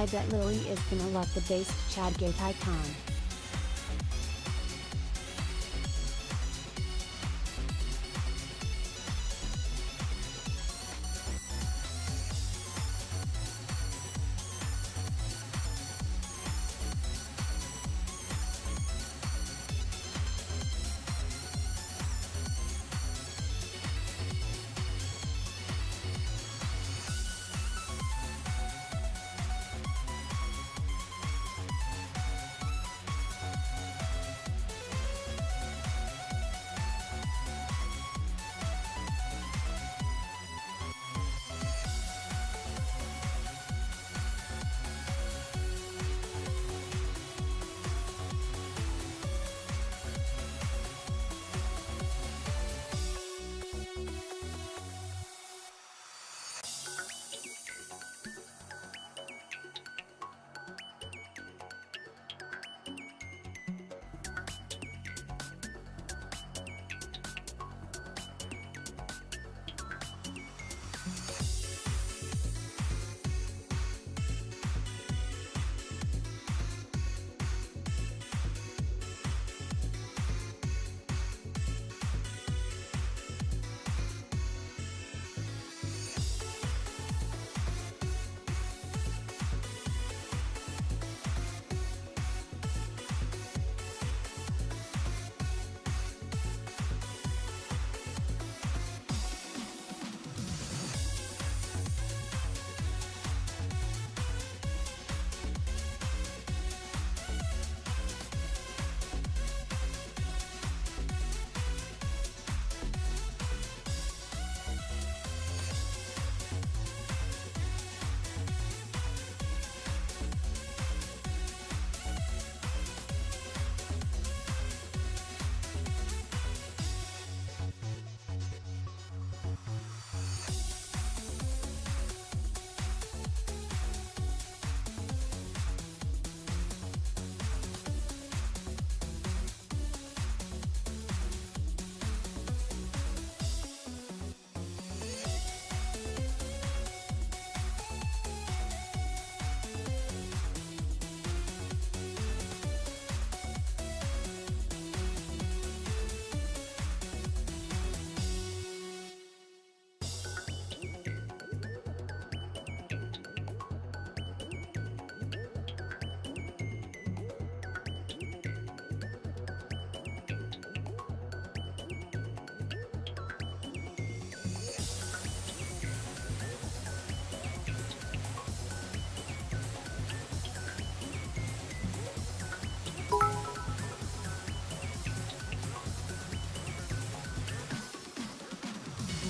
I bet Lily is gonna love the based Chadgate icon.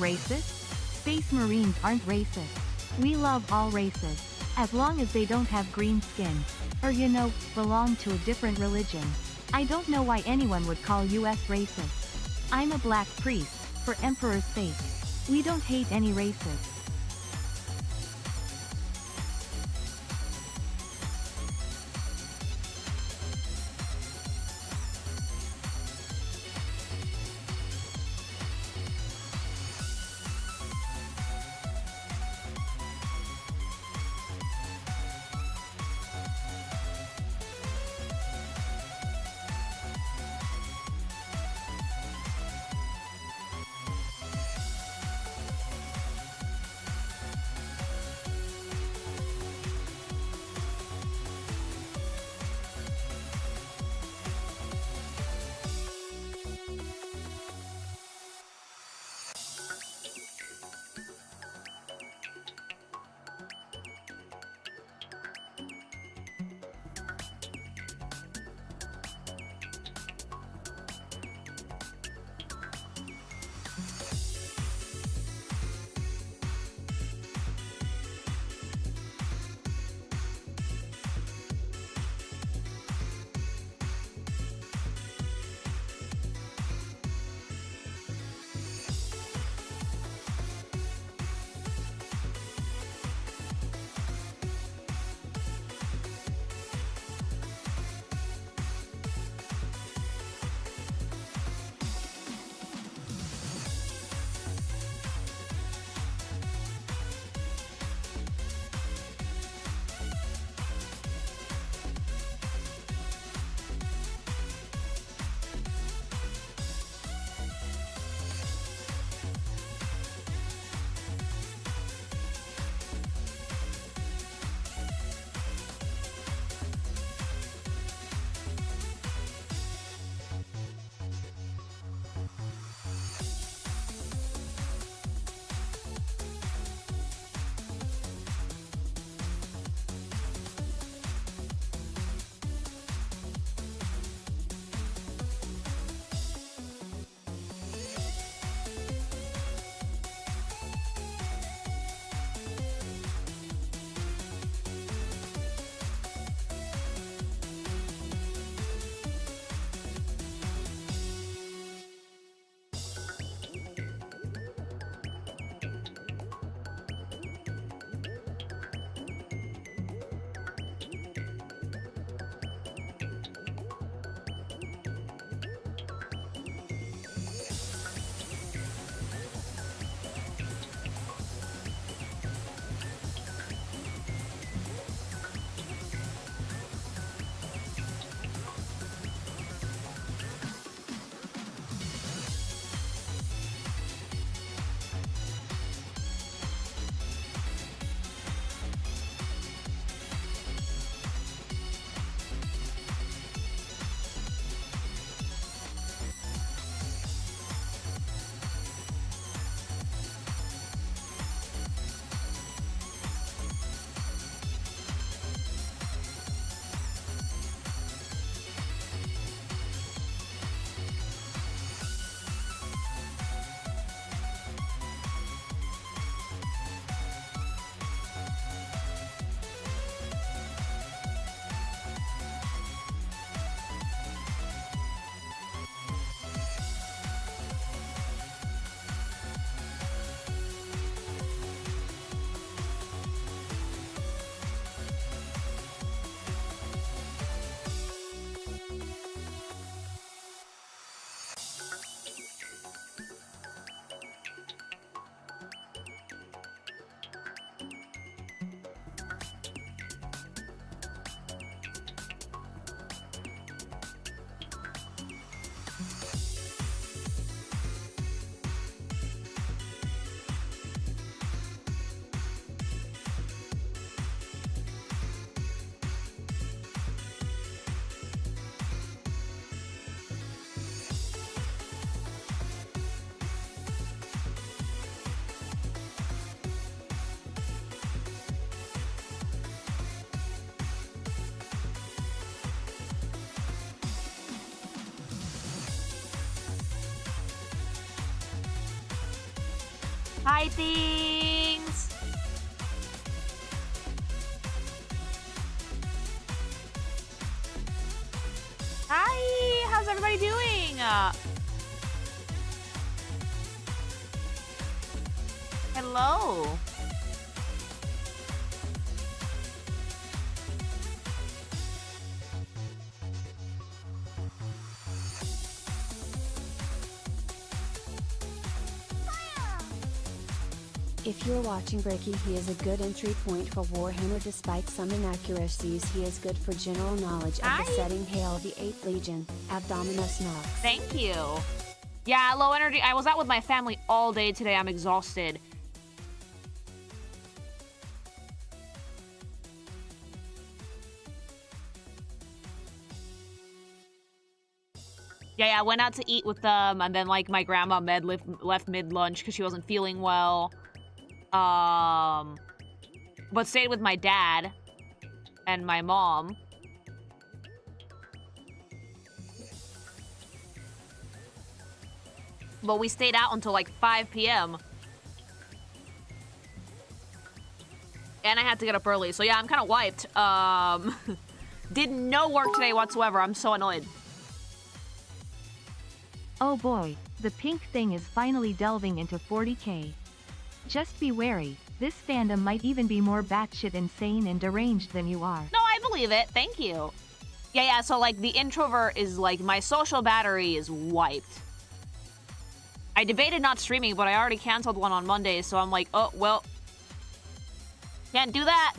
Racist? Space Marines aren't racist. We love all races, as long as they don't have green skin. Or belong to a different religion. I don't know why anyone would call us racist. I'm a black priest, for Emperor's sake. We don't hate any races. Hi, things! Hi! How's everybody doing? Hello! If you're watching Bricky, he is a good entry point for Warhammer. Despite some inaccuracies, he is good for general knowledge of the setting. Hail the 8th Legion, Abdominus Nox. Thank you. Yeah, low energy. I was out with my family all day today. I'm exhausted. Yeah, I went out to eat with them, and then, like, my grandma left mid-lunch because she wasn't feeling well. But stayed with my dad and my mom. But we stayed out until like 5 p.m. And I had to get up early, so yeah, I'm kind of wiped. Did no work today whatsoever. I'm so annoyed. Oh boy, the pink thing is finally delving into 40k. Just be wary, this fandom might even be more batshit insane and deranged than you are. No, I believe it. Thank you. Yeah, so like the introvert is like, my social battery is wiped. I debated not streaming, but I already canceled one on Monday, so I'm like, oh, well, can't do that.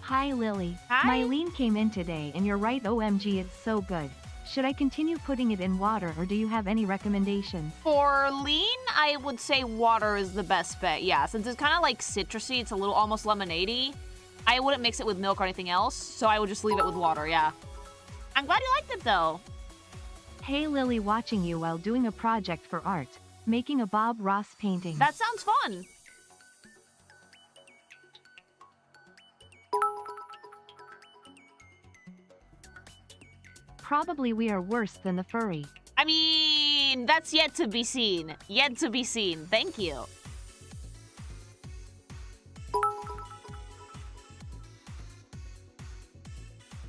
Hi Lily. Hi. Mylene came in today and you're right, OMG, it's so good. Should I continue putting it in water or do you have any recommendations? For lean, I would say water is the best bet. Yeah, since it's kind of like citrusy, it's a little almost lemonade-y. I wouldn't mix it with milk or anything else, so I would just leave it with water, yeah. I'm glad you liked it though. Hey Lily, watching you while doing a project for art. Making a Bob Ross painting. That sounds fun. Probably we are worse than the furry. I mean, that's yet to be seen. Yet to be seen. Thank you.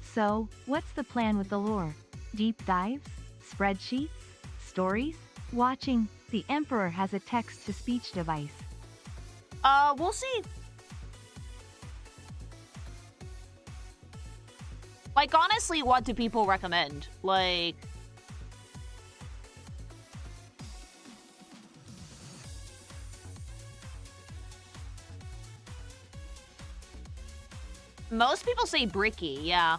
So, what's the plan with the lore? Deep dives? Spreadsheets? Stories? Watching, the Emperor has a text-to-speech device. We'll see. Like, honestly, what do people recommend? Like... Most people say Bricky, yeah.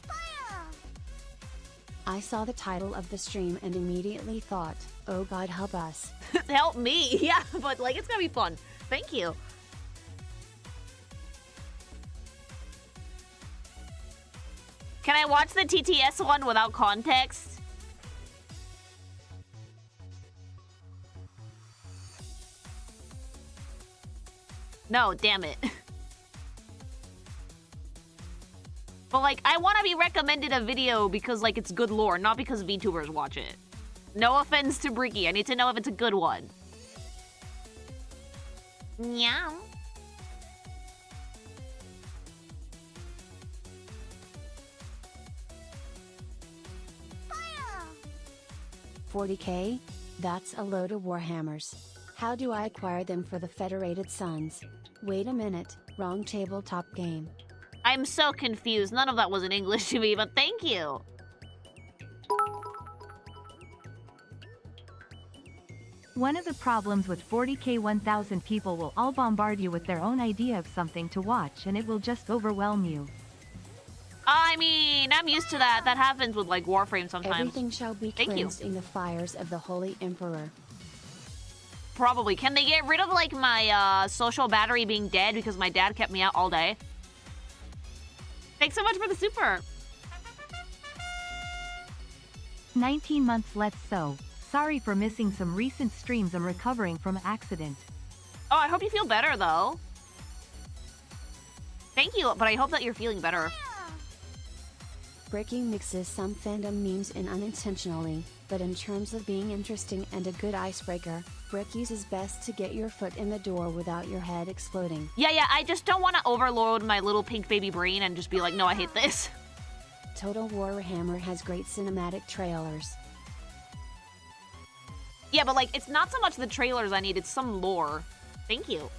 I saw the title of the stream and immediately thought, oh god, help us. Help me, yeah, but like, it's gonna be fun. Thank you. Can I watch the TTS one without context? No, damn it. But like, I want to be recommended a video because like it's good lore, not because VTubers watch it. No offense to Bricky, I need to know if it's a good one. Meow. 40k? That's a load of Warhammers. How do I acquire them for the Federated Sons? Wait a minute, wrong tabletop game. I'm so confused. None of that was in English to me, but thank you. One of the problems with 40k 1000 people will all bombard you with their own idea of something to watch and it will just overwhelm you. I mean, I'm used to that. That happens with like Warframe sometimes. Everything shall be cleansed in the fires of the Holy Emperor. Probably. Can they get rid of like my social battery being dead because my dad kept me out all day? Thanks so much for the super. 19 months let's so. Sorry for missing some recent streams. I'm recovering from an accident. Oh, I hope you feel better though. Thank you, but I hope that you're feeling better. Bricky mixes some fandom memes in unintentionally, but in terms of being interesting and a good icebreaker, Bricky's is best to get your foot in the door without your head exploding. Yeah, I just don't want to overload my little pink baby brain and just be like, no, I hate this. Total Warhammer has great cinematic trailers. Yeah, but like, it's not so much the trailers I need, it's some lore. Thank you.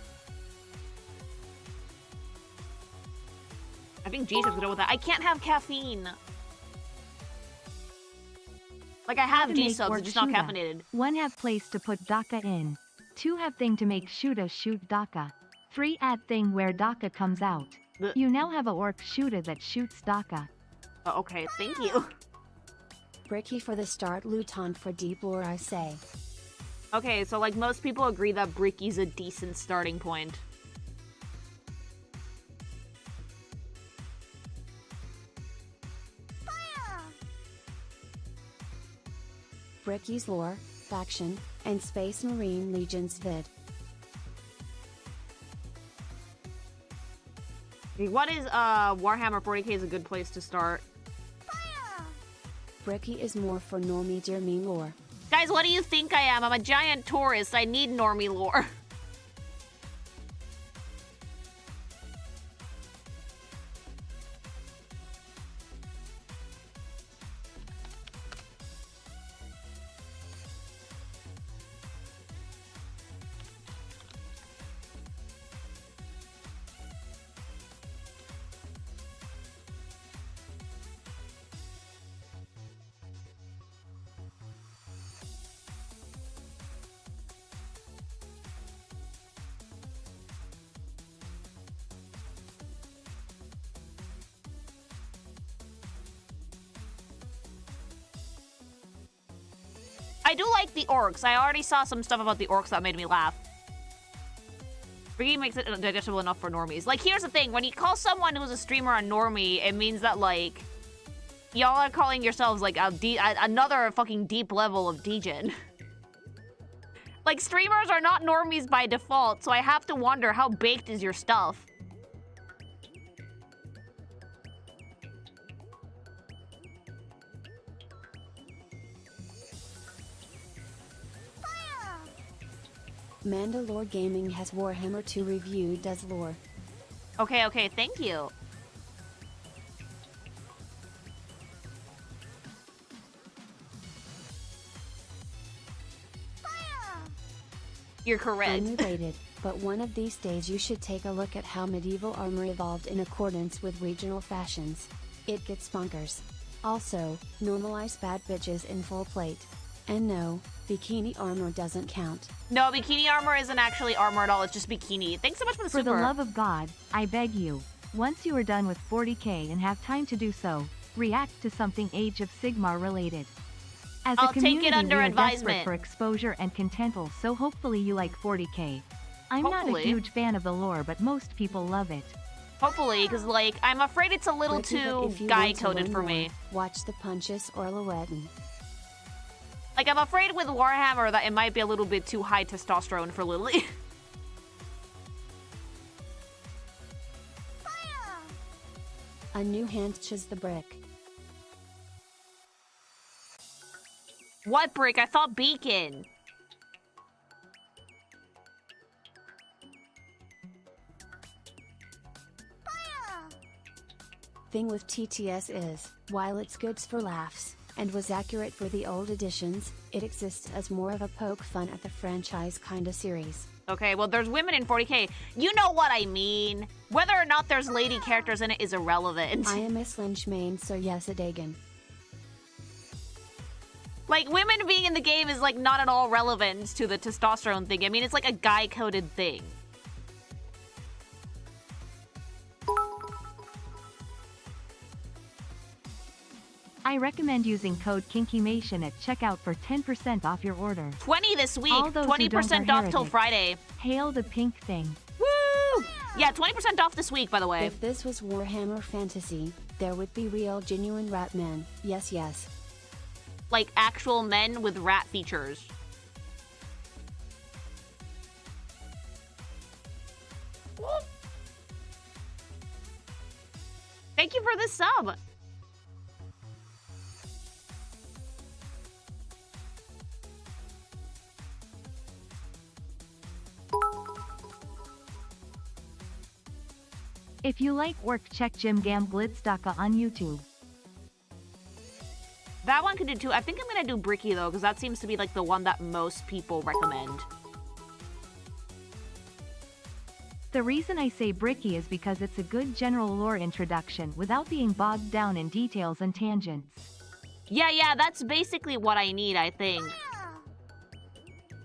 I think Jesus would go with that. I can't have caffeine. Like, I have gsupps, it's just not caffeinated. 1. Have place to put DACA in. 2. Have thing to make shoota shoot DACA. 3. Add thing where DACA comes out. You now have a orc shooter that shoots DACA. Okay, thank you. Bricky for the start, Luton for deep lore, I say. Okay, so like most people agree that Bricky's a decent starting point. Bricky's lore, faction, and Space Marine Legions vid. What is Warhammer 40k is a good place to start? Bricky is more for normie dear me lore. Guys, what do you think I am? I'm a giant tourist. I need normie lore. I do like the orcs. I already saw some stuff about the orcs that made me laugh. Bricky makes it digestible enough for normies. Like, here's the thing. When you call someone who's a streamer a normie, it means that, like, y'all are calling yourselves, like, another fucking deep level of degen. Like, streamers are not normies by default, so I have to wonder, how baked is your stuff? Mandalore Gaming has Warhammer 2 review does lore. Okay, thank you. You're correct. Unrelated, but one of these days you should take a look at how medieval armor evolved in accordance with regional fashions. It gets bonkers. Also, normalize bad bitches in full plate. And no, bikini armor doesn't count. No, bikini armor isn't actually armor at all, it's just bikini. Thanks so much for the super. For the love of God, I beg you, once you are done with 40k and have time to do so, react to something Age of Sigmar related. As I'll a community, take it under we are advisement. desperate for exposure and contental, so hopefully you like 40k. I'm not a huge fan of the lore, but most people love it. Hopefully, because, like, I'm afraid it's a little Bricky, too if you guy-coded want to for learn me. more, watch the Punches or Loetten. Like, I'm afraid with Warhammer that it might be a little bit too high testosterone for Lily. A new hand chiz the brick. What brick? I thought beacon. Thing with TTS is, while it's good for laughs, and was accurate for the old editions, it exists as more of a poke fun at the franchise kinda series. Okay, well, there's women in 40k. You know what I mean. Whether or not there's lady characters in it is irrelevant. I am Miss Lynch main, so yes, a Dagon. Like, women being in the game is, like, not at all relevant to the testosterone thing. I mean, it's like a guy-coded thing. I recommend using code KinkyMation at checkout for 10% off your order. 20 this week. All those who don't 20% are off till heretics. Friday. Hail the pink thing. Woo! Yeah, 20% off this week, by the way. If this was Warhammer Fantasy, there would be real genuine rat men. Yes, yes. Like, actual men with rat features. Thank you for the sub. If you like work, check Jim Gam Glitzdaka on YouTube. That one could do too. I think I'm gonna do Bricky though, because that seems to be like the one that most people recommend. The reason I say Bricky is because it's a good general lore introduction without being bogged down in details and tangents. Yeah, that's basically what I need, I think.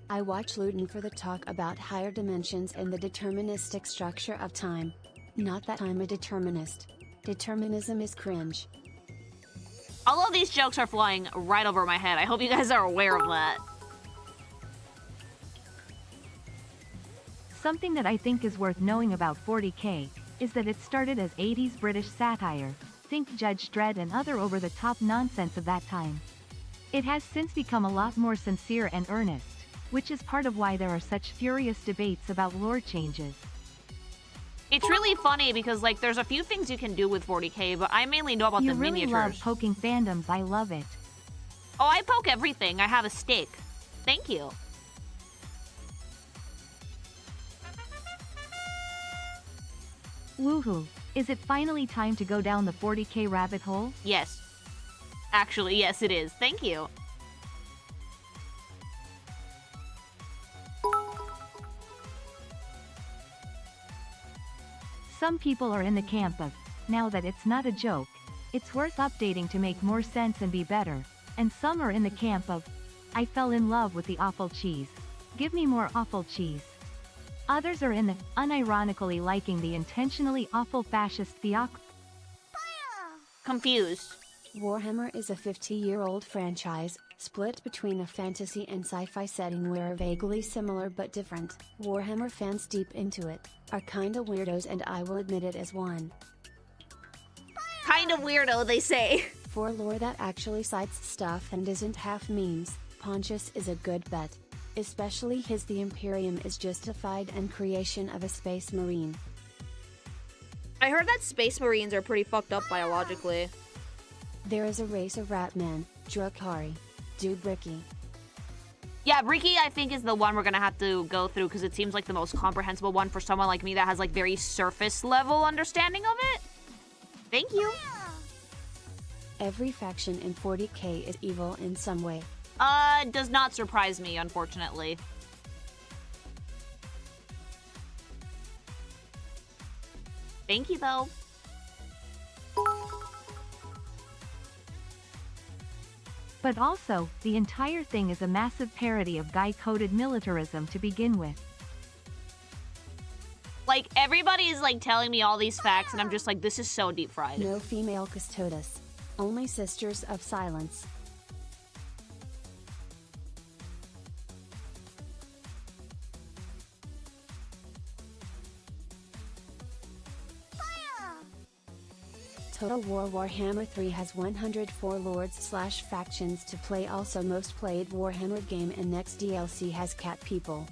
I watch Luton for the talk about higher dimensions and the deterministic structure of time. Not that I'm a determinist. Determinism is cringe. All of these jokes are flying right over my head. I hope you guys are aware of that. Something that I think is worth knowing about 40k is that it started as 80s British satire. Think Judge Dredd and other over-the-top nonsense of that time. It has since become a lot more sincere and earnest, which is part of why there are such furious debates about lore changes. It's really funny because, like, there's a few things you can do with 40k, but I mainly know about the really miniatures. You really love poking fandoms, I love it. Oh, I poke everything. I have a stake. Thank you. Woohoo! Is it finally time to go down the 40k rabbit hole? Yes. Actually, yes it is. Thank you. Some people are in the camp of, now that it's not a joke, it's worth updating to make more sense and be better, and some are in the camp of, I fell in love with the awful cheese. Give me more awful cheese. Others are in the, unironically liking the intentionally awful fascist theocracy. Confused. Warhammer is a 50-year-old franchise, split between a fantasy and sci-fi setting where vaguely similar but different. Warhammer fans deep into it are kinda weirdos, and I will admit it as one. Kind of weirdo, they say. For lore that actually cites stuff and isn't half memes, Pontius is a good bet. Especially his The Imperium is justified and creation of a space marine. I heard that space marines are pretty fucked up biologically. There is a race of ratmen, Drukhari. Do Bricky. Yeah, Bricky I think is the one we're gonna have to go through because it seems like the most comprehensible one for someone like me that has like very surface level understanding of it. Thank you. Every faction in 40k is evil in some way. Does not surprise me, unfortunately. Thank you, though. But also, the entire thing is a massive parody of guy-coded militarism to begin with. Like, everybody's like telling me all these facts, and I'm just like, this is so deep fried. No female custodes. Only Sisters of Silence. Total War Warhammer 3 has 104 lords/factions to play. Also most played Warhammer game, and next DLC has cat people.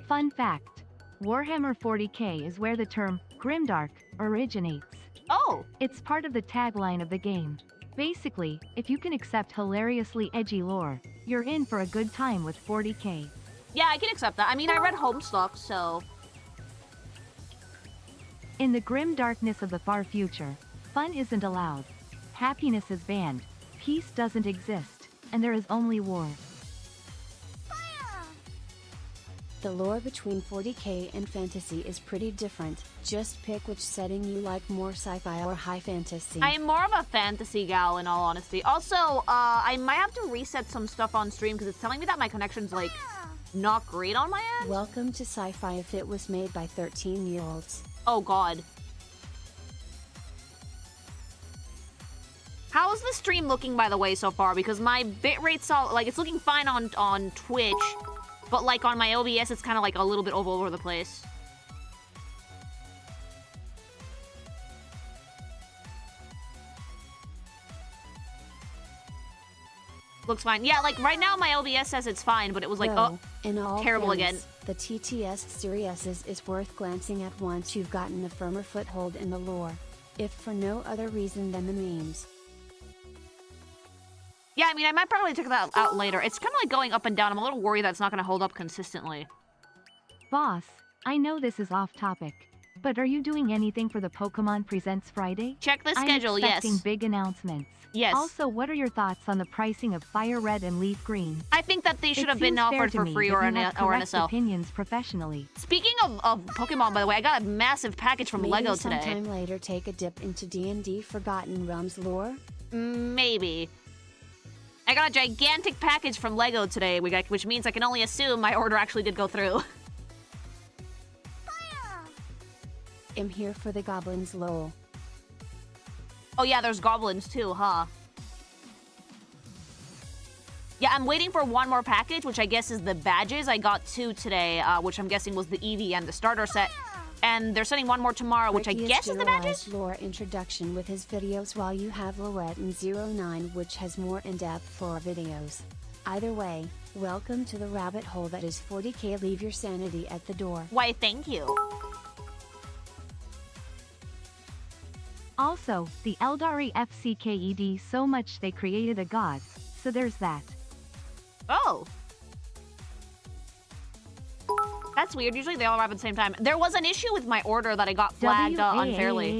Fun fact. Warhammer 40k is where the term, Grimdark, originates. Oh! It's part of the tagline of the game. Basically, if you can accept hilariously edgy lore, you're in for a good time with 40k. Yeah, I can accept that. I mean, I read Homestuck, so... In the grim darkness of the far future, fun isn't allowed. Happiness is banned. Peace doesn't exist. And there is only war. The lore between 40k and fantasy is pretty different. Just pick which setting you like more, sci-fi or high fantasy. I am more of a fantasy gal, in all honesty. Also, I might have to reset some stuff on stream because it's telling me that my connection's, like, not great on my end. Welcome to sci-fi if it was made by 13-year-olds. Oh, God. How is the stream looking, by the way, so far? Because my bitrate's all, like, it's looking fine on Twitch. But, like, on my OBS, it's kind of, like, a little bit all over the place. Looks fine. Yeah, like, right now my OBS says it's fine, but it was like, Though, in all terrible fairness, again. The TTS series is worth glancing at once you've gotten a firmer foothold in the lore. If for no other reason than the memes. Yeah, I mean, I might probably check that out later. It's kind of like going up and down. I'm a little worried that it's not going to hold up consistently. Boss, I know this is off topic, but are you doing anything for the Pokemon Presents Friday? Check the schedule, I'm expecting yes. big announcements. Yes. Also, what are your thoughts on the pricing of Fire Red and Leaf Green? I think that they should have been offered for free or an SL. Opinions professionally. Speaking of Pokemon, by the way, I got a massive package from Lego today. Sometime later, take a dip into D&D Forgotten Realms lore. Maybe. I got a gigantic package from Lego today, which means I can only assume my order actually did go through. I'm here for the goblins, lol. Oh yeah, there's goblins too, huh? Yeah, I'm waiting for one more package, which I guess is the badges. I got 2 today, which I'm guessing was the Eevee and the starter set. And they're sending one more tomorrow, which I guess is the badges? lore introduction with his videos, while you have Lorette in 09, which has more in-depth lore videos. Either way, welcome to the rabbit hole that is 40k. Leave your sanity at the door. Why, thank you. Also, the Eldari FCKED so much they created a god, so there's that. Oh. That's weird. Usually they all arrive at the same time. There was an issue with my order that I got flagged unfairly.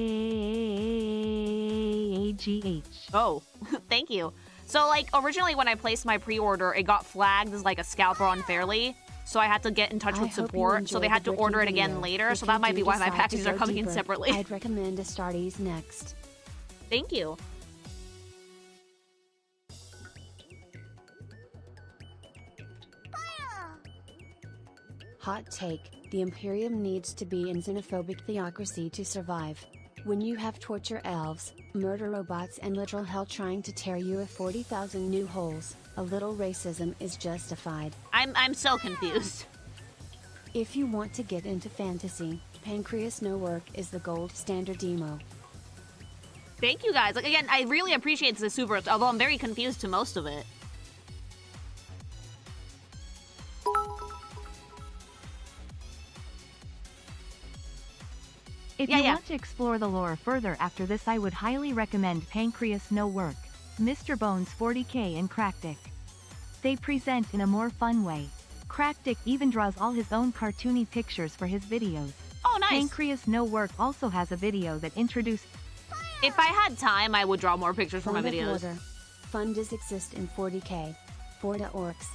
WAGH. Oh, thank you. So, like, originally when I placed my pre-order, it got flagged as, like, a scalper unfairly. So I had to get in touch with support, so they had to order it again later. So that might be why my packages are coming in separately. I'd recommend Astartes next. Thank you. Hot take, the Imperium needs to be in xenophobic theocracy to survive. When you have torture elves, murder robots and literal hell trying to tear you of 40,000 new holes, a little racism is justified. I'm so confused. If you want to get into fantasy, Pancreas No Work is the gold standard emo. Thank you guys. Like, again, I really appreciate the super, although I'm very confused to most of it. If you want to explore the lore further after this, I would highly recommend Pancreas No Work, Mr. Bones 40k and Crackdick. They present in a more fun way. Crackdick even draws all his own cartoony pictures for his videos. Oh, nice. Pancreas No Work also has a video that introduced... If I had time, I would draw more pictures for my videos. Fun does exist in 40k. Forda orcs.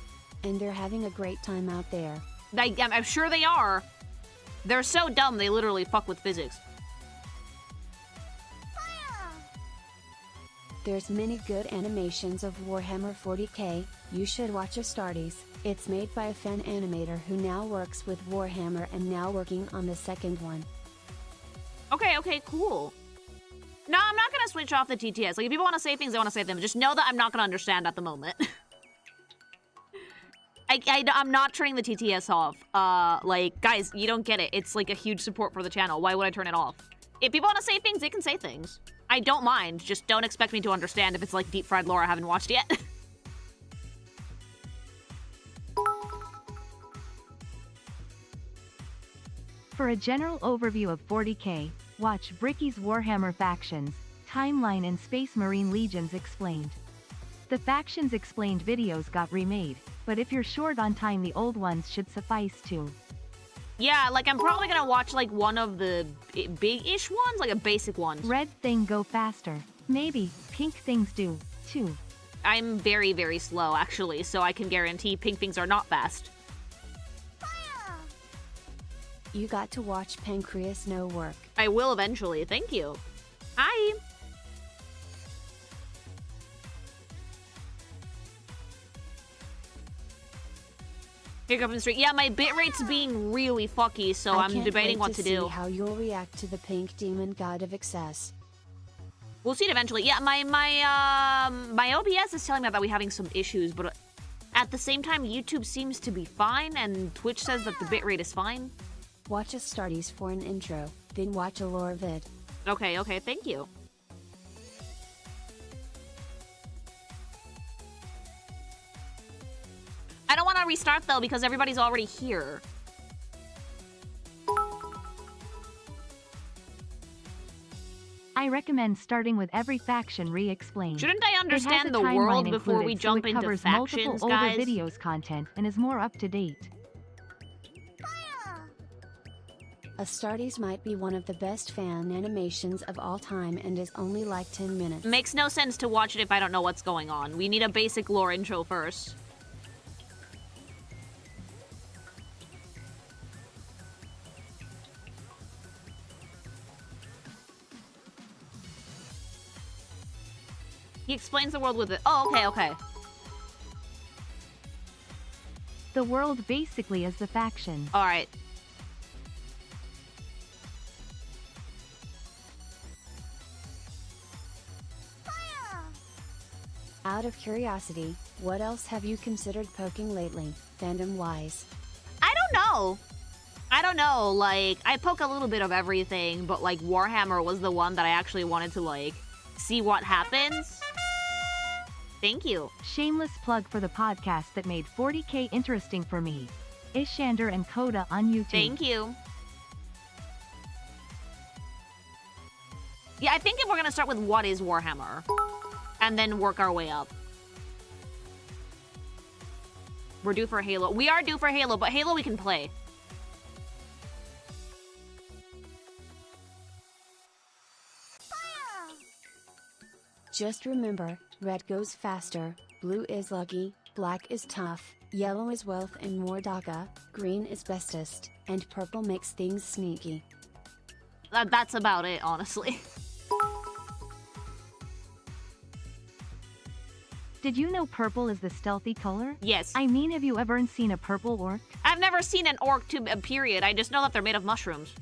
And they're having a great time out there. I'm sure they are. They're so dumb, they literally fuck with physics. There's many good animations of Warhammer 40k, you should watch Astartes. It's made by a fan animator who now works with Warhammer and now working on the second one. Okay, cool. No, I'm not gonna switch off the TTS. Like, if people want to say things, they want to say them. Just know that I'm not gonna understand at the moment. I'm not turning the TTS off. Like, guys, you don't get it. It's like a huge support for the channel. Why would I turn it off? If people want to say things, they can say things. I don't mind. Just don't expect me to understand if it's like deep fried lore I haven't watched yet. For a general overview of 40k, watch Bricky's Warhammer Factions, Timeline and Space Marine Legions Explained. The Factions Explained videos got remade, but if you're short on time, the old ones should suffice too. Yeah, like, I'm probably gonna watch, like, one of the big-ish ones, like a basic one. Red thing go faster. Maybe, pink things do, too. I'm very, very slow, actually, so I can guarantee pink things are not fast. You got to watch Pancreas No Work. I will eventually, thank you. Hi! Here comes the street. Yeah, my bitrate's being really fucky, so I'm debating what to do. See how you'll react to the pink demon god of excess. We'll see it eventually. Yeah, my OBS is telling me that we're having some issues, but at the same time, YouTube seems to be fine, and Twitch says that the bitrate is fine. Watch Astartes for an intro, then watch a lore vid. Okay, thank you. I don't want to restart, though, because everybody's already here. I recommend starting with every faction re-explained. Shouldn't I It has understand a the timeline world before included, we so jump it into covers factions, multiple guys? older videos content and is more up to date. Astartes might be one of the best fan animations of all time and is only like 10 minutes. Makes no sense to watch it if I don't know what's going on. We need a basic lore intro first. He explains the world with it. Oh, okay, okay. The world basically is the factions. Alright. Out of curiosity, what else have you considered poking lately, fandom-wise? I don't know. I don't know, like, I poke a little bit of everything, but, like, Warhammer was the one that I actually wanted to, like, see what happens. Thank you. Shameless plug for the podcast that made 40k interesting for me. Ishander and Coda on YouTube. Thank you. Yeah, I think if we're gonna start with what is Warhammer, and then work our way up. We're due for Halo. We are due for Halo, but Halo we can play. Just remember, red goes faster, blue is lucky, black is tough, yellow is wealth and Mordaka, green is bestest, and purple makes things sneaky. That's about it, honestly. Did you know purple is the stealthy color? Yes. I mean, have you ever seen a purple orc? I've never seen an orc to a period. I just know that they're made of mushrooms.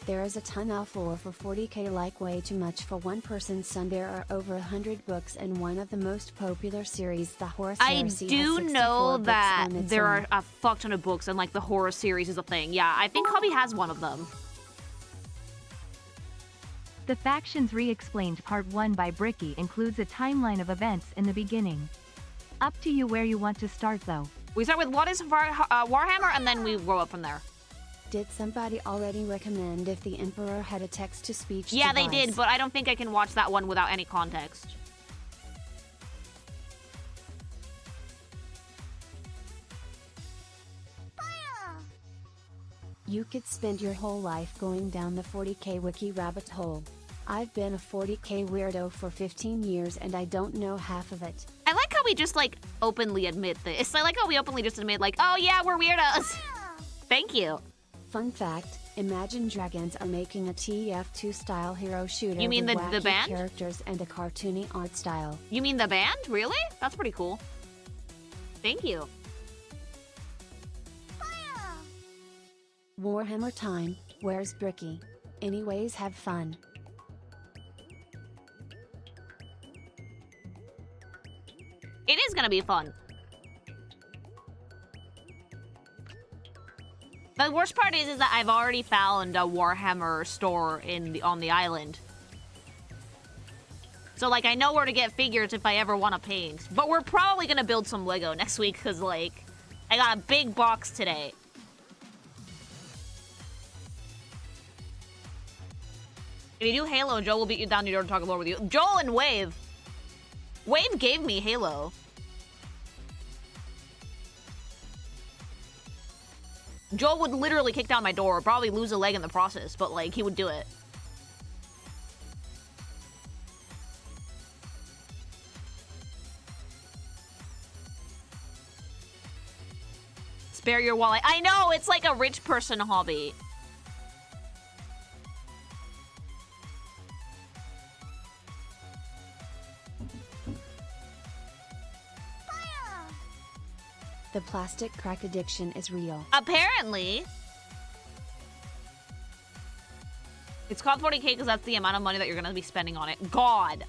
There is a ton of lore for 40k, like way too much for one person's son. There are over 100 books, and one of the most popular series, the Horus Heresy, I do has 64 know books that on its there own. are a fuck ton of books, and like the Horus series is a thing. Yeah, I think Hobby has one of them. The Factions Re-Explained Part 1 by Bricky includes a timeline of events in the beginning. Up to you where you want to start though. We start with what is Warhammer, and then we go up from there. Did somebody already recommend if the Emperor had a text-to-speech Yeah, device? they did, but I don't think I can watch that one without any context. You could spend your whole life going down the 40k wiki rabbit hole. I've been a 40k weirdo for 15 years and I don't know half of it. I like how we just, like, openly admit this. I like how we openly just admit, like, oh yeah, we're weirdos. Thank you. Fun fact, Imagine Dragons are making a TF2 style hero shooter You mean with the wacky band? characters and a cartoony art style. You mean the band? Really? That's pretty cool. Thank you. Warhammer time, where's Bricky? Anyways, have fun. It is gonna be fun. The worst part is that I've already found a Warhammer store on the island. So, like, I know where to get figures if I ever want to paint. But we're probably gonna build some Lego next week, because, like, I got a big box today. If you do Halo, Joel will beat you down your door to talk lore with you. Joel and Wave. Wave gave me Halo. Joel would literally kick down my door, probably lose a leg in the process, but, like, he would do it. Spare your wallet. I know, it's like a rich person hobby. The plastic crack addiction is real. Apparently. It's called 40k because that's the amount of money that you're going to be spending on it. God.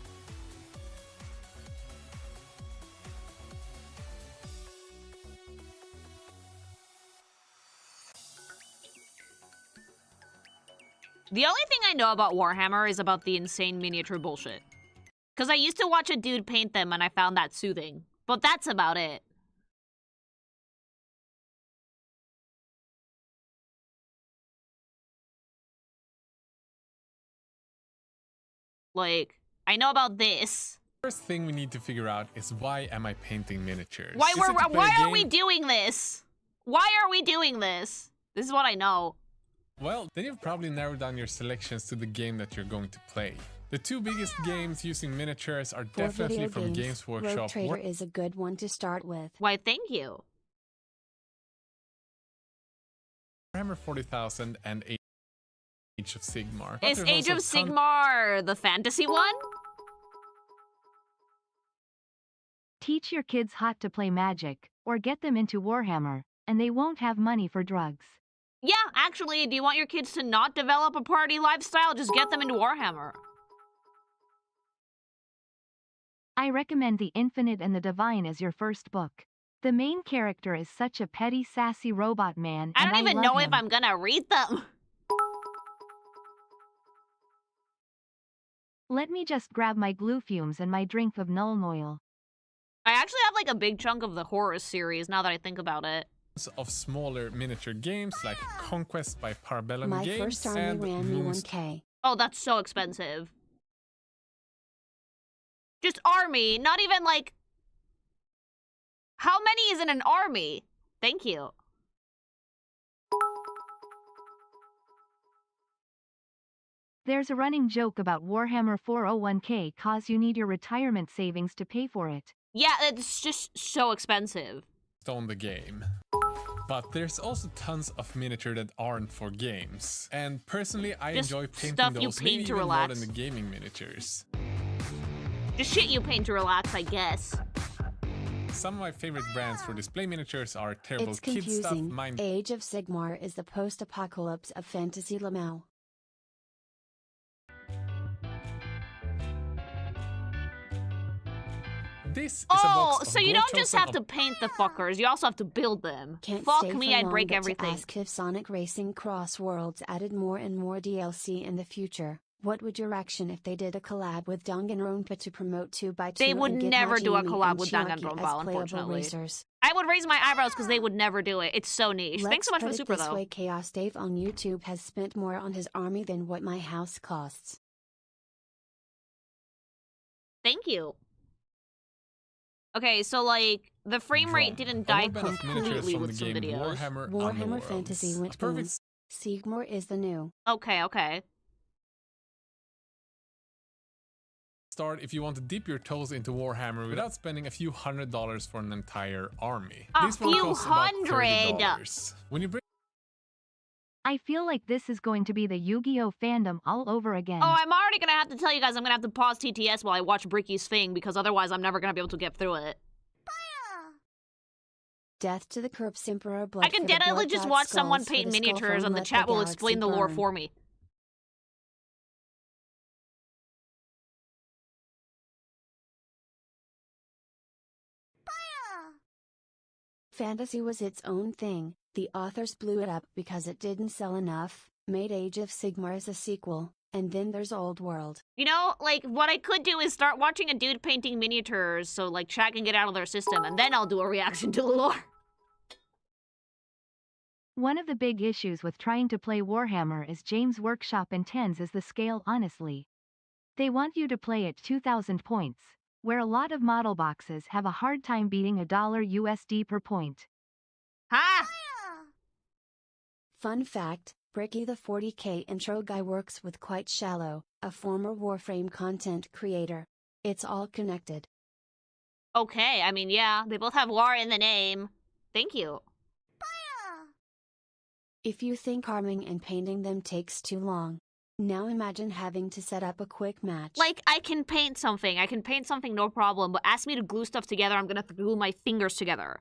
The only thing I know about Warhammer is about the insane miniature bullshit. Because I used to watch a dude paint them and I found that soothing. But that's about it. Like, I know about this. First thing we need to figure out is why am I painting miniatures? Why Is it to play a why are game? we doing this? Why are we doing this? This is what I know. Well, then you've probably narrowed down your selections to the game that you're going to play. The two biggest games using miniatures are For definitely video from games, Games Rogue Workshop, Trader is a good one to start with. Why, thank you. Warhammer 40,000, and Age of Sigmar. But Is there's Age of also tons- Sigmar the fantasy one? Teach your kids how to play Magic, or get them into Warhammer, and they won't have money for drugs. Yeah, actually, do you want your kids to not develop a party lifestyle? Just get them into Warhammer. I recommend The Infinite and the Divine as your first book. The main character is such a petty, sassy robot man, I and don't even love know him. if I'm gonna read them. Let me just grab my glue fumes and my drink of Nuln Oil. I actually have like a big chunk of the Horus series now that I think about it. of smaller miniature games like Conquest by Parabellum My Games first army and ran me Moons. 1k. Oh, that's so expensive. Just army, not even like... How many is in an army? Thank you. There's a running joke about Warhammer 401k cause you need your retirement savings to pay for it. Yeah, it's just so expensive. On the game. But there's also tons of miniature that aren't for games. And personally, I Just enjoy painting stuff you those maybe paint to even more relax. than the gaming miniatures. Just shit you paint to relax, I guess. Some of my favorite brands for display miniatures are Terrible It's Kid Stuff, confusing. Mind Age of Sigmar is the post-apocalypse of fantasy Lamau. This is a Oh, box of so you gold don't just token have to paint the fuckers, you also have to build them. Can't Fuck stay me, for I'd long break but to everything. ask if Sonic Racing Cross Worlds added more and more DLC in the future. What would your reaction if they did a collab with Danganronpa to promote 2x2 They would and get never do a Hajime collab and with Chiaki Danganronpa, as playable unfortunately. racers? I would raise my eyebrows because they would never do it. It's so niche. Let's Thanks so much put for the it super, this though. way, Chaos Dave on YouTube has spent more on his army than what my house costs. Thank you. Okay, so, like, the frame rate didn't die completely with some videos. Warhammer Fantasy went boom. perfect Sigmar is the new. Okay, okay. start if you want to dip your toes into Warhammer without spending a few $100s for an entire army. A This one few costs about hundred. $30. When you bring I feel like this is going to be the Yu-Gi-Oh fandom all over again. Oh, I'm already gonna have to tell you guys I'm gonna have to pause TTS while I watch Bricky's thing because otherwise I'm never gonna be able to get through it. Death to the Corpse Emperor. Blood I can for the definitely Blood just God watch someone Skulls for paint the Skull miniatures Throne, and the let chat will galaxy explain the lore burn. for me. Fantasy was its own thing. The authors blew it up because it didn't sell enough, made Age of Sigmar as a sequel, and then there's Old World. You know, like, what I could do is start watching a dude painting miniatures so, like, chat can get out of their system, and then I'll do a reaction to the lore. One of the big issues with trying to play Warhammer is James Workshop intends is the scale honestly. They want you to play at 2,000 points, where a lot of model boxes have a hard time beating $1 USD per point. Ha! Fun fact, Bricky the 40k intro guy works with Quite Shallow, a former Warframe content creator. It's all connected. Okay, I mean, yeah, they both have lore in the name. Thank you. If you think arming and painting them takes too long, now imagine having to set up a quick match. Like, I can paint something. I can paint something, no problem, but ask me to glue stuff together, I'm gonna have to glue my fingers together.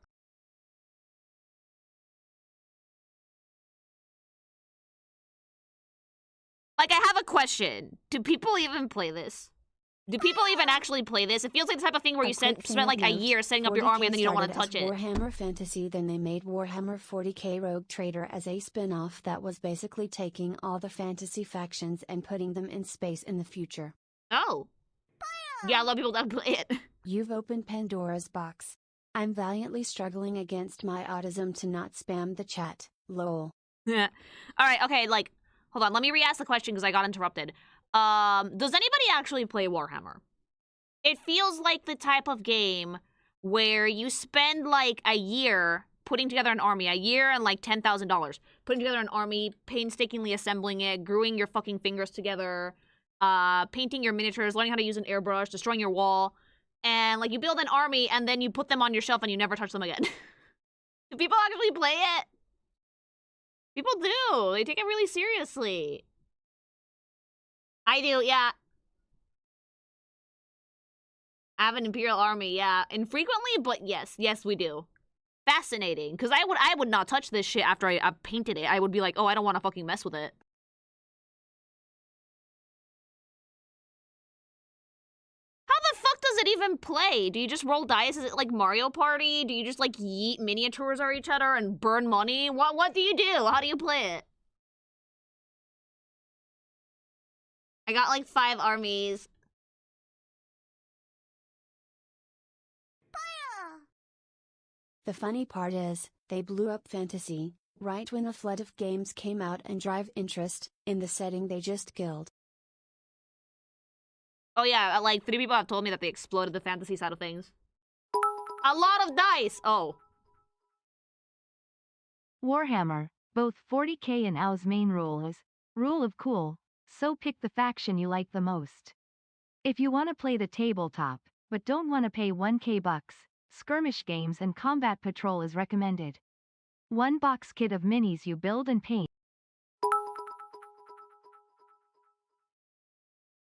Like, I have a question. Do people even play this? Do people even actually play this? It feels like the type of thing where A you quick spend thing like of a note, year setting up your 40K army and then you don't want to started touch as it. Warhammer Fantasy, then they made Warhammer 40k Rogue Trader as a spin-off that was basically taking all the fantasy factions and putting them in space in the future. Oh. Yeah, a lot of people don't play it. You've opened Pandora's box. I'm valiantly struggling against my autism to not spam the chat, lol. Alright, okay, like, hold on, let me re-ask the question because I got interrupted. Does anybody actually play Warhammer? It feels like the type of game where you spend like a year putting together an army, a year and like $10,000, putting together an army, painstakingly assembling it, gluing your fucking fingers together, painting your miniatures, learning how to use an airbrush, destroying your wall, and like you build an army and then you put them on your shelf and you never touch them again. Do people actually play it? People do. They take it really seriously. I do, yeah. I have an Imperial army, yeah. Infrequently, but yes, we do. Fascinating, because I would not touch this shit after I painted it. I would be like, oh, I don't want to fucking mess with it. How the fuck does it even play? Do you just roll dice? Is it like Mario Party? Do you just like yeet miniatures at each other and burn money? What do you do? How do you play it? I got like 5 armies. The funny part is, they blew up fantasy, right when a flood of games came out and drive interest, in the setting they just killed. Oh yeah, like 3 people have told me that they exploded the fantasy side of things. A lot of dice! Oh. Warhammer, both 40k and OW's main rule is, rule of cool, so pick the faction you like the most. If you want to play the tabletop, but don't want to pay 1k bucks, skirmish games and combat patrol is recommended. 1 box kit of minis you build and paint.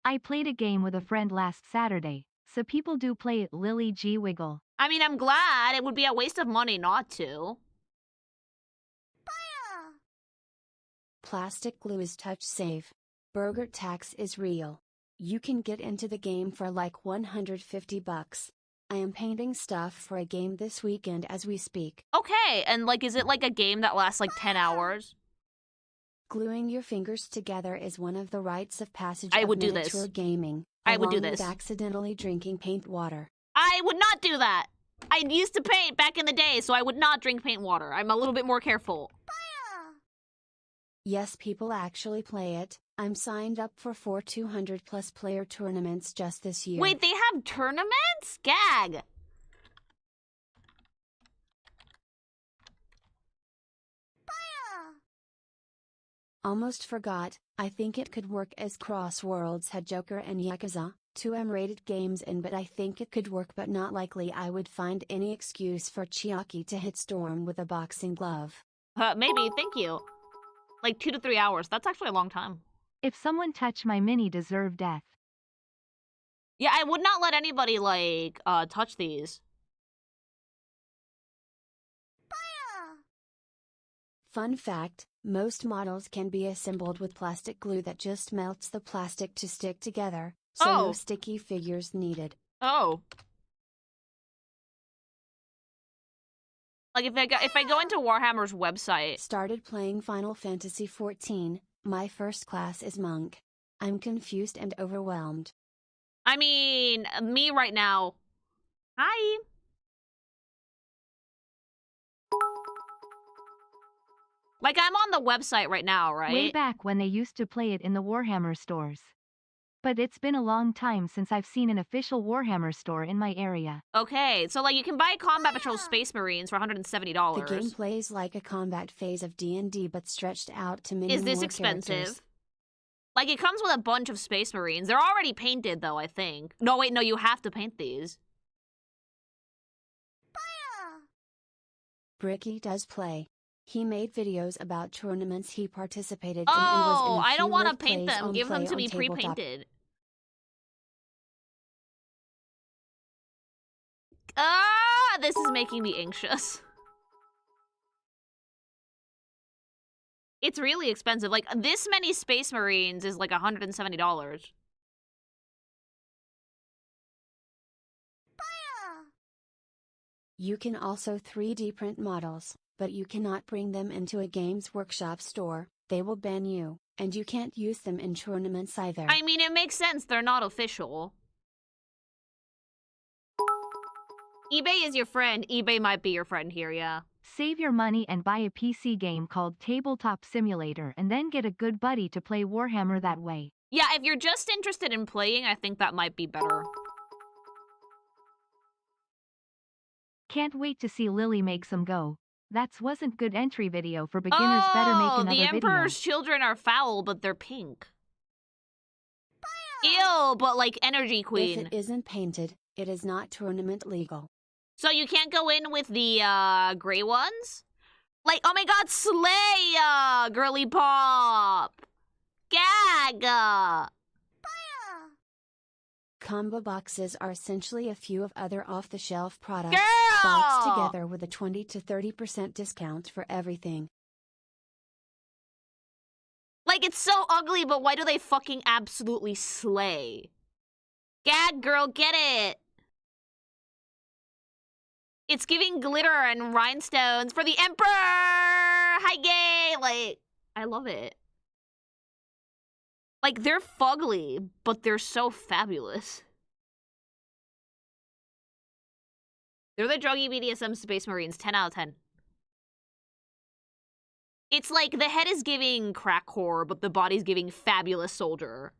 I played a game with a friend last Saturday, so people do play it. Lily G. Wiggle. I mean, I'm glad. It would be a waste of money not to. Plastic glue is touch safe. Burger tax is real. You can get into the game for like 150 bucks. I am painting stuff for a game this weekend as we speak. Okay, and like, is it like a game that lasts like 10 hours? Gluing your fingers together is one of the rites of passage I of would do miniature this. gaming. I would do along this. With accidentally drinking paint water. I would not do that. I used to paint back in the day, so I would not drink paint water. I'm a little bit more careful. Yes, people actually play it. I'm signed up for 4 200+ player tournaments just this year. Wait, they have tournaments? Gag. Almost forgot, I think it could work as Crossworlds had Joker and Yakuza, 2 M-rated games in, but I think it could work, but not likely I would find any excuse for Chiaki to hit Storm with a boxing glove. Maybe, thank you. Like 2 to 3 hours. That's actually a long time. If someone touch my mini, deserve death. Yeah, I would not let anybody, like, touch these. Fun fact, most models can be assembled with plastic glue that just melts the plastic to stick together, so no sticky figures needed. Oh. Like, if I go into Warhammer's website... Started playing Final Fantasy XIV, my first class is Monk. I'm confused and overwhelmed. I mean, me right now. Hi. Like, I'm on the website right now, right? Way back when they used to play it in the Warhammer stores. But it's been a long time since I've seen an official Warhammer store in my area. Okay, so like you can buy Combat Patrol Space Marines for $170. The game plays like a combat phase of D&D but stretched out to many more characters. Is this expensive? Characters. Like, it comes with a bunch of Space Marines. They're already painted, though, I think. No, wait, no, you have to paint these. Bricky does play. He made videos about tournaments he participated in and Oh, was in a I don't few want to live paint plays them. on Give them Play to on me Tabletop. pre-painted. Ah, this is making me anxious. It's really expensive. Like, this many Space Marines is like $170. You can also 3D print models, but you cannot bring them into a Games Workshop store. They will ban you, and you can't use them in tournaments either. I mean, it makes sense. They're not official. eBay is your friend. eBay might be your friend here, yeah. Save your money and buy a PC game called Tabletop Simulator and then get a good buddy to play Warhammer that way. Yeah, if you're just interested in playing, I think that might be better. Can't wait to see Lily make some go. That's wasn't good entry video for beginners. Better make another the video. Emperor's children are foul, but they're pink. Ew, but like Energy Queen. If it isn't painted, it is not tournament legal. So you can't go in with the gray ones? Like, oh my god, Slay, girly pop! Gag! Combo boxes are essentially a few of other off-the-shelf products Girl! boxed together with a 20 to 30% discount for everything. Like, it's so ugly, but why do they fucking absolutely slay? Gag, girl, get it! It's giving glitter and rhinestones for the Emperor! Hi, gay! Like, I love it. Like, they're fugly, but they're so fabulous. They're the druggy BDSM Space Marines, 10 out of 10. It's like the head is giving crack whore, but the body's giving fabulous soldier.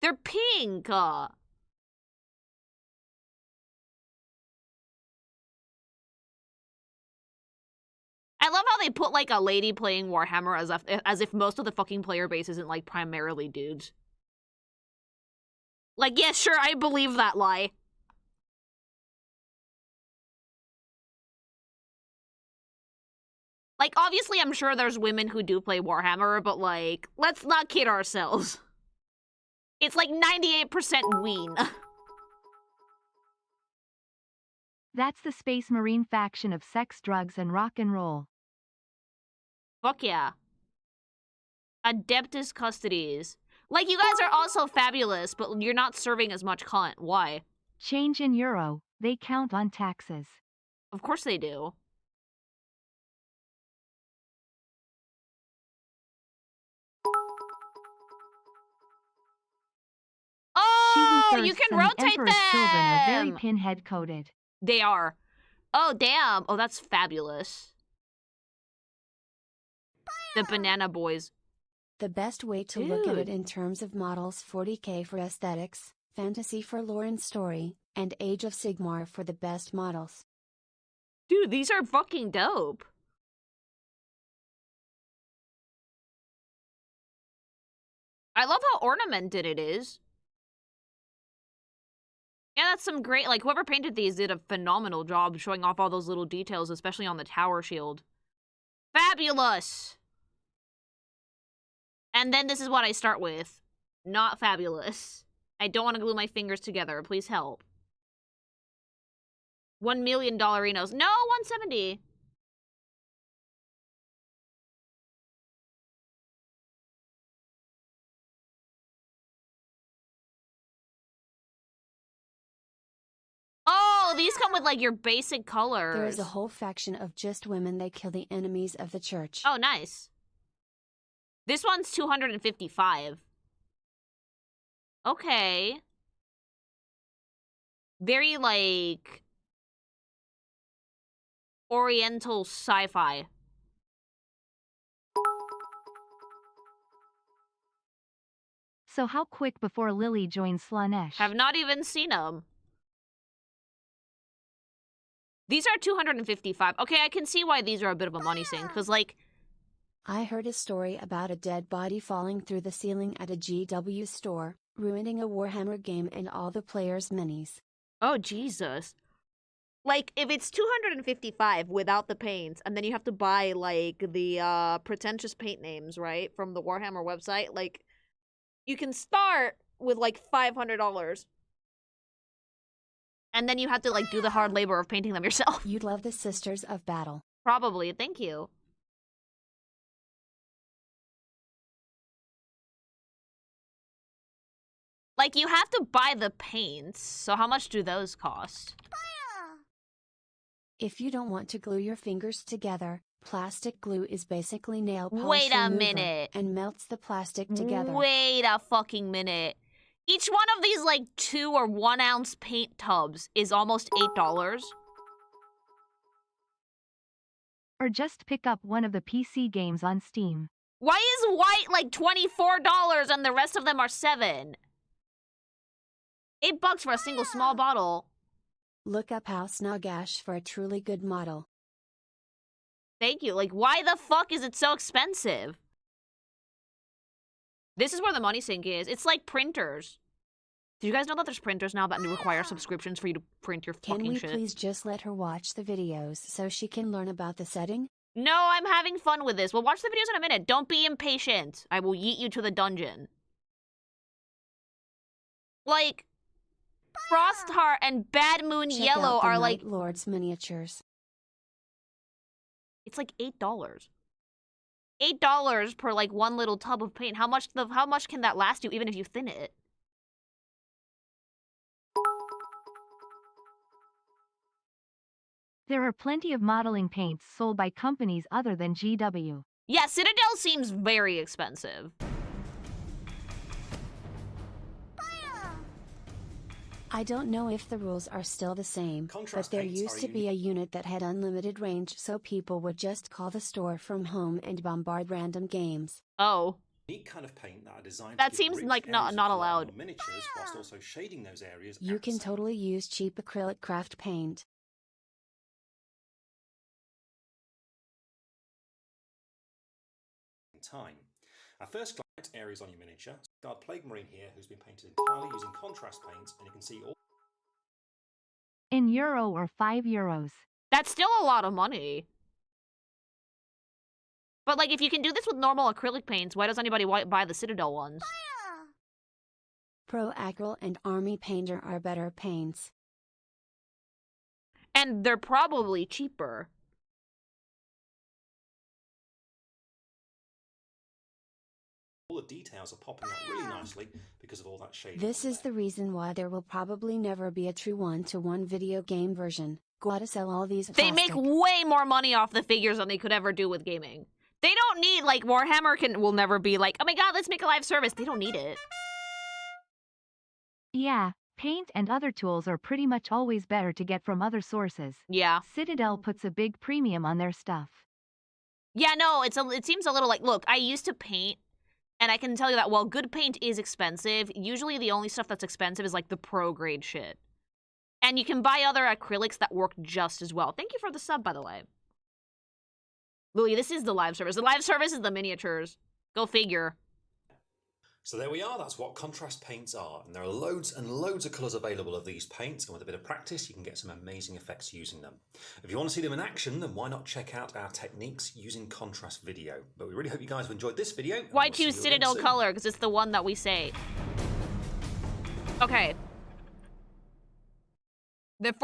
They're pink! I love how they put, like, a lady playing Warhammer as if most of the fucking player base isn't, like, primarily dudes. Like, yeah, sure, I believe that lie. Like, obviously, I'm sure there's women who do play Warhammer, but, like, let's not kid ourselves. It's, like, 98% ween. That's the Space Marine faction of sex, drugs, and rock and roll. Fuck yeah. Adeptus Custodies. Like, you guys are also fabulous, but you're not serving as much cunt. Why? Change in euro. They count on taxes. Of course they do. Oh, you can rotate them! The Emperor's children are very pinhead coated. They are. Oh, damn. Oh, that's fabulous. The Banana Boys. The best way to look at it in terms of models: 40K for aesthetics, Fantasy for lore and story, and Age of Sigmar for the best models. Dude, these are fucking dope. I love how ornamented it is. Yeah, that's some great, like, whoever painted these did a phenomenal job showing off all those little details, especially on the tower shield. Fabulous! And then this is what I start with. Not fabulous. I don't want to glue my fingers together. Please help. $1 million Enos. No, 170. Oh, these come with, like, your basic colors. There is a whole faction of just women. They kill the enemies of the church. Oh, nice. This one's 255. Okay. Very, like, Oriental sci-fi. So how quick before Lily joins Slanesh? Have not even seen them. These are 255. Okay, I can see why these are a bit of a money sink, because, like... I heard a story about a dead body falling through the ceiling at a GW store, ruining a Warhammer game and all the players' minis. Oh, Jesus. Like, if it's 255 without the paints, and then you have to buy, like, the pretentious paint names, right, from the Warhammer website, like, you can start with, like, $500. And then you have to, like, do the hard labor of painting them yourself. You'd love the Sisters of Battle. Probably. Thank you. Like, you have to buy the paints, so how much do those cost? If you don't want to glue your fingers together, plastic glue is basically nail polish Wait a remover minute. and melts the plastic together. Wait a fucking minute. Each one of these, like, 2 or 1 ounce paint tubs is almost $8. Or just pick up one of the PC games on Steam. Why is white like $24 and the rest of them are $7? $8 for a single small bottle. Look up House Nagash for a truly good model. Thank you. Like, why the fuck is it so expensive? This is where the money sink is. It's like printers. Do you guys know that there's printers now that require subscriptions for you to print your fucking shit? Can we please just let her watch the videos so she can learn about the setting? No, I'm having fun with this. We'll watch the videos in a minute. Don't be impatient. I will yeet you to the dungeon. Like, Frostheart and Bad Moon Check Yellow out the are Night like... Lord's miniatures. It's like $8. $8 per like one little tub of paint. How much can that last you even if you thin it? There are plenty of modeling paints sold by companies other than GW. Yeah, Citadel seems very expensive. I don't know if the rules are still the same, Contrast but there paints used are to be a unit that had unlimited range so people would just call the store from home and bombard random games. Oh. Unique kind of paint that are designed That to give seems rich like not areas of colour allowed. on miniatures whilst also shading those areas You at can the same totally use cheap acrylic craft paint. time. At first glance, areas on your miniature. Guard Plague Marine here, who's been painted entirely using contrast paints, and you can see all In euro or €5. That's still a lot of money. But like, if you can do this with normal acrylic paints, why does anybody buy the Citadel ones? Pro Acryl and Army Painter are better paints. And they're probably cheaper. all the details are popping out really nicely because of all that shading. This is the reason why there will probably never be a true one-to-one video game version. Gotta sell all these They make way more money off the figures than they could ever do with gaming. They don't need, like, Warhammer will never be like, oh my god, let's make a live service. They don't need it. Yeah, paint and other tools are pretty much always better to get from other sources. Yeah. Citadel puts a big premium on their stuff. Yeah, no, it seems a little like, look, I used to paint, and I can tell you that while good paint is expensive, usually the only stuff that's expensive is, like, the pro-grade shit. And you can buy other acrylics that work just as well. Thank you for the sub, by the way. Louis, this is the live service. The live service is the miniatures. Go figure. So there we are, that's what contrast paints are, and there are loads and loads of colours available of these paints, and with a bit of practice you can get some amazing effects using them. If you want to see them in action, then why not check out our techniques using contrast video. But we really hope you guys have enjoyed this video. Why choose Citadel color? Because it's the one that we say. Okay. The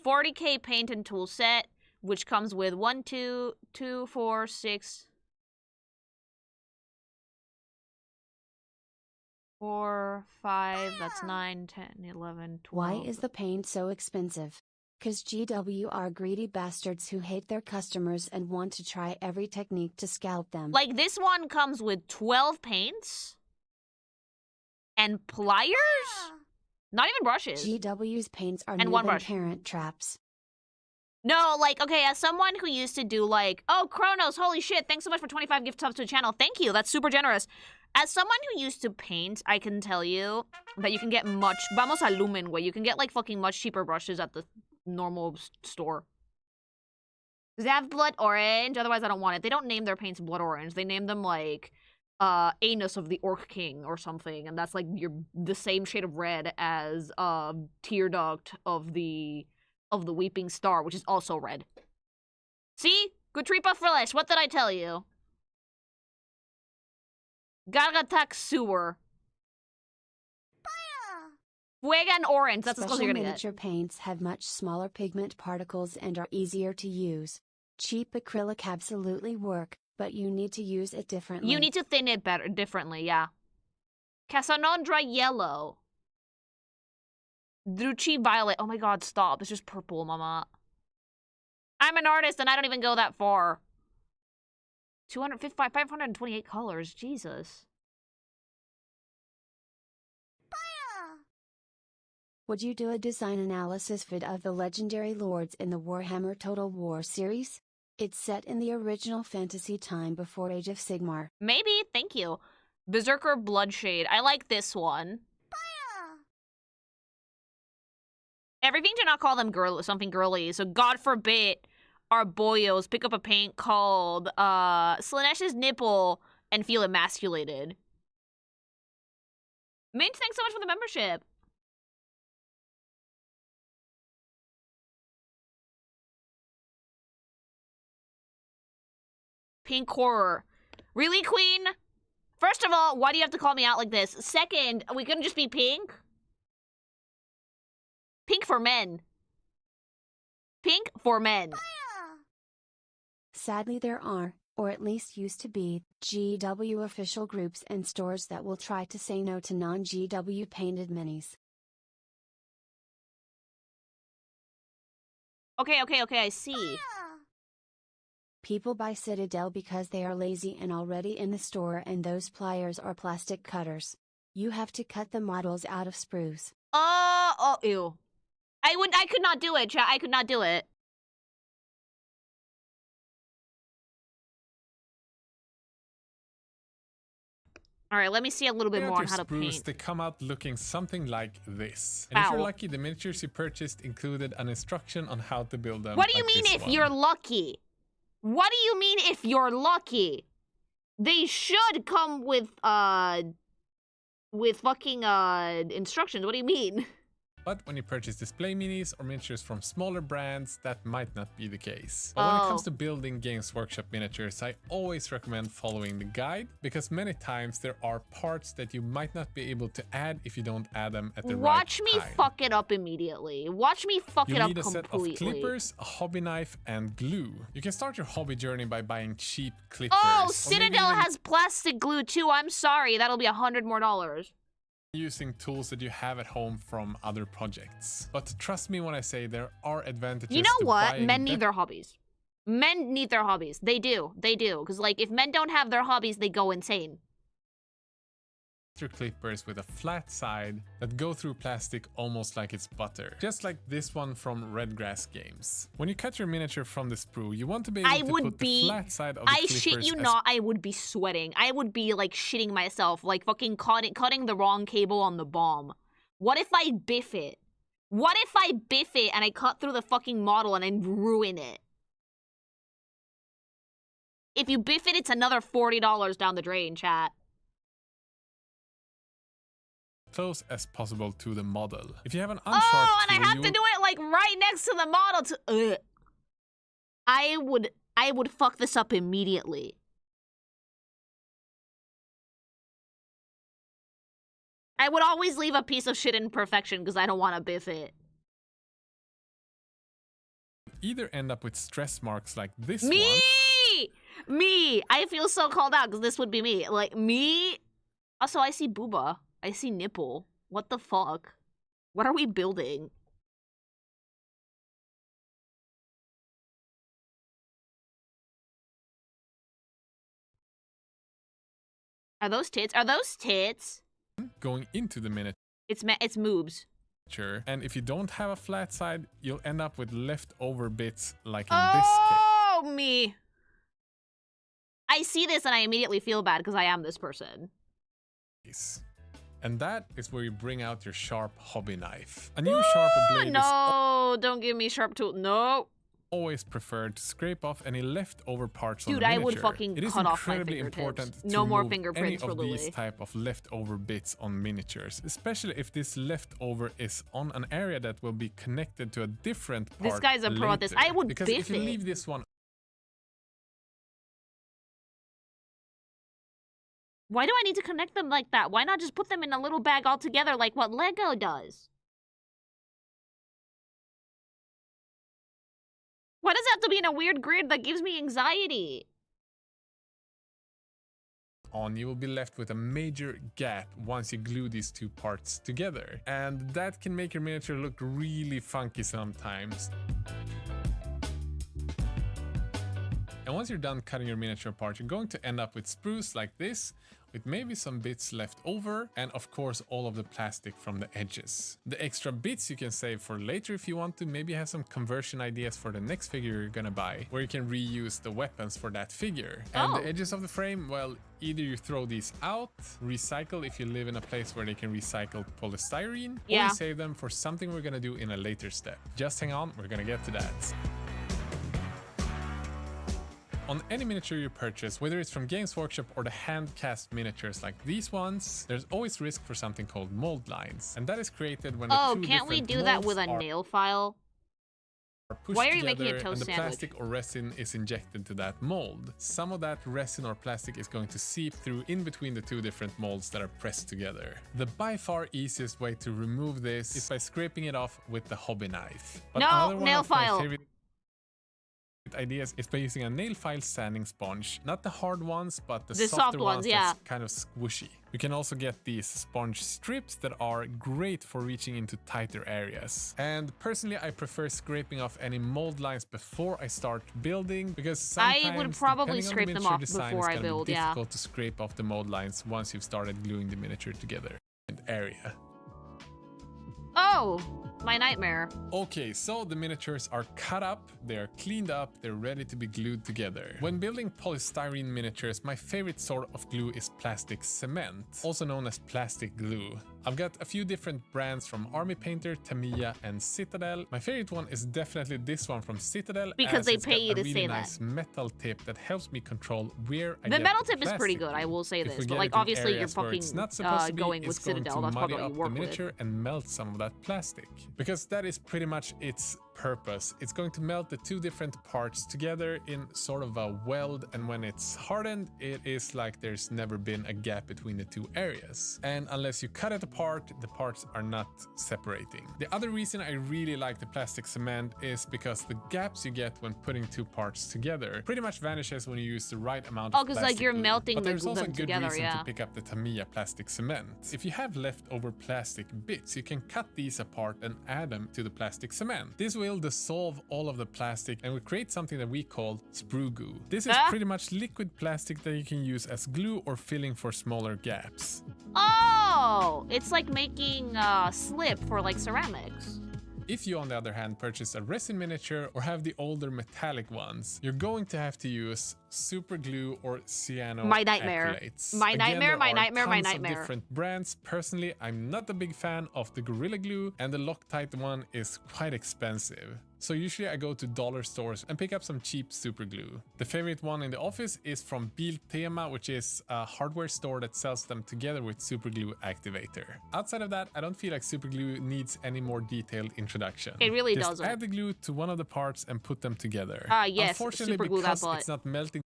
40k paint and tool set, which comes with 1, 2, 4, 6... 4, 5, that's 9, 10, 11, 12. Why is the paint so expensive? 'Cause GW are greedy bastards who hate their customers and want to try every technique to scalp them. Like, this one comes with 12 paints? And pliers? Not even brushes. GW's paints are and one than brush. parent traps. No, like, okay, as someone who used to do, like, oh, Kronos, holy shit, thanks so much for 25 gift subs to the channel. Thank you, that's super generous. As someone who used to paint, I can tell you that you can get vamos a lumen, way. You can get, like, fucking much cheaper brushes at the normal store. Does it have blood orange? Otherwise, I don't want it. They don't name their paints blood orange. They name them, like, Anus of the Orc King or something, and that's, like, the same shade of red as, Tear Duct of the Weeping Star, which is also red. See? Gutripa Frillish, what did I tell you? Gargatak Sewer. Fuega and Orange, that's as close as Special you're gonna miniature paints have much smaller pigment particles and are easier to use. Cheap acrylic absolutely work, but you need to use it differently. You need to thin it differently, yeah. Casanondra Yellow. Druchi Violet. Oh my god, stop. It's just purple, mama. I'm an artist and I don't even go that far. 528 colors. Jesus. Would you do a design analysis vid of the legendary lords in the Warhammer Total War series? It's set in the original fantasy time before Age of Sigmar. Maybe, thank you. Berserker Bloodshade. I like this one. Everything to not call them something girly. So God forbid our boyos pick up a paint called Slanesh's nipple and feel emasculated. Mint, thanks so much for the membership. Pink horror. Really, Queen? First of all, why do you have to call me out like this? Second, we couldn't just be pink? Pink for men. Pink for men. Sadly, there are, or at least used to be, GW official groups and stores that will try to say no to non-GW painted minis. Okay, I see. People buy Citadel because they are lazy and already in the store, and those pliers are plastic cutters. You have to cut the models out of sprues. Oh, ew. I could not do it, chat. I could not do it. All right, let me see a little bit more on how to paint. They come out looking something like this. And Ow. if you're lucky, the miniatures you purchased included an instruction on how to build them. What do you like mean this if one. you're lucky? What do you mean if you're lucky? They should come with fucking instructions. What do you mean? But when you purchase display minis or miniatures from smaller brands, that might not be the case. But when it comes to building Games Workshop miniatures, I always recommend following the guide, because many times there are parts that you might not be able to add if you don't add them at the right time. Watch me fuck it up immediately. Watch me fuck it up You need a set of completely. clippers, a hobby knife, and glue. You can start your hobby journey by buying cheap clippers. Oh, or maybe Citadel even has plastic glue too. I'm sorry. That'll be $100 more. using tools that you have at home from other projects. But trust me when I say there are advantages. You know to what? buying Men need their hobbies. Men need their hobbies. They do. They do. Because, like, if men don't have their hobbies, they go insane. clippers with a flat side that go through plastic almost like it's butter. Just like this one from Redgrass Games. When you cut your miniature from the sprue, you want to be able to put the flat side of the clippers. I shit you not, I would be sweating. I would be, like, shitting myself, like, fucking cutting the wrong cable on the bomb. What if I biff it? What if I biff it and I cut through the fucking model and I ruin it? If you biff it, it's another $40 down the drain, chat. Close as possible to the model. If you have an unsharp tool, and I have to do it like right next to the model to I would fuck this up immediately. I would always leave a piece of shit imperfection because I don't want to biff it. Either end up with stress marks like this Me! one. Me! I feel so called out because this would be me. Like, me? Also, I see booba. I see nipple. What the fuck? What are we building? Are those tits? Are those tits? Going into the miniature. It's moobs. And if you don't have a flat side, you'll end up with leftover bits like in this case. Oh, me. I see this and I immediately feel bad because I am this person. And that is where you bring out your sharp hobby knife. A new sharp blade no, don't give me sharp tool. No. Always preferred to scrape off any leftover parts on the Dude, I miniature. would fucking cut off my fingertips. It is incredibly important to no more remove fingerprints any for of Louis. these type of leftover bits on miniatures, especially if this leftover is on an area that will be connected to a different part. This guy's a pro at this. I would because biff if you it. leave this one. Why do I need to connect them like that? Why not just put them in a little bag all together like what Lego does? Why does it have to be in a weird grid that gives me anxiety? You will be left with a major gap once you glue these two parts together. And that can make your miniature look really funky sometimes. And once you're done cutting your miniature apart, you're going to end up with sprues like this, with maybe some bits left over, and of course all of the plastic from the edges. The extra bits you can save for later if you want to maybe have some conversion ideas for the next figure you're gonna buy, where you can reuse the weapons for that figure. And the edges of the frame, well, either you throw these out, recycle if you live in a place where they can recycle polystyrene, or you save them for something we're gonna do in a later step. Just hang on, we're gonna get to that. On any miniature you purchase, whether it's from Games Workshop or the hand-cast miniatures like these ones, there's always risk for something called mold lines. And that is created when the two different can't we do that with a nail file? Why are you making a toast and the sandwich? plastic or resin is injected to that mold. Some of that resin or plastic is going to seep through in between the two different molds that are pressed together. The by far easiest way to remove this is by scraping it off with the hobby knife. But no, nail file! Ideas is by using a nail file sanding sponge, not the hard ones, but the soft softer ones, that's kind of squishy. You can also get these sponge strips that are great for reaching into tighter areas. And personally, I prefer scraping off any mold lines before I start building, because sometimes I would probably scrape them off before I build. It's difficult to scrape off the mold lines once you've started gluing the miniature together. Area. Oh, my nightmare. Okay, so the miniatures are cut up, they're cleaned up, they're ready to be glued together. When building polystyrene miniatures, my favorite sort of glue is plastic cement, also known as plastic glue. I've got a few different brands from Army Painter, Tamiya, and Citadel. My favorite one is definitely this one from Citadel, because they pay you to say that. Nice metal tip that helps me control where I The get metal the tip is pretty good, I will say this, but like obviously you're fucking going with Citadel. That's probably what you work with. And melt some of that plastic, because that is pretty much its purpose. It's going to melt the two different parts together in sort of a weld, and when it's hardened, it is like there's never been a gap between the two areas. And unless you cut it apart, the parts are not separating. The other reason I really like the plastic cement is because the gaps you get when putting two parts together pretty much vanishes when you use the right amount of plastic. Oh, because like you're melting them together. But there's also a good reason to pick up the Tamiya plastic cement. If you have leftover plastic bits, you can cut these apart and add them to the plastic cement. This will dissolve all of the plastic and will create something that we call sprue goo. This is pretty much liquid plastic that you can use as glue or filling for smaller gaps. Oh, it's like making slip for like ceramics. If you, on the other hand, purchase a resin miniature or have the older metallic ones, you're going to have to use super glue or cyano My nightmare. acrylates. My nightmare, my nightmare, my nightmare. Of different brands. Personally, I'm not a big fan of the Gorilla Glue, and the Loctite one is quite expensive. So usually I go to dollar stores and pick up some cheap super glue. The favorite one in the office is from Biltema, which is a hardware store that sells them together with super glue activator. Outside of that, I don't feel like super glue needs any more detailed introduction. It really Just doesn't. add the glue to one of the parts and put them together. Yes, Unfortunately, super glue that because butt. it's not melting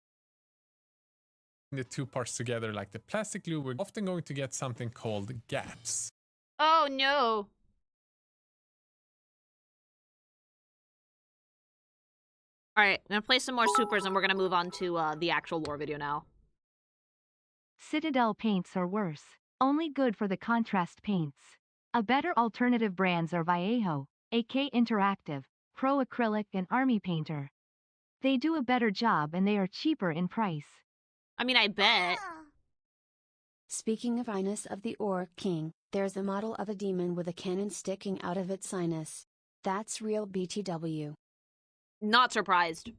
the two parts together like the plastic glue, we're often going to get something called gaps. Oh no. Alright, I'm gonna play some more supers and we're gonna move on to the actual lore video now. Citadel paints are worse. Only good for the contrast paints. A better alternative brands are Vallejo, AK Interactive, Pro Acrylic, and Army Painter. They do a better job and they are cheaper in price. I mean, I bet. Speaking of Inus of the Orc King, there's a model of a demon with a cannon sticking out of its sinus. That's real BTW. Not surprised.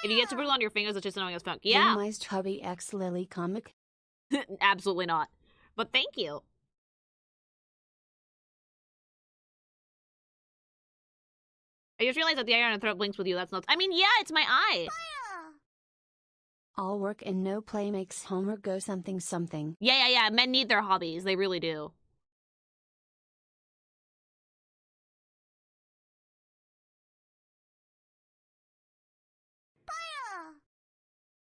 If you get super glue on your fingers, it's just annoying as fuck. Yeah. Minimized Hubby X Lily comic? Absolutely not. But thank you. I just realized that the eye on the throat blinks with you. That's nuts. I mean, yeah, it's my eye. All work and no play makes Homer go something something. Yeah. Men need their hobbies. They really do.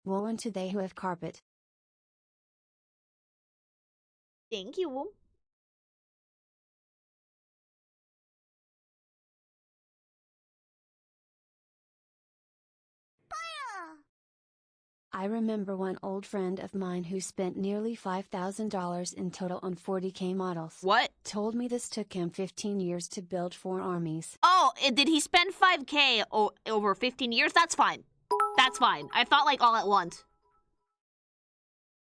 Woe unto they who have carpet. Thank you. I remember one old friend of mine who spent nearly $5,000 in total on 40K models. What? Told me this took him 15 years to build 4 armies. Oh, did he spend $5K over 15 years? That's fine. that's fine. I thought like all at once.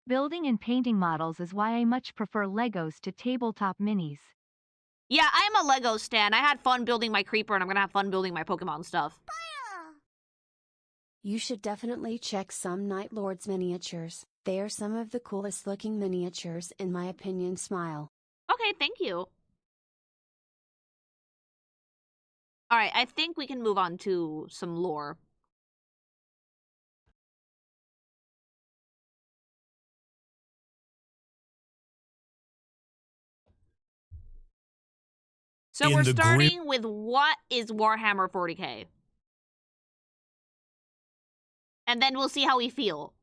Building and painting models is why I much prefer Legos to tabletop minis. Yeah, I'm a Lego stan. I had fun building my creeper, and I'm gonna have fun building my Pokemon stuff. You should definitely check some Night Lords miniatures. They are some of the coolest looking miniatures in my opinion. Smile. Okay, thank you. Alright, I think we can move on to some lore. So we're starting with what is Warhammer 40k. And then we'll see how we feel.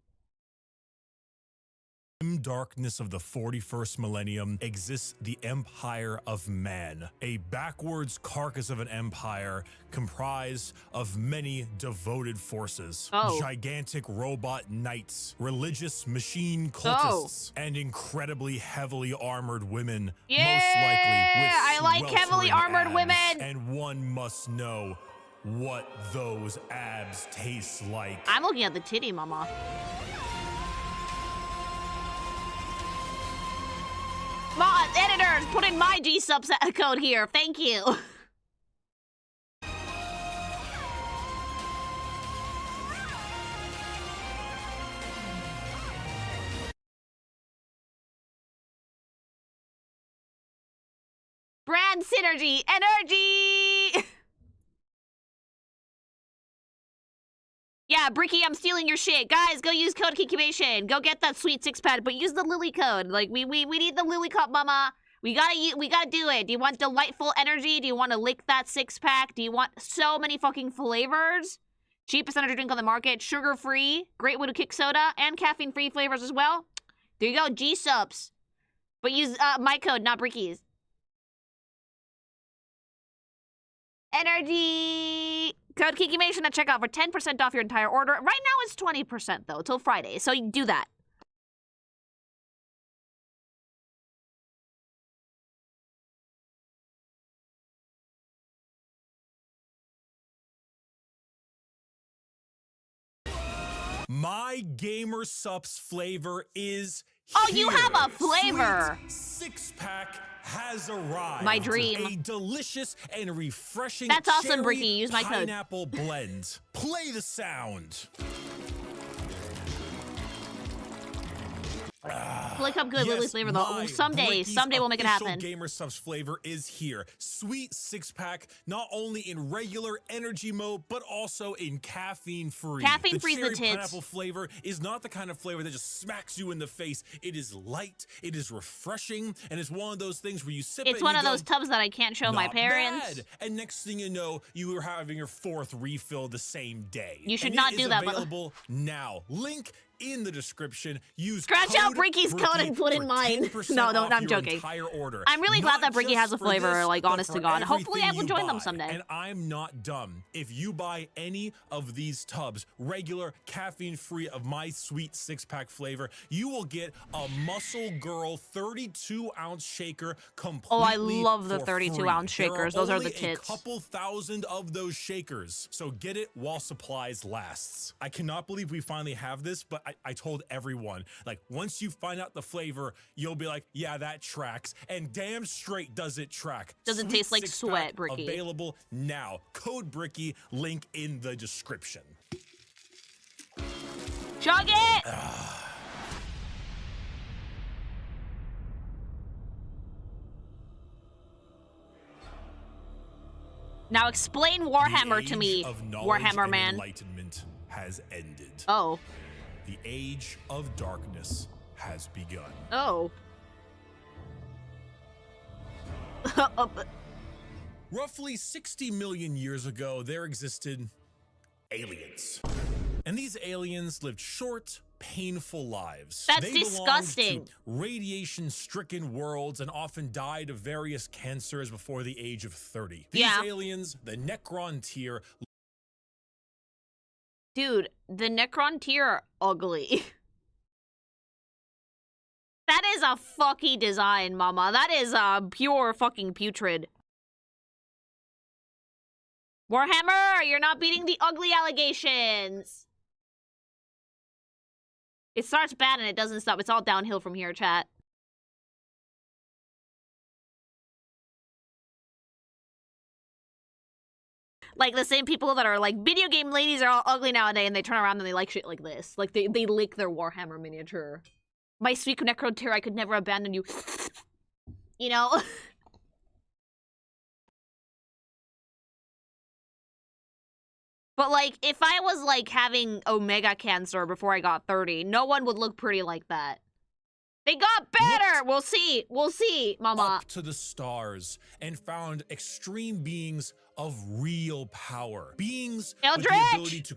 In darkness of the 41st millennium exists the Empire of Man, a backwards carcass of an empire comprised of many devoted forces, gigantic robot knights, religious machine cultists, and incredibly heavily armored women, most likely with I like heavily armored abs. women. And one must know what those abs taste like. I'm looking at the titty, mama. Editors, put in my gsupps code here. Thank you. Brand synergy, energy. Yeah, Bricky, I'm stealing your shit. Guys, go use code Kikimation. Go get that sweet 6-pack, but use the Lily code. Like, we need the Lily cup, mama. We gotta do it. Do you want delightful energy? Do you want to lick that 6-pack? Do you want so many fucking flavors? Cheapest energy drink on the market, sugar-free, great way to kick soda, and caffeine-free flavors as well. There you go, gsupps. But use my code, not Bricky's. Energy! Code Kikimation at checkout for 10% off your entire order. Right now it's 20% though, till Friday, so you do that. My Gamer Supps flavor is Oh, here. you have a flavor. Sweet 6-pack has arrived. My dream. A delicious and refreshing That's awesome, cherry Bricky. Use my code. pineapple blend. Play the sound. Lick up good Lily's flavor though. Someday we'll make it happen. Gamer Supps flavor is here. Sweet 6-pack, not only in regular energy mode, but also in caffeine-free. Caffeine-free the tits. pineapple flavor is not the kind of flavor that just smacks you in the face. It is light, it is refreshing, and it's one of those things where you sip it. It's one of those tubs that I can't show my parents. Bad. And next thing you know, you are having your 4th refill the same day. You should not do that. Available now. Link in the description. Use scratch out Bricky's code and put in mine. No, I'm joking. Order. I'm really glad that Bricky has a flavor, this, like, honest to God. Hopefully I will join them buy. someday. And I'm not dumb. If you buy any of these tubs, regular, caffeine-free of my sweet 6-pack flavor, you will get a Muscle Girl 32-ounce shaker completely. Oh, I love the 32-ounce shakers. Those are the tits. A couple thousand of those shakers. So get it while supplies lasts. I cannot believe we finally have this, but I told everyone, like, once you find out the flavor, you'll be like, yeah, that tracks. And damn straight does it track. Doesn't taste like sweat, Bricky. Available now. Code Bricky, link in the description. Chug it! Now explain Warhammer to me, Warhammer man. Enlightenment has ended. Oh. The age of darkness has begun. Oh. Roughly 60 million years ago, there existed aliens. And these aliens lived short, painful lives. That's they disgusting. belonged to radiation-stricken worlds and often died of various cancers before the age of 30. These aliens, the Necron tier. Dude, the Necron tier are ugly. That is a fucky design, mama. That is pure fucking putrid. Warhammer, you're not beating the ugly allegations. It starts bad and it doesn't stop. It's all downhill from here, chat. Like, the same people that are like, video game ladies are all ugly nowadays, and they turn around and they like shit like this. Like, they lick their Warhammer miniature. My sweet Necroteer, I could never abandon you. You know? But, like, if I was, like, having Omega cancer before I got 30, no one would look pretty like that. They got better! We'll see. We'll see, mama. Up to the stars and found extreme beings of real power. Beings Eldritch! with the ability to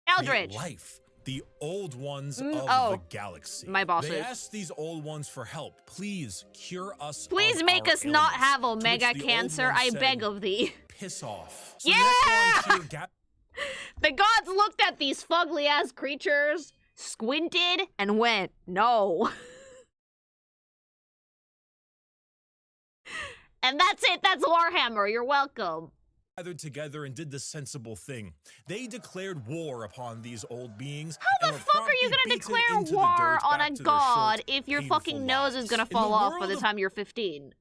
Eldritch! create life. The old ones of the galaxy. My bosses. They asked these old ones for help. Please cure us. Please make us not have Omega cancer, I beg of thee. Piss off. So yeah! The gods looked at these fugly-ass creatures, squinted, and went, no. And that's it. That's Warhammer. You're welcome. Gathered together and did the sensible thing. They declared war upon these old beings. How the fuck are you gonna declare war on a god if your fucking nose is gonna fall off by the time you're 15?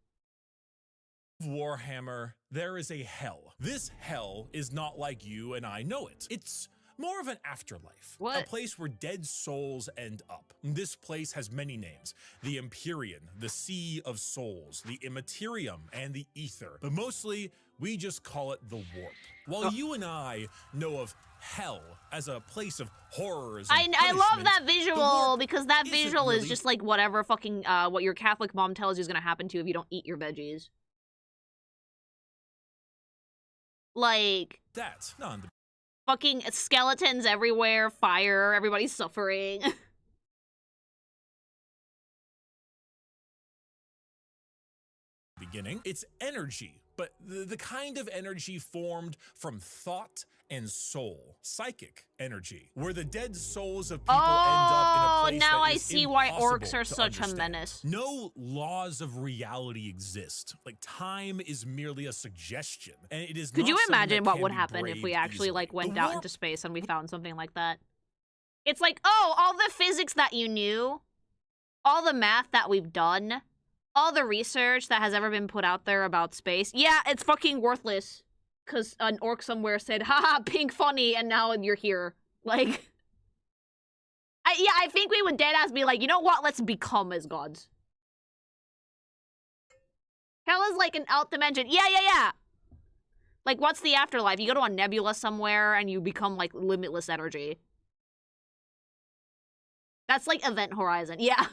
Warhammer, there is a hell. This hell is not like you and I know it. It's more of an afterlife. What? A place where dead souls end up. This place has many names. The Empyrean, the Sea of Souls, the Immaterium, and the Ether. But mostly, we just call it the Warp. While you and I know of hell as a place of horrors and I love that punishment, visual because that visual is really just like whatever fucking what your Catholic mom tells you is gonna happen to you if you don't eat your veggies. Like that's not the fucking skeletons everywhere, fire, everybody's suffering. beginning. It's energy, but the kind of energy formed from thought and soul. Psychic energy, where the dead souls of people end up in a place now that I is see why impossible orcs are to such a understand. menace. No laws of reality exist. Like, time is merely a suggestion, and it is Could not you something imagine that what can would be happen if we braved actually easily. like went The out warp into space and we found something like that? It's like, oh, all the physics that you knew, all the math that we've done, all the research that has ever been put out there about space, yeah, it's fucking worthless. Because an orc somewhere said, haha, pink funny, and now you're here. Like, I think we would deadass be like, you know what, let's become as gods. Hell is like an out dimension. Yeah. Like, what's the afterlife? You go to a nebula somewhere and you become, like, limitless energy. That's like Event Horizon, yeah.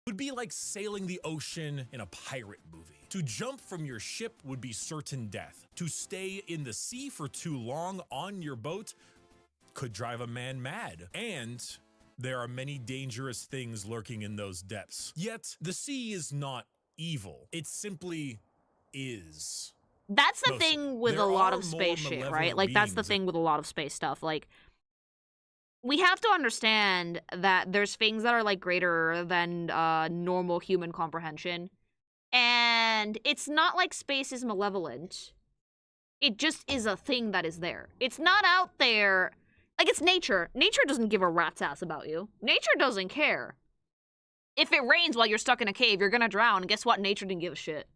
would be like sailing the ocean in a pirate movie. To jump from your ship would be certain death. To stay in the sea for too long on your boat could drive a man mad. And there are many dangerous things lurking in those depths. Yet, the sea is not evil. It simply is. That's the thing with a lot of space shit, right? Like, that's the beings thing with a lot of space stuff. Like, we have to understand that there's things that are, like, greater than normal human comprehension. And it's not like space is malevolent. It just is a thing that is there. It's not out there. Like, it's nature. Nature doesn't give a rat's ass about you. Nature doesn't care. If it rains while you're stuck in a cave, you're gonna drown. And guess what? Nature didn't give a shit.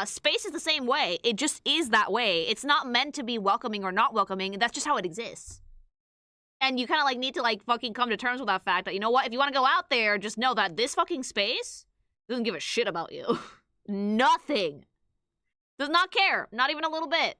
Space is the same way. It just is that way. It's not meant to be welcoming or not welcoming. That's just how it exists. And you kind of, like, need to, like, fucking come to terms with that fact that, you know what? If you want to go out there, just know that this fucking space doesn't give a shit about you. Nothing. Does not care. Not even a little bit.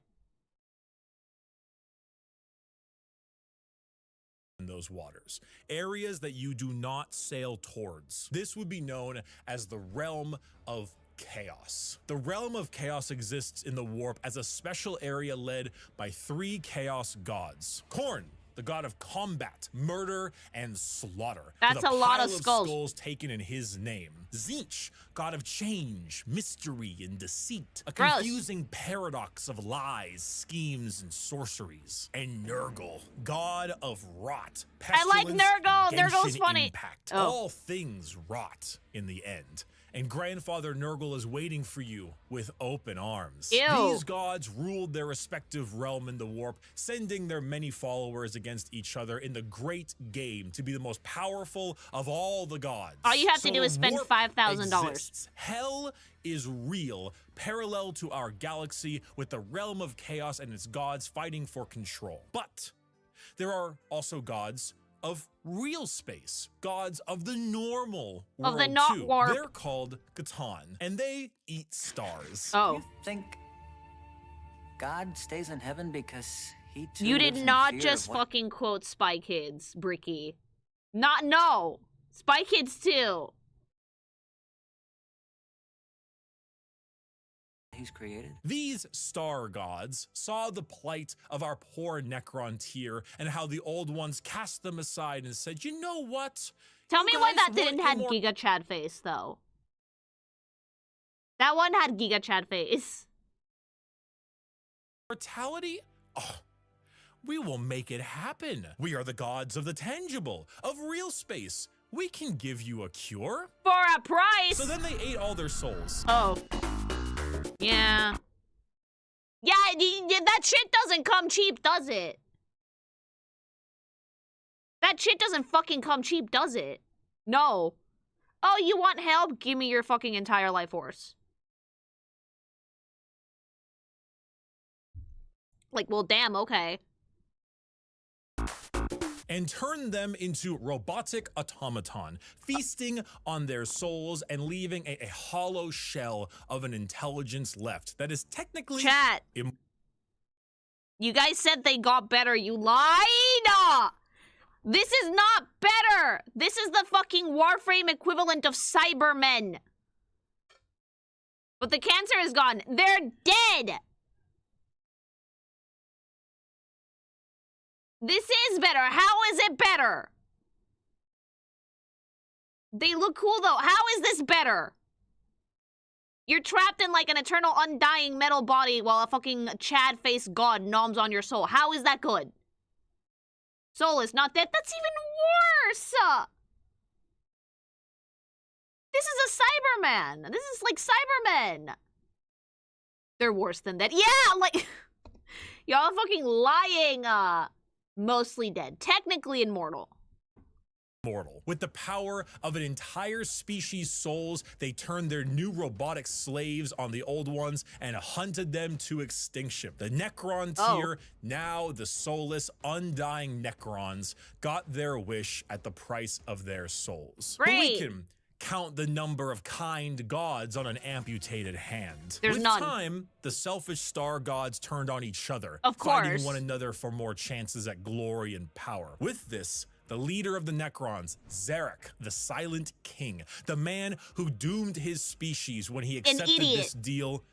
In those waters, areas that you do not sail towards. This would be known as the realm of chaos. The realm of chaos exists in the warp as a special area led by 3 chaos gods. Khorne, the god of combat, murder, and slaughter. That's a lot of pile skulls taken in his name. Tzeentch, god of change, mystery, and deceit. A Gross. confusing paradox of lies, schemes, and sorceries. And Nurgle, god of rot, I like pestilence, Nurgle. and Nurgle's Genshin funny. impact. Oh. All things rot in the end. and Grandfather Nurgle is waiting for you with open arms. Ew. These gods ruled their respective realm in the warp, sending their many followers against each other in the great game to be the most powerful of all the gods. All you have to do is spend warp $5,000. exists. Hell is real, parallel to our galaxy, with the realm of chaos and its gods fighting for control. But there are also gods of real space, gods of the normal world Of the not too. warp. They're called Catan, and they eat stars. Oh. You think God stays in heaven because he too You did lives in not fear just of what- fucking quote Spy Kids, Bricky. No. Spy Kids too. he's created? These star gods saw the plight of our poor Necron tier and how the old ones cast them aside and said, you know what? Tell You me why guys that didn't want have immor- Giga Chad face though. That one had Giga Chad face. Immortality? Oh, we will make it happen. We are the gods of the tangible, of real space. We can give you a cure. For a price. So then they ate all their souls. Oh. Yeah. Yeah, that shit doesn't come cheap, does it? That shit doesn't fucking come cheap, does it? No. Oh, you want help? Give me your fucking entire life force. Like, well, damn, okay. And turned them into robotic automaton, feasting on their souls and leaving a hollow shell of an intelligence left that is technically Chat. You guys said they got better. You lied! This is not better! This is the fucking Warframe equivalent of Cybermen. But the cancer is gone. They're dead! This is better. How is it better? They look cool though. How is this better? You're trapped in like an eternal undying metal body while a fucking Chad-faced god noms on your soul. How is that good? Soul is not dead. That's even worse! This is a Cyberman. This is like Cybermen. They're worse than that. Yeah, like... Y'all fucking lying, Mostly dead. Technically immortal. Mortal. With the power of an entire species' souls, they turned their new robotic slaves on the old ones and hunted them to extinction. The Necron tier, now the soulless, undying Necrons, got their wish at the price of their souls. Great. But we can count the number of kind gods on an amputated hand. There's With none. time, the selfish star gods turned on each other, Of fighting course. one another for more chances at glory and power. With this, the leader of the Necrons, Zarek, the Silent King, the man who doomed his species when he accepted idiot. this deal,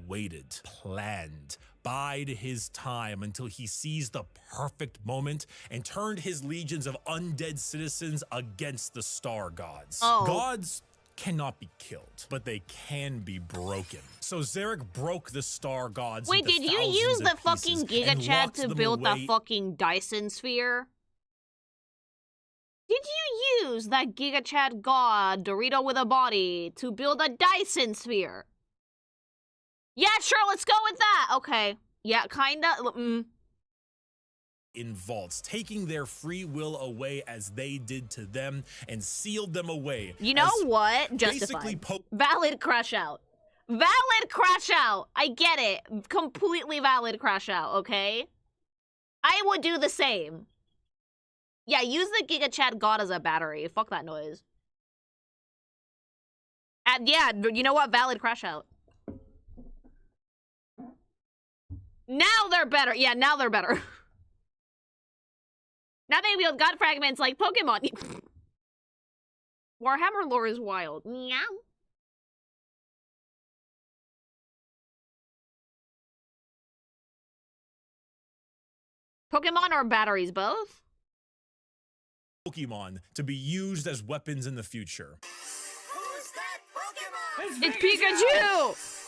waited, planned, bide his time until he seized the perfect moment and turned his legions of undead citizens against the star gods. Oh. Gods cannot be killed, but they can be broken. So Zarek broke the star gods. Wait, into did you thousands use of the fucking pieces Giga and Chad locked to them build the away. fucking Dyson sphere? Did you use that Giga Chad god, Dorito with a body, to build a Dyson sphere? Yeah, sure, let's go with that. Okay. Yeah, kinda. In vaults, taking their free will away as they did to them and sealed them away. You know as what? basically Justified. Valid crash out. Valid crash out. I get it. Completely valid crash out, okay? I would do the same. Yeah, use the Giga Chad god as a battery. Fuck that noise. And yeah, you know what? Valid crash out. Now they're better. Yeah, now they're better. Now they wield god fragments like Pokemon. Warhammer lore is wild. Meow. Pokemon or batteries, both? Pokemon to be used as weapons in the future. Who's that Pokemon? It's Pikachu!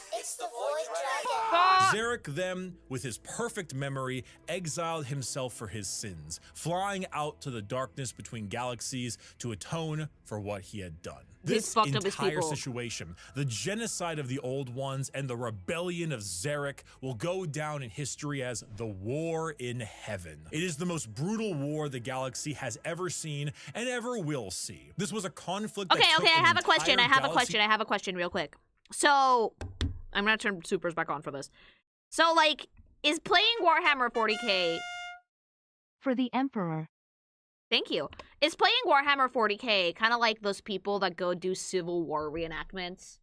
Zarek then, with his perfect memory, exiled himself for his sins, flying out to the darkness between galaxies to atone for what he had done. This entire situation, the genocide of the Old Ones and the rebellion of Zarek, will go down in history as the War in Heaven. It is the most brutal war the galaxy has ever seen and ever will see. This was a conflict that took I have an a question. I entire have a question real quick. So, I'm gonna turn supers back on for this. So, like, is playing Warhammer 40k... For the Emperor. Thank you. Is playing Warhammer 40k kind of like those people that go do Civil War reenactments?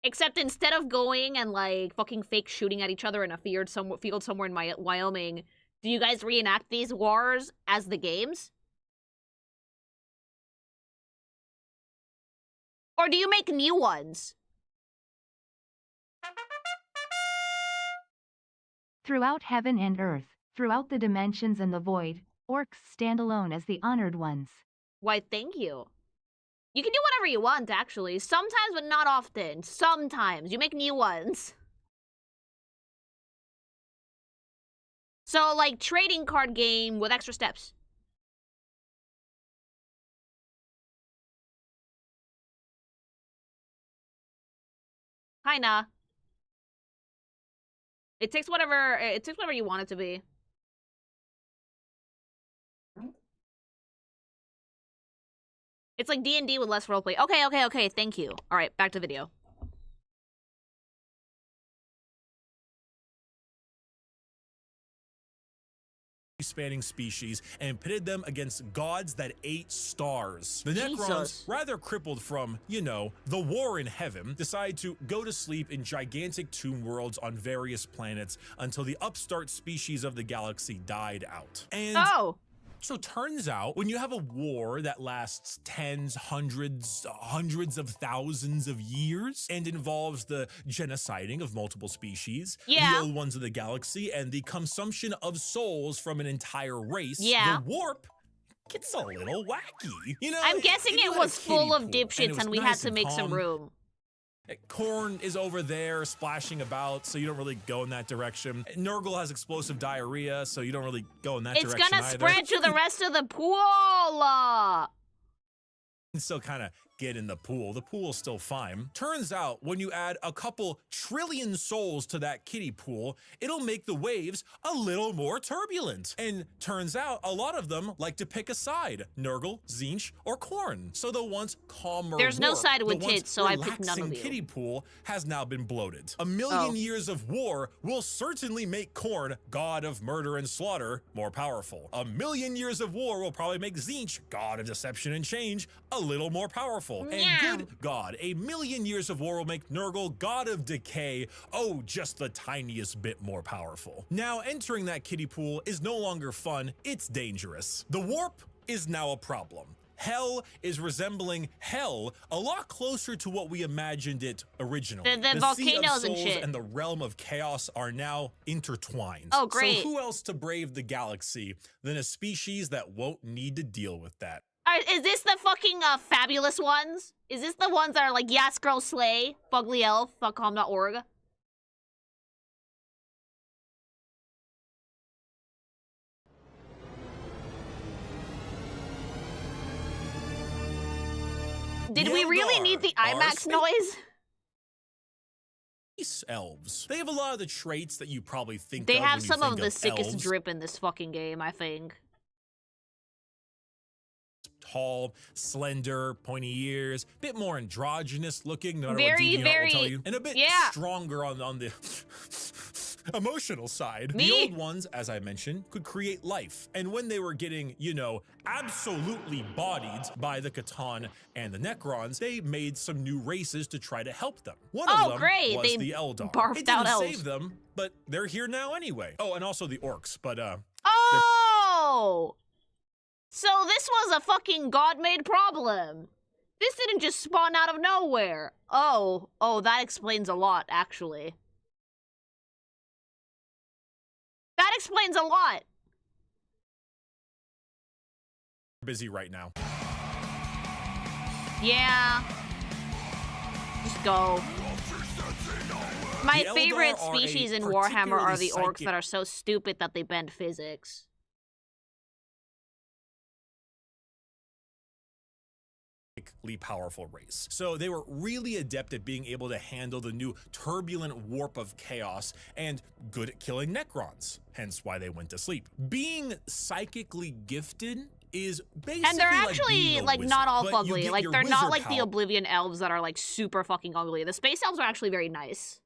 Except instead of going and, like, fucking fake shooting at each other in a field somewhere in Wyoming, do you guys reenact these wars as the games? Or do you make new ones? Throughout heaven and earth, throughout the dimensions and the void, orcs stand alone as the honored ones. Why, thank you. You can do whatever you want, actually. Sometimes, but not often. Sometimes. You make new ones. So, like, trading card game with extra steps. Kinda. It takes whatever you want it to be. It's like D&D with less roleplay. Okay, thank you. All right, back to video. spanning species and pitted them against gods that ate stars. The Necrons, rather crippled from, you know, the war in heaven, decide to go to sleep in gigantic tomb worlds on various planets until the upstart species of the galaxy died out. And so turns out, when you have a war that lasts tens, hundreds of thousands of years and involves the genociding of multiple species, the old ones of the galaxy, and the consumption of souls from an entire race, the warp gets a little wacky. You know, I'm guessing it was full of dipshits and we had to make some room. Korn is over there splashing about, so you don't really go in that direction. Nurgle has explosive diarrhea, so you don't really go in that direction either. It's gonna spread to the rest of the pool! And still kind of get in the pool. The pool's still fine. Turns out, when you add a couple trillion souls to that kiddie pool, it'll make the waves a little more turbulent. And turns out, a lot of them like to pick a side. Nurgle, Tzeentch, or Korn. So the once calmer There's no side with tits, so I picked none of you. Kiddie pool has now been bloated. A million years of war will certainly make Korn, god of murder and slaughter, more powerful. A million years of war will probably make Tzeentch, god of deception and change, a little more powerful. And good God, a million years of war will make Nurgle, god of decay, oh, just the tiniest bit more powerful. Now, entering that kiddie pool is no longer fun, it's dangerous. The warp is now a problem. Hell is resembling hell a lot closer to what we imagined it originally. The volcanoes sea of and shit. And the realm of chaos are now intertwined. Oh, great. So who else to brave the galaxy than a species that won't need to deal with that? Is this the fucking fabulous ones? Is this the ones that are like, yes, girl, slay, fugly elf, fuckcom.org? Did we really need the IMAX noise? Elves. They have a lot of the traits that you probably think they of have when some you of think the of sickest elves. drip in this fucking game, I think. Tall, slender, pointy ears, bit more androgynous looking, no matter what Very, DeviantArt will tell you, and a bit stronger on the emotional side. The old ones, as I mentioned, could create life, and when they were getting, you know, absolutely bodied by the Catan and the Necrons, they made some new races to try to help them. One of them was the Eldar. It didn't save them, but they're here now anyway. Oh, and also the orcs, but so this was a fucking god-made problem. This didn't just spawn out of nowhere. Oh, that explains a lot, actually. That explains a lot. busy right now. Yeah. Just go. My The Eldar favorite are a species in Warhammer are the particularly orcs that are so stupid that they bend physics. Powerful race. So they were really adept at being able to handle the new turbulent warp of chaos and good at killing Necrons, hence why they went to sleep. Being psychically gifted is basically And they're actually like, being a not all wizard, but you fugly. get Like your they're not wizard like the power. Oblivion elves that are like super fucking ugly. The space elves are actually very nice.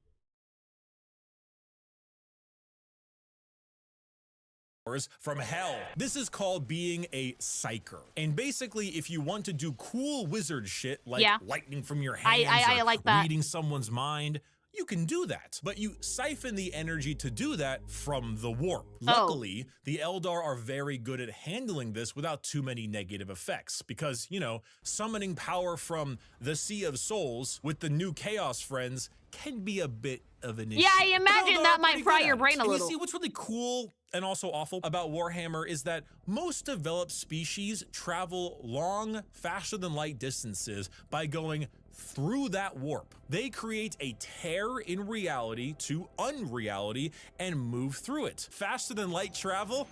From hell. This is called being a psyker. And basically, if you want to do cool wizard shit like lightning from your hands I or like that. reading someone's mind, you can do that. But you siphon the energy to do that from the warp. Luckily, the Eldar are very good at handling this without too many negative effects because, you know, summoning power from the Sea of Souls with the new Chaos Friends can be a bit of an issue. Yeah, I imagine that might fry your brain a and little. you see, what's really cool and also awful about Warhammer is that most developed species travel long, faster than light distances by going through that warp. They create a tear in reality to unreality and move through it. Faster than light travel?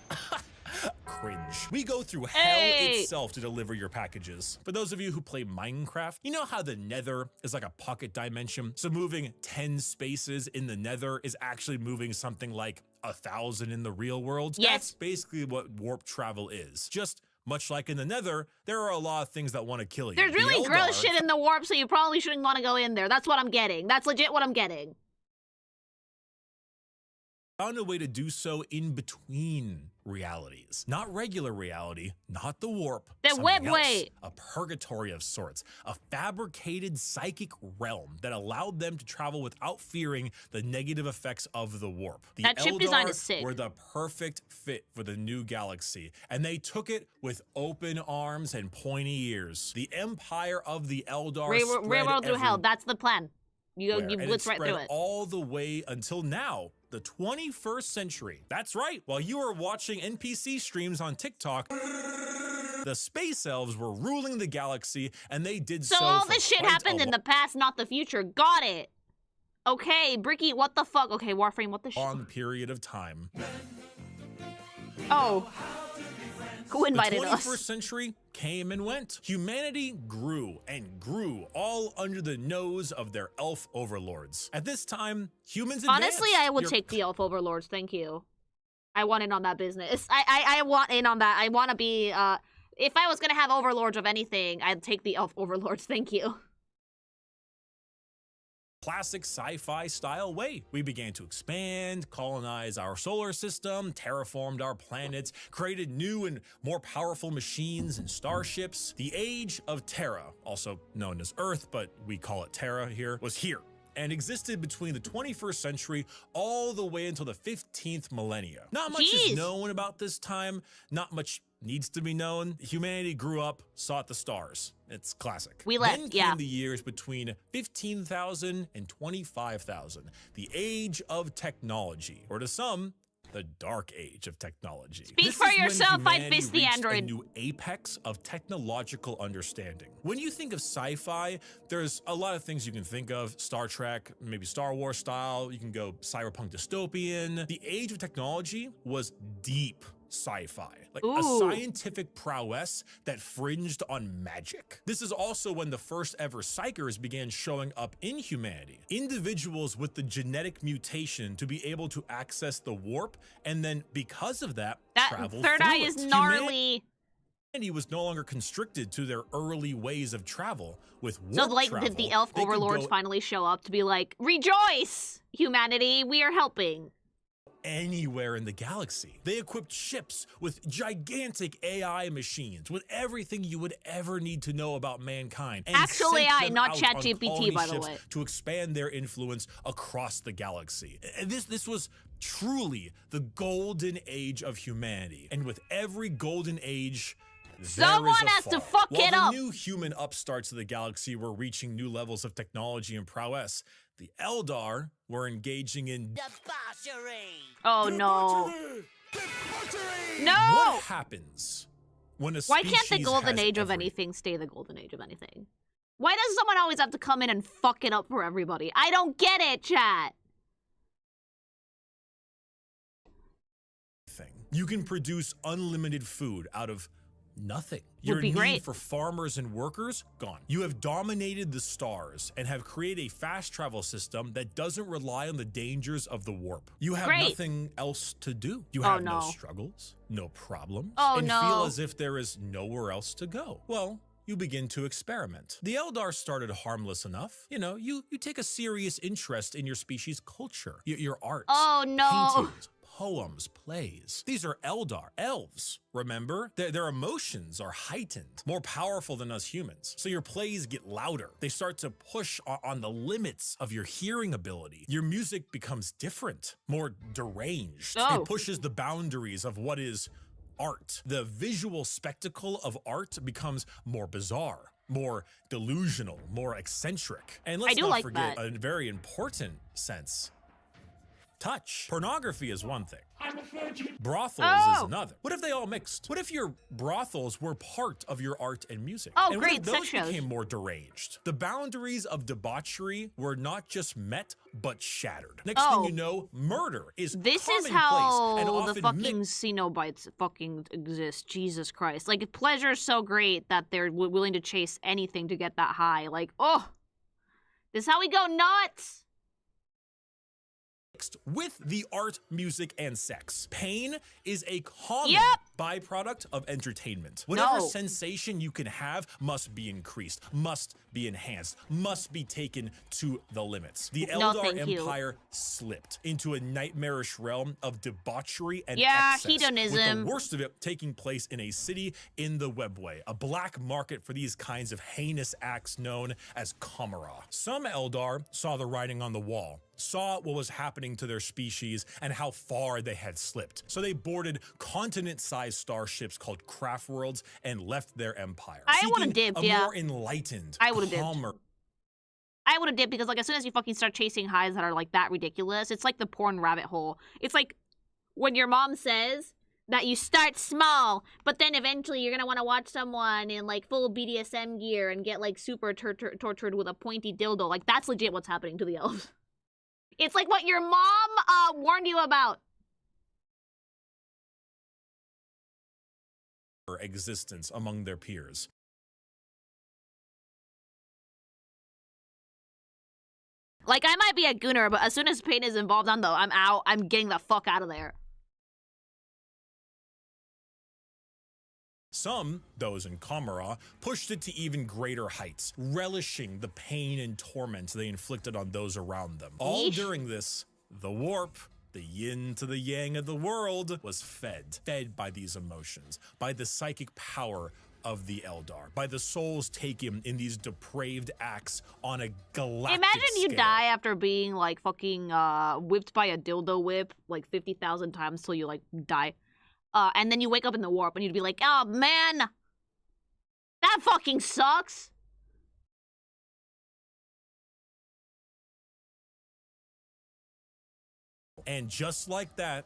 Cringe. We go through hell itself to deliver your packages. For those of you who play Minecraft, you know how the Nether is like a pocket dimension? So moving 10 spaces in the Nether is actually moving something like 1,000 in the real world? Yes. That's basically what warp travel is. Just much like in the Nether, there are a lot of things that want to kill you. There's really The gross Eldar shit in the warp, so you probably shouldn't want to go in there. That's what I'm getting. That's legit what I'm getting. found a way to do so in between realities. Not regular reality, not the warp. The something web else. way. A purgatory of sorts. A fabricated psychic realm that allowed them to travel without fearing the negative effects of the warp. The That chip Eldar design is sick. were the perfect fit for the new galaxy, and they took it with open arms and pointy ears. The empire of the Eldar Railroad through hell. That's the plan. You and blitz right spread through it. all the way until now, the 21st century. That's right. While you were watching NPC streams on TikTok, the space elves were ruling the galaxy, and they did so. So all for this shit quite happened a in the past, not the future. Got it. Okay, Bricky, what the fuck? Okay, Warframe, what the shit? long period of time. Oh. Who invited The 21st us? century came and went. Humanity grew and grew, all under the nose of their elf overlords. At this time, humans advanced. Honestly, I would Your take the elf overlords. Thank you. I want in on that business. I want in on that. I want to be, if I was going to have overlords of anything, I'd take the elf overlords. Thank you. classic sci-fi style way. We began to expand, colonize our solar system, terraformed our planets, created new and more powerful machines and starships. The age of Terra, also known as Earth, but we call it Terra here, was here and existed between the 21st century all the way until the 15th millennia. Not much is known about this time, not much needs to be known. Humanity grew up, sought the stars. It's classic. We left, Then came the years between 15,000 and 25,000, the age of technology, or to some, the dark age of technology. Speak This for is when yourself, I humanity fist the reached android. a new apex of technological understanding. When you think of sci-fi, there's a lot of things you can think of. Star Trek, maybe Star Wars style. You can go cyberpunk dystopian. The age of technology was deep sci-fi, like a scientific prowess that fringed on magic. This is also when the first ever psychers began showing up in humanity. Individuals with the genetic mutation to be able to access the warp, and then because of that, travel third through eye it. is gnarly. Humanity was no longer constricted to their early ways of travel. With warp So, like, travel, did the elf they could overlords go finally show up to be like, rejoice, humanity, we are helping? Anywhere in the galaxy. They equipped ships with gigantic AI machines, with everything you would ever need to know about mankind. And Actual sent AI, them not out on ChatGPT, colony by the ships way. to expand their influence across the galaxy. And this was truly the golden age of humanity. And with every golden age, someone has to fuck it up. While the new human upstarts of the galaxy were reaching new levels of technology and prowess, the Eldar were engaging in Debauchery! Oh no. No! What happens when a Why can't the species golden has age of everything? anything stay the golden age of anything? Why does someone always have to come in and fuck it up for everybody? I don't get it, chat. You can produce unlimited food out of nothing. Would Your be need great. for farmers and workers, gone. You have dominated the stars and have created a fast travel system that doesn't rely on the dangers of the warp. You have Great. nothing else to do. You Oh, have no no. struggles, no problems, Oh, and no. feel as if there is nowhere else to go. Well, you begin to experiment. The Eldar started harmless enough. You know, you take a serious interest in your species' culture, your art, Oh, no. paintings, poems, plays. These are Eldar, elves, remember? Their emotions are heightened, more powerful than us humans. So your plays get louder. They start to push on the limits of your hearing ability. Your music becomes different, more deranged. Oh. It pushes the boundaries of what is art. The visual spectacle of art becomes more bizarre, more delusional, more eccentric. And let's I do not like forget that. a very important sense. Touch. Pornography is one thing. Brothels is Oh! another. What if they all mixed? What if your brothels were part of your art and music? Oh, and great, what if those sex shows. became more deranged? The boundaries of debauchery were not just met, but shattered. Next Oh. thing you know, murder is This is commonplace and how the often fucking Cenobites fucking exist. Jesus Christ. Like, pleasure's so great that they're willing to chase anything to get that high. Like, oh, this is how we go nuts. mixed with the art, music, and sex. Pain is a common Yep. byproduct of entertainment. Whatever No. sensation you can have must be increased, must be enhanced, must be taken to the limits. The No, Eldar thank you. Empire slipped into a nightmarish realm of debauchery and Yeah, excess, with hedonism. the worst of it taking place in a city in the Webway, a black market for these kinds of heinous acts known as Kamara. Some Eldar saw the writing on the wall, saw what was happening to their species and how far they had slipped. So they boarded continent-sized starships called craft worlds and left their empire. I would've seeking dipped, a yeah. more enlightened, I would've dipped. calmer I would have dipped because, like, as soon as you fucking start chasing highs that are, like, that ridiculous, it's like the porn rabbit hole. It's like when your mom says that you start small, but then eventually you're gonna want to watch someone in, like, full BDSM gear and get, like, super tortured with a pointy dildo. Like, that's legit what's happening to the elves. It's like what your mom warned you about. existence among their peers. Like, I might be a gooner, but as soon as pain is involved, I'm out. I'm getting the fuck out of there. Some, those in Kamara, pushed it to even greater heights, relishing the pain and torment they inflicted on those around them. All Yeesh. during this, the warp, the yin to the yang of the world, was fed by these emotions, by the psychic power of the Eldar, by the souls taken in these depraved acts on a galactic Imagine you scale. die after being, like, fucking whipped by a dildo whip, like, 50,000 times till you, like, die. And then you wake up in the warp and you'd be like, oh, man, that fucking sucks. And just like that,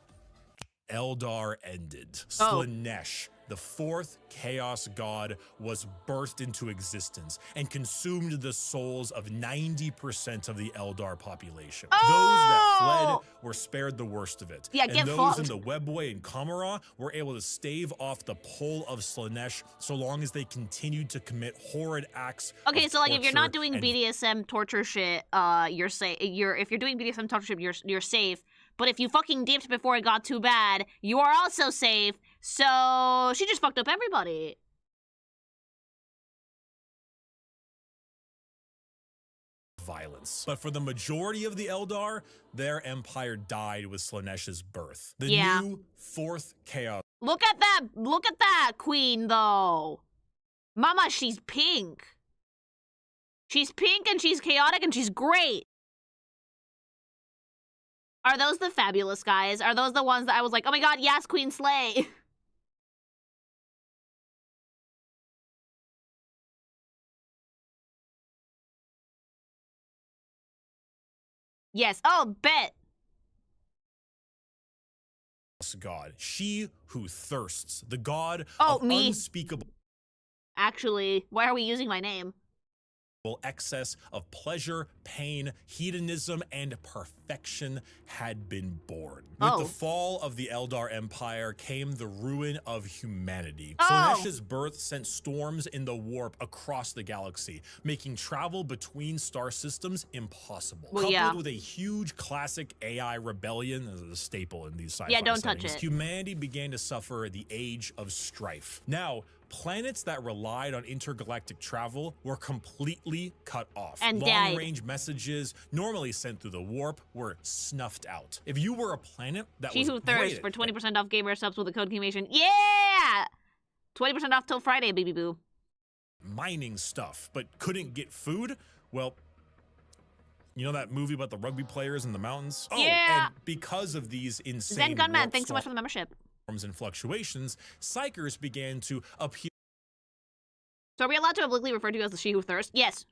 Eldar ended. Oh. Slaanesh, the fourth chaos god, was birthed into existence and consumed the souls of 90% of the Eldar population. Those that fled were spared the worst of it. Yeah, and get those fucked. in the Webway and Kamara were able to stave off the pull of Slaanesh so long as they continued to commit horrid acts. Okay, of so, like, if you're not torture doing and BDSM torture shit, you're safe. If you're doing BDSM torture shit, you're safe. But if you fucking dipped before it got too bad, you are also safe. So she just fucked up everybody. violence. But for the majority of the Eldar, their empire died with Slaanesh's birth. The Yeah. new fourth chaos Look at that queen, though. Mama, she's pink. She's pink and she's chaotic and she's great. Are those the fabulous guys? Are those the ones that I was like, oh my god, yes, Queen Slay? Yes. Oh, bet. god, she who thirsts, the god Oh, of me. unspeakable Actually, why are we using my name? excess of pleasure, pain, hedonism, and perfection had been born. With the fall of the Eldar Empire came the ruin of humanity. Slaanesh's birth sent storms in the warp across the galaxy, making travel between star systems impossible. Coupled with a huge classic AI rebellion, as a staple in these sci-fi don't settings, touch it. Humanity began to suffer the age of strife. Now, planets that relied on intergalactic travel were completely cut off. And long-range messages normally sent through the warp were snuffed out. If you were a planet that was She Who Thirsts great for 20% off gamer subs with the code Gamation. Yeah! 20% off till Friday, baby boo. mining stuff, but couldn't get food, well, you know that movie about the rugby players in the mountains? Yeah! And because of these insane Zen Gunman, warp thanks so much for the membership. storms and fluctuations, psychers began to appear So are we allowed to obliquely refer to you as the She Who Thirsts? Yes.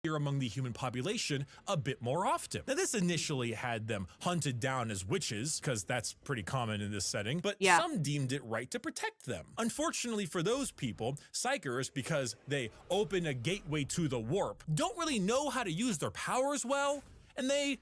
among the human population a bit more often. Now, this initially had them hunted down as witches, because that's pretty common in this setting, but some deemed it right to protect them. Unfortunately for those people, psychers, because they open a gateway to the warp, don't really know how to use their powers well, and they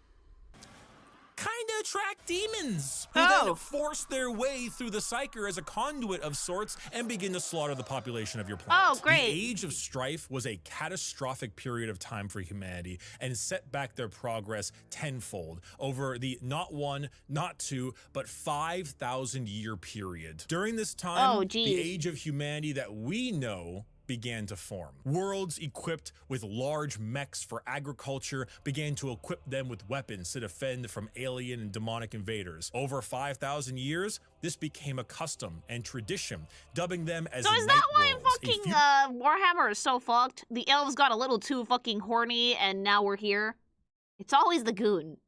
kinda attract demons who then force their way through the psyker as a conduit of sorts and begin to slaughter the population of your planet. Oh, great. The Age of Strife was a catastrophic period of time for humanity and set back their progress tenfold over the not one, not two, but 5,000 year period. During this time, the age of humanity that we know began to form. Worlds equipped with large mechs for agriculture began to equip them with weapons to defend from alien and demonic invaders. Over 5,000 years, this became a custom and tradition, dubbing them as So is that why fucking Warhammer is so fucked? The elves got a little too fucking horny and now we're here? It's always the goon.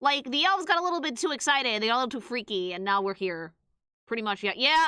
Like, the elves got a little bit too excited, they got a little too freaky, and now we're here. Pretty much, yeah.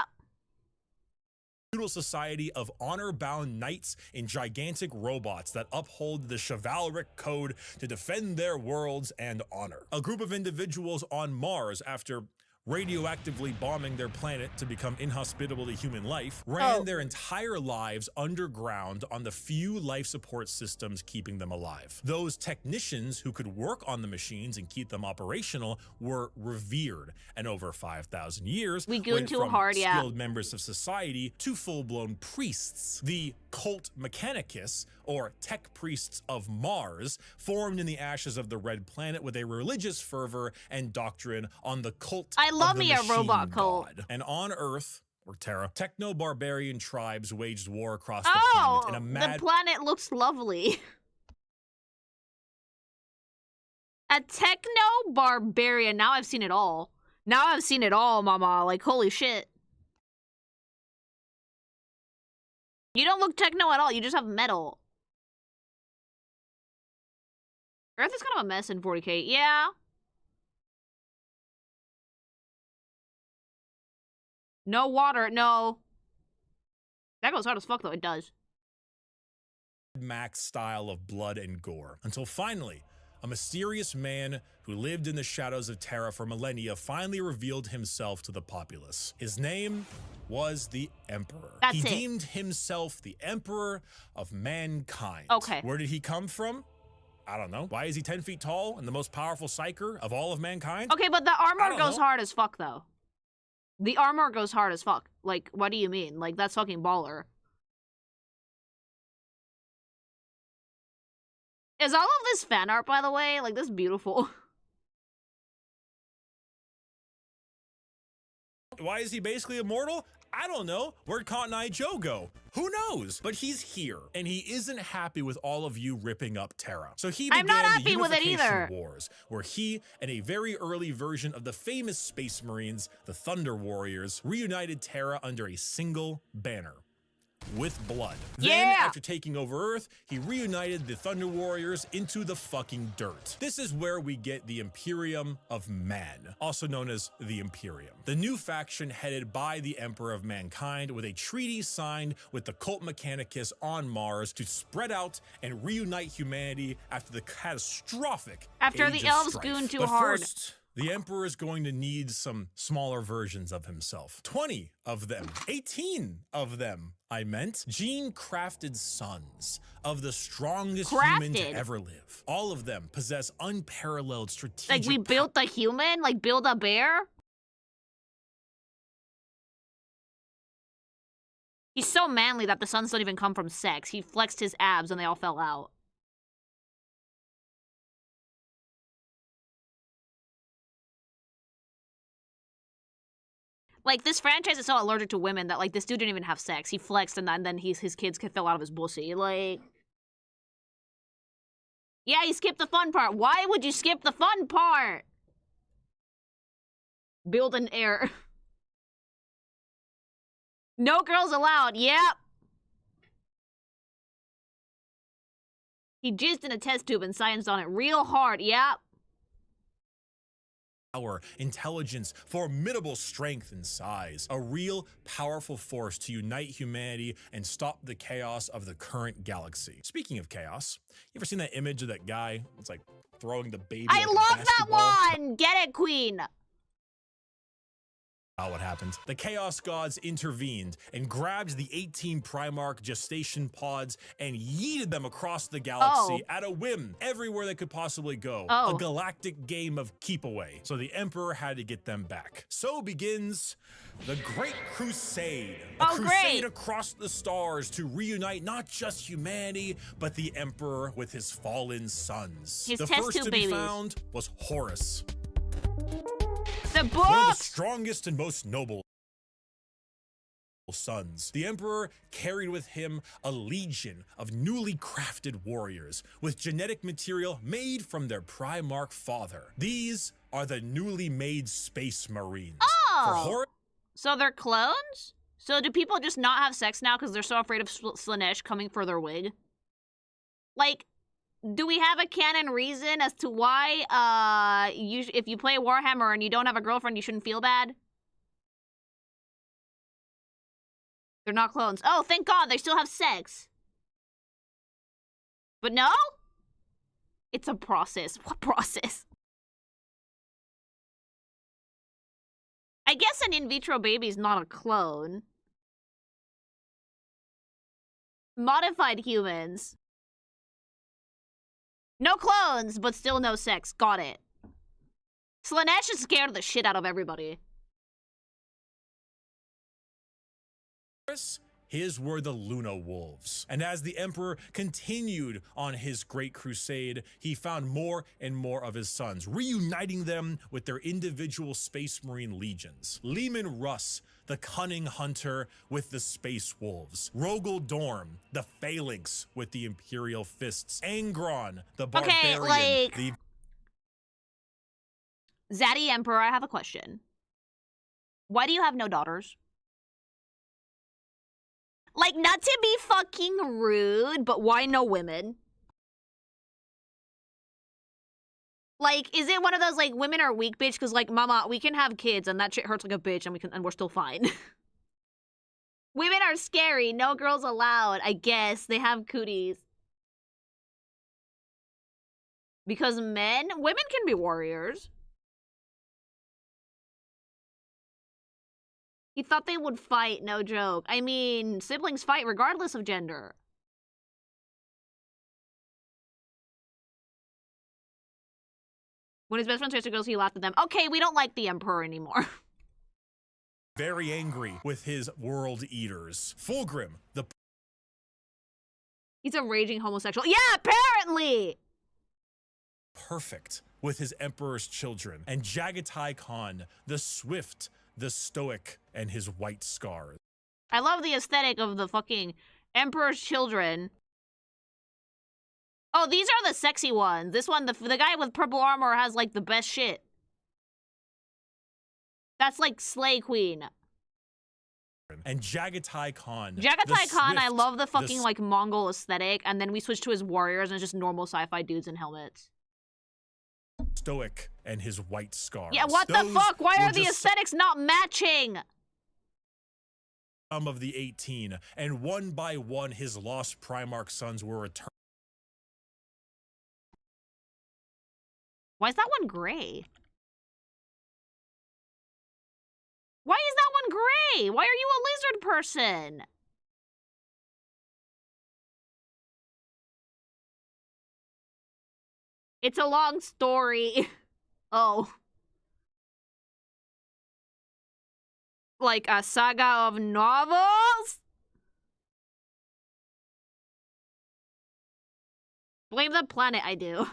Feudal society of honor-bound knights and gigantic robots that uphold the chivalric code to defend their worlds and honor. A group of individuals on Mars, after radioactively bombing their planet to become inhospitable to human life, ran their entire lives underground on the few life support systems keeping them alive. Those technicians who could work on the machines and keep them operational were revered, and over 5,000 years went from skilled members of society to full-blown priests. The cult mechanicus, or tech priests of Mars, formed in the ashes of the Red Planet with a religious fervor and doctrine on the cult I love me a robot cult. And on Earth, or Terra, techno-barbarian tribes waged war across the planet in a mad... the planet looks lovely. A techno-barbarian. Now I've seen it all. Now I've seen it all, mama. Like, holy shit. You don't look techno at all. You just have metal. Earth is kind of a mess in 40K. Yeah. No water. No. That goes hard as fuck, though. It does. Max style of blood and gore. Until finally, a mysterious man who lived in the shadows of Terra for millennia finally revealed himself to the populace. His name was the Emperor. He deemed himself the Emperor of mankind. Okay. Where did he come from? I don't know. Why is he 10 feet tall and the most powerful psyker of all of mankind? Okay, but the armor goes hard as fuck, though. The armor goes hard as fuck. Like, what do you mean? Like, that's fucking baller. Is all of this fan art, by the way? Like, this is beautiful. Why is he basically immortal? I don't know. Where'd Cotton Eye Joe go? Who knows? But he's here, and he isn't happy with all of you ripping up Terra. So he began the Unification Wars, where he and a very early version of the famous Space Marines, the Thunder Warriors, reunited Terra under a single banner. With blood. Then, after taking over Earth, he reunited the Thunder Warriors into the fucking dirt. This is where we get the Imperium of Man, also known as the Imperium. The new faction headed by the Emperor of Mankind, with a treaty signed with the Cult Mechanicus on Mars to spread out and reunite humanity after the catastrophic After Age the of elves Strife. goon too But hard. First, the Emperor is going to need some smaller versions of himself. 20 of them, 18 of them, I meant, gene-crafted sons of the strongest human to ever live. All of them possess unparalleled strategic Like, we built a human? Like, build a bear? He's so manly that the sons don't even come from sex. He flexed his abs and they all fell out. Like, this franchise is so allergic to women that, like, this dude didn't even have sex. He flexed and then his kids fell out of his pussy. Like... Yeah, he skipped the fun part. Why would you skip the fun part? Build an heir. No girls allowed. Yep. He jizzed in a test tube and scienced on it real hard. Yep. Power, intelligence, formidable strength and size. A real powerful force to unite humanity and stop the chaos of the current galaxy. Speaking of chaos, you ever seen that image of that guy? It's like throwing the baby. I like love that one! Get it, Queen! What happened? The Chaos Gods intervened and grabbed the 18 Primarch gestation pods and yeeted them across the galaxy at a whim, everywhere they could possibly go. A galactic game of keep away. So the Emperor had to get them back. So begins the Great Crusade. A crusade across the stars to reunite not just humanity, but the Emperor with his fallen sons. His the first to be found was Horus. The book! One of the strongest and most noble sons. The Emperor carried with him a legion of newly crafted warriors with genetic material made from their Primarch father. These are the newly made Space Marines. Oh! So they're clones? So do people just not have sex now because they're so afraid of Slaanesh coming for their wig? Like... Do we have a canon reason as to why, if you play Warhammer and you don't have a girlfriend, you shouldn't feel bad? They're not clones. Oh, thank God, they still have sex. But no? It's a process. What process? I guess an in vitro baby's not a clone. Modified humans. No clones, but still no sex. Got it. Slaanesh is scared the shit out of everybody. His were the Luna Wolves. And as the Emperor continued on his great crusade, he found more and more of his sons, reuniting them with their individual Space Marine legions. Leman Russ, the cunning hunter with the Space Wolves. Rogel Dorm, the Phalanx with the Imperial Fists. Angron, the Barbarian. Okay, like... Zaddy Emperor, I have a question. Why do you have no daughters? Like, not to be fucking rude, but why no women? Like, is it one of those, like, women are weak, bitch? Because, like, mama, we can have kids, and that shit hurts like a bitch, and we're still fine. Women are scary. No girls allowed. I guess. They have cooties. Because women can be warriors. He thought they would fight, no joke. I mean, siblings fight regardless of gender. When his best friend turns to girls, he laughed at them. Okay, we don't like the Emperor anymore. Very angry with his world eaters. Fulgrim, the... He's a raging homosexual. Yeah, apparently! Perfect with his Emperor's children. And Jagatai Khan, the swift, the stoic, and his white scars. I love the aesthetic of the fucking Emperor's children. Oh, these are the sexy ones. This one, the guy with purple armor has, like, the best shit. That's, like, Slay Queen. And Jagatai Khan. Jagatai Khan, I love the fucking, like, Mongol aesthetic. And then we switch to his warriors and it's just normal sci-fi dudes in helmets. Stoic and his white scars. Yeah, what the fuck? Why are the aesthetics not matching? Some of the 18, and one by one his lost Primarch sons were returned. Why is that one gray? Why is that one gray? Why are you a lizard person? It's a long story. Oh. Like a saga of novels? Blame the planet, I do.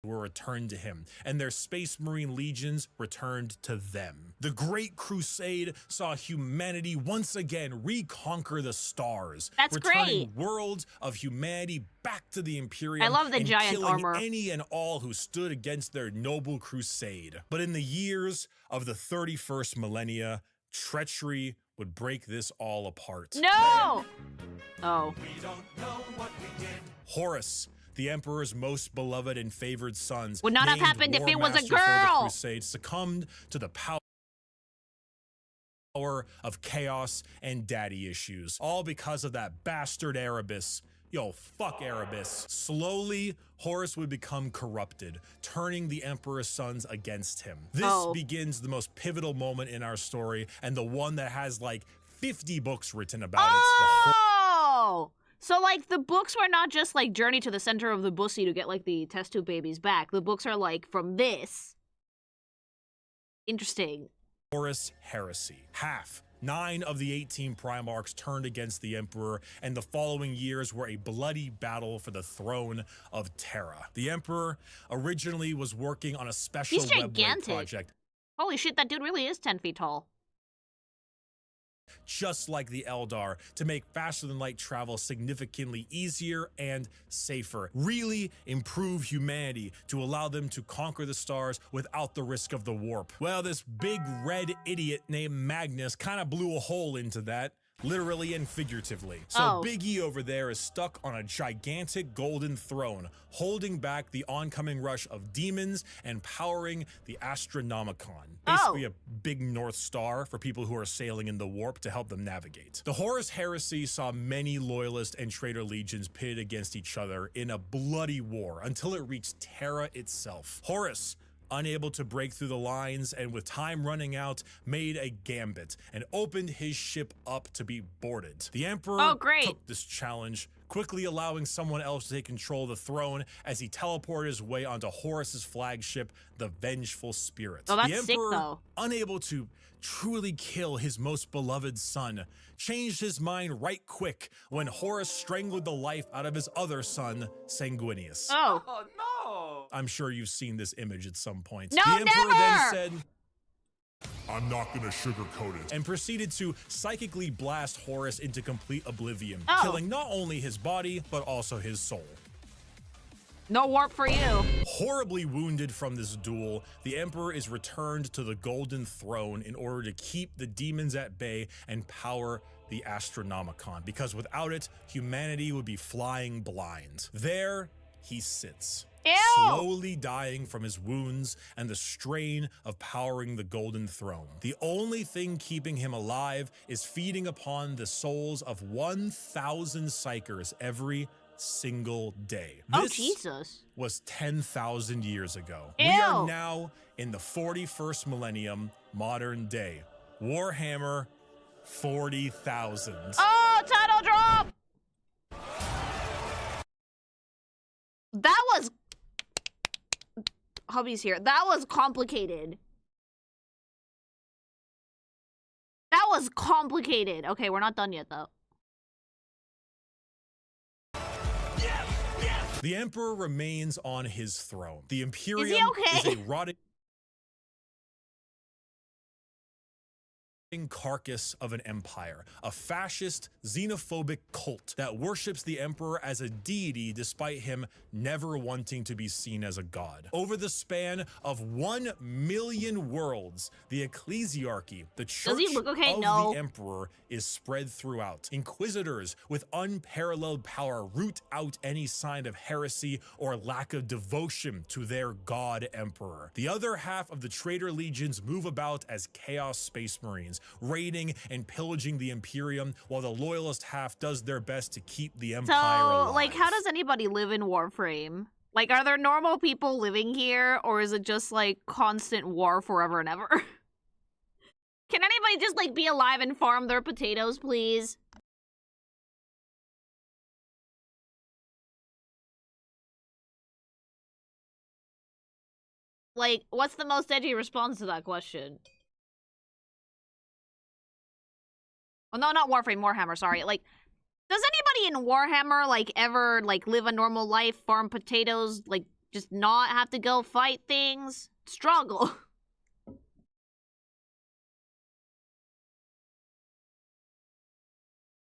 Were returned to him, and their Space Marine legions returned to them. The Great Crusade saw humanity once again reconquer the stars, That's returning great. worlds of humanity back to the Imperium. I love the and giant killing armor. any and all who stood against their noble crusade. But in the years of the 31st millennia, treachery would break this all apart. No! Oh. We don't know what we did. Horus, the Emperor's most beloved and favored sons, Would not have named happened if War it was a Master for the girl. Crusade, succumbed to the power of chaos and daddy issues, all because of that bastard Erebus. Yo, fuck Erebus. Slowly, Horus would become corrupted, turning the Emperor's sons against him. This begins the most pivotal moment in our story, and the one that has like 50 books written about it. Oh! So, like, the books were not just, like, Journey to the Center of the Bussy to get, like, the test tube babies back. The books are, like, from this. Interesting. Horus Heresy. 9 of the 18 Primarchs turned against the Emperor, and the following years were a bloody battle for the throne of Terra. The Emperor originally was working on a special webway project. Holy shit, that dude really is 10 feet tall. Just like the Eldar, to make faster-than-light travel significantly easier and safer. Really improve humanity to allow them to conquer the stars without the risk of the warp. Well, this big red idiot named Magnus kind of blew a hole into that, literally and figuratively. So Big E over there is stuck on a gigantic golden throne, holding back the oncoming rush of demons and powering the Astronomicon. Basically a big North Star for people who are sailing in the warp to help them navigate. The Horus Heresy saw many loyalist and traitor legions pitted against each other in a bloody war until it reached Terra itself. Horus, unable to break through the lines and with time running out, made a gambit and opened his ship up to be boarded. The Emperor took this challenge, quickly allowing someone else to take control of the throne as he teleported his way onto Horus's flagship, the Vengeful Spirit. Oh, that's the Emperor, sick, though. unable to truly kill his most beloved son, changed his mind right quick when Horus strangled the life out of his other son, Sanguinius. Oh no! I'm sure you've seen this image at some point. No, the Emperor never! then said, I'm not gonna sugarcoat it. And proceeded to psychically blast Horus into complete oblivion, killing not only his body, but also his soul. No warp for you. Horribly wounded from this duel, the Emperor is returned to the Golden Throne in order to keep the demons at bay and power the Astronomicon, because without it, humanity would be flying blind. There he sits. Ew. Slowly dying from his wounds and the strain of powering the Golden Throne. The only thing keeping him alive is feeding upon the souls of 1,000 psychers every single day. This Jesus. was 10,000 years ago. Ew. We are now in the 41st millennium, modern day. Warhammer 40,000. Oh, title drop! That was... Hubby's here. That was complicated. That was complicated. Okay, we're not done yet, though. The Emperor remains on his throne. The Imperium Is he okay? is a rotting carcass of an empire, a fascist, xenophobic cult that worships the Emperor as a deity despite him never wanting to be seen as a god. Over the span of 1 million worlds, the ecclesiarchy, the church of the Emperor, is spread throughout. Inquisitors with unparalleled power root out any sign of heresy or lack of devotion to their god Emperor. The other half of the traitor legions move about as Chaos Space Marines, factions, raiding and pillaging the Imperium, while the loyalist half does their best to keep the Empire alive. So, like, how does anybody live in Warframe? Like, are there normal people living here, or is it just, like, constant war forever and ever? Can anybody just, like, be alive and farm their potatoes, please? Like, what's the most edgy response to that question? Well, no, not Warframe, Warhammer, sorry. Like, does anybody in Warhammer, like, ever, like, live a normal life, farm potatoes, like, just not have to go fight things? Struggle.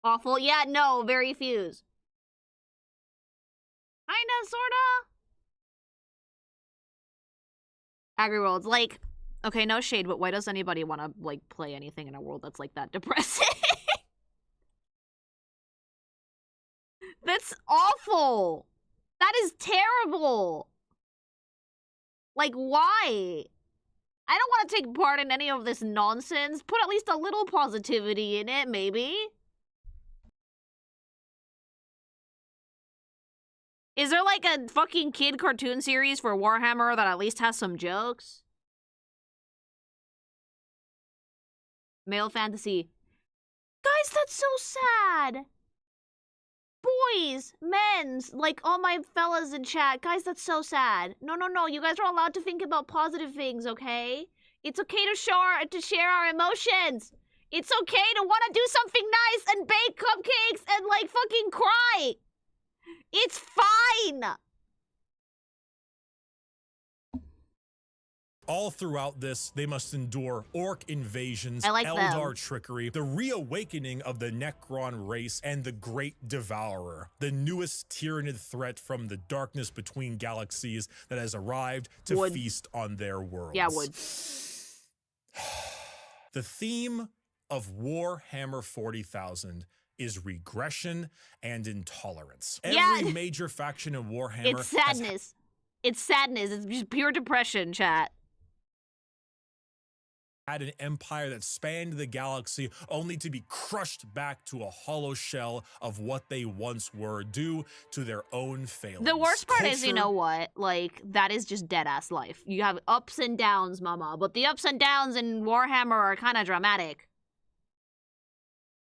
Awful. Yeah, no, very few. Kinda, sorta. Agri-worlds, like, okay, no shade, but why does anybody want to, like, play anything in a world that's, like, that depressing? That's awful. That is terrible. Like, why? I don't want to take part in any of this nonsense. Put at least a little positivity in it, maybe. Is there, like, a fucking kid cartoon series for Warhammer that at least has some jokes? Male fantasy. Guys, that's so sad. Boys, men's, like all my fellas in chat. Guys, that's so sad. No, no, no. You guys are allowed to think about positive things, okay? It's okay to share our emotions. It's okay to want to do something nice and bake cupcakes and, like, fucking cry. It's fine. All throughout this, they must endure orc invasions, Eldar trickery, the reawakening of the Necron race, and the Great Devourer, the newest tyrannid threat from the darkness between galaxies that has arrived to feast on their worlds. Yeah, would. The theme of Warhammer 40,000 is regression and intolerance. Every major faction in Warhammer... It's sadness. It's sadness. It's just pure depression, chat. Had an empire that spanned the galaxy only to be crushed back to a hollow shell of what they once were due to their own failings. The worst part is, you know what? Like, that is just dead-ass life. You have ups and downs, mama, but the ups and downs in Warhammer are kind of dramatic.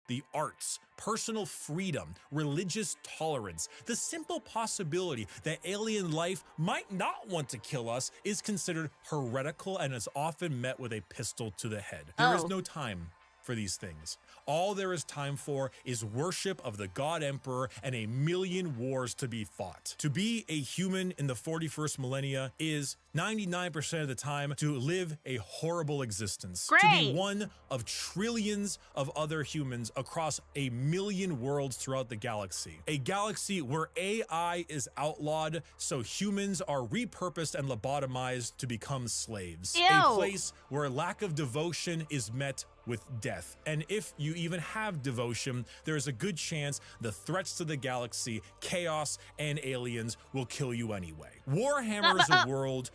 The arts, personal freedom, religious tolerance, the simple possibility that alien life might not want to kill us is considered heretical and is often met with a pistol to the head. There is no time for these things. All there is time for is worship of the God Emperor and a million wars to be fought. To be a human in the 41st millennia is 99% of the time to live a horrible existence. Great. To be one of trillions of other humans across a million worlds throughout the galaxy. A galaxy where AI is outlawed, so humans are repurposed and lobotomized to become slaves. Ew. A place where lack of devotion is met with death. And if you even have devotion, there is a good chance the threats to the galaxy, chaos, and aliens will kill you anyway. Warhammer is a world...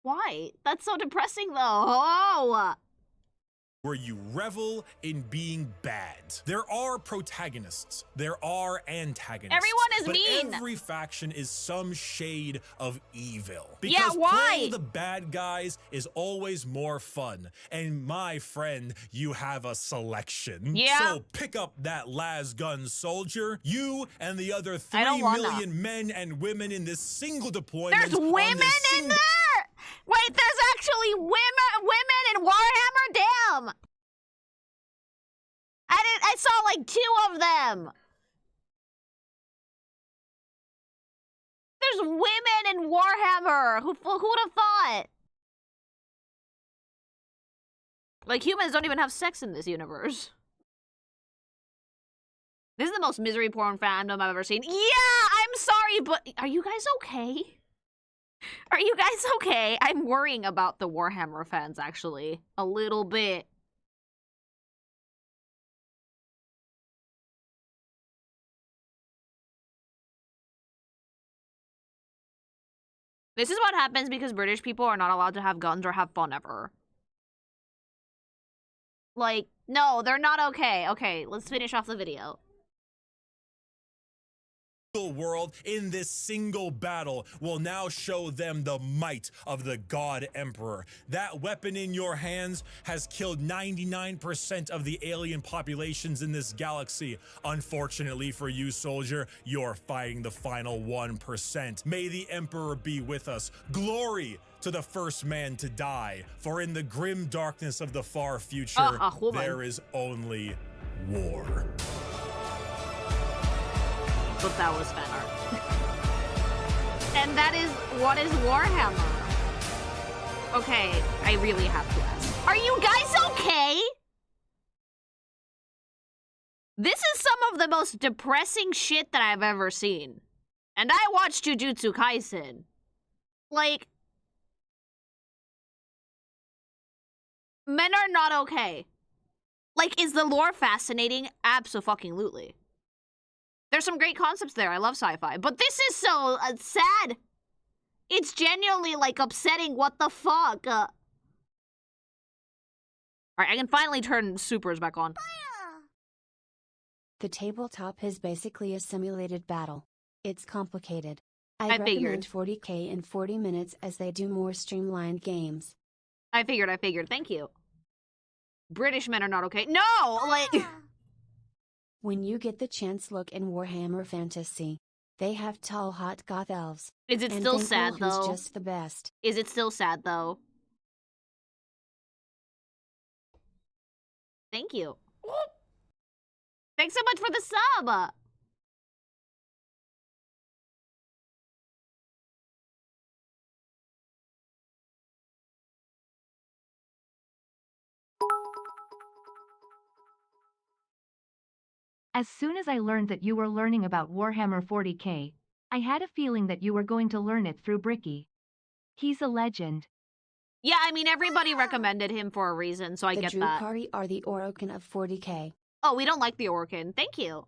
Why? That's so depressing, though. Oh! Where you revel in being bad. There are protagonists. There are antagonists. Everyone is mean. Every faction is some shade of evil. Yeah, Because why? playing the bad guys is always more fun. And my friend, you have a selection. Yeah. So pick up that lasgun soldier. You and the other 3 million men and women in this single deployment. There's women in there? Wait, there's actually women in Warhammer? Damn! I saw like 2 of them. There's women in Warhammer. Who'd have thought? Like, humans don't even have sex in this universe. This is the most misery porn fandom I've ever seen. Yeah, I'm sorry, but are you guys okay? Are you guys okay? I'm worrying about the Warhammer fans, actually. A little bit. This is what happens because British people are not allowed to have guns or have fun ever. Like, no, they're not okay. Okay, let's finish off the video. World in this single battle will now show them the might of the God Emperor. That weapon in your hands has killed 99% of the alien populations in this galaxy. Unfortunately for you, soldier, you're fighting the final 1%. May the Emperor be with us. Glory to the first man to die, for in the grim darkness of the far future, there is only war. But that was fan art. And that is what is Warhammer. Okay, I really have to ask. Are you guys okay? This is some of the most depressing shit that I've ever seen. And I watched Jujutsu Kaisen. Like, men are not okay. Like, is the lore fascinating? Abso-fucking-lutely. There's some great concepts there. I love sci-fi. But this is so sad. It's genuinely, like, upsetting. What the fuck? Alright, I can finally turn supers back on. The tabletop is basically a simulated battle. It's complicated. I I'd figured. recommend 40k in 40 minutes as they do more streamlined games. I figured. Thank you. British men are not okay. No! Like... When you get the chance, look in Warhammer Fantasy. They have tall, hot goth elves. Is it and still think sad, Wilhelm's though? just the best. Is it still sad, though? Thank you. Thanks so much for the sub! As soon as I learned that you were learning about Warhammer 40k, I had a feeling that you were going to learn it through Bricky. He's a legend. Yeah, I mean, everybody recommended him for a reason, so I get that. The Drukhari are the Orokin of 40k. Oh, we don't like the Orokin. Thank you.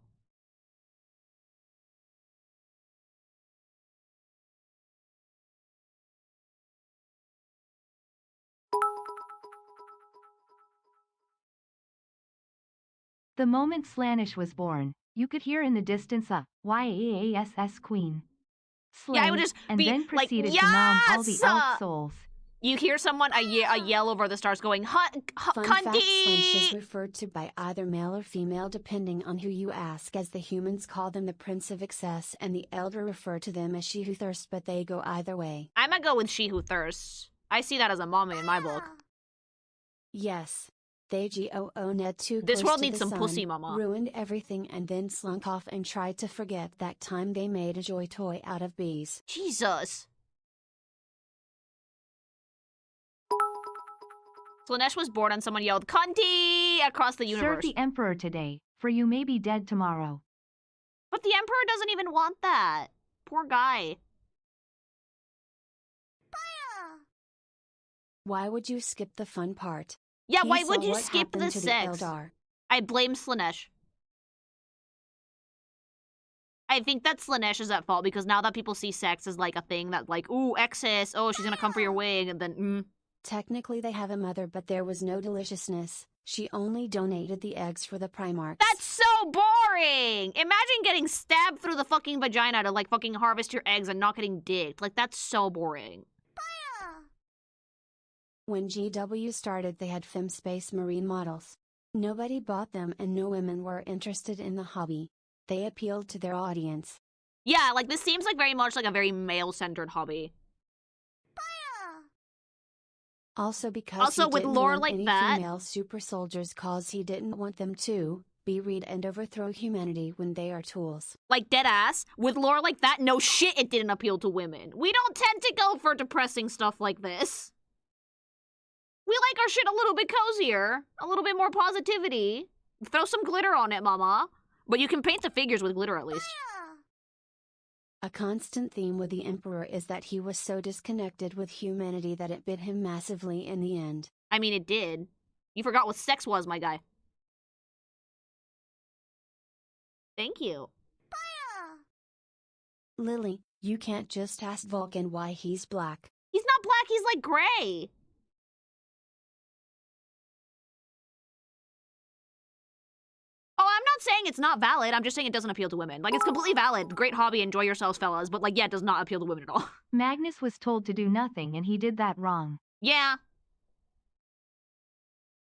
The moment Slaanesh was born, you could hear in the distance a YAASS queen. Yeah, I would just and be then like, proceeded yes! to nom all the elf souls. You hear someone a yell over the stars going, Fun fact, cunty! Slaanesh is referred to by either male or female depending on who you ask, as the humans call them the Prince of Excess and the Eldar refer to them as She Who Thirsts, but they go either way. I'm gonna go with She Who Thirsts. I see that as a mommy in my book. Yes. They Ned too This close world to needs the some sun, pussy, mama. ruined everything and then slunk off and tried to forget that time they made a joy toy out of bees. Jesus. Slaanesh was born and someone yelled, cunty! Across the universe. Serve the Emperor today, for you may be dead tomorrow. But the Emperor doesn't even want that. Poor guy. Why would you skip the fun part? Yeah, He why saw would you what skip the happened to sex? The Eldar. I blame Slaanesh. I think that Slaanesh is at fault because now that people see sex as like a thing that like, ooh, excess, oh, she's gonna come for your wig, and then, Technically they have a mother, but there was no deliciousness. She only donated the eggs for the Primarchs. That's so boring! Imagine getting stabbed through the fucking vagina to like fucking harvest your eggs and not getting dicked. Like, that's so boring. When GW started, they had femme space marine models. Nobody bought them and no women were interested in the hobby. They appealed to their audience. Yeah, like this seems like very much like a very male-centered hobby. Also because Also, he with didn't lore want like any that- female super soldiers, cause he didn't want them to be read and overthrow humanity when they are tools. Like, dead ass, with lore like that, no shit it didn't appeal to women. We don't tend to go for depressing stuff like this. We like our shit a little bit cozier, a little bit more positivity. Throw some glitter on it, mama. But you can paint the figures with glitter at least. A constant theme with the Emperor is that he was so disconnected with humanity that it bit him massively in the end. I mean, it did. You forgot what sex was, my guy. Thank you. Lily, you can't just ask Vulcan why he's black. He's not black, he's like gray. Oh, I'm not saying it's not valid. I'm just saying it doesn't appeal to women. Like, it's completely valid. Great hobby. Enjoy yourselves, fellas. But, like, yeah, it does not appeal to women at all. Magnus was told to do nothing and he did that wrong. Yeah.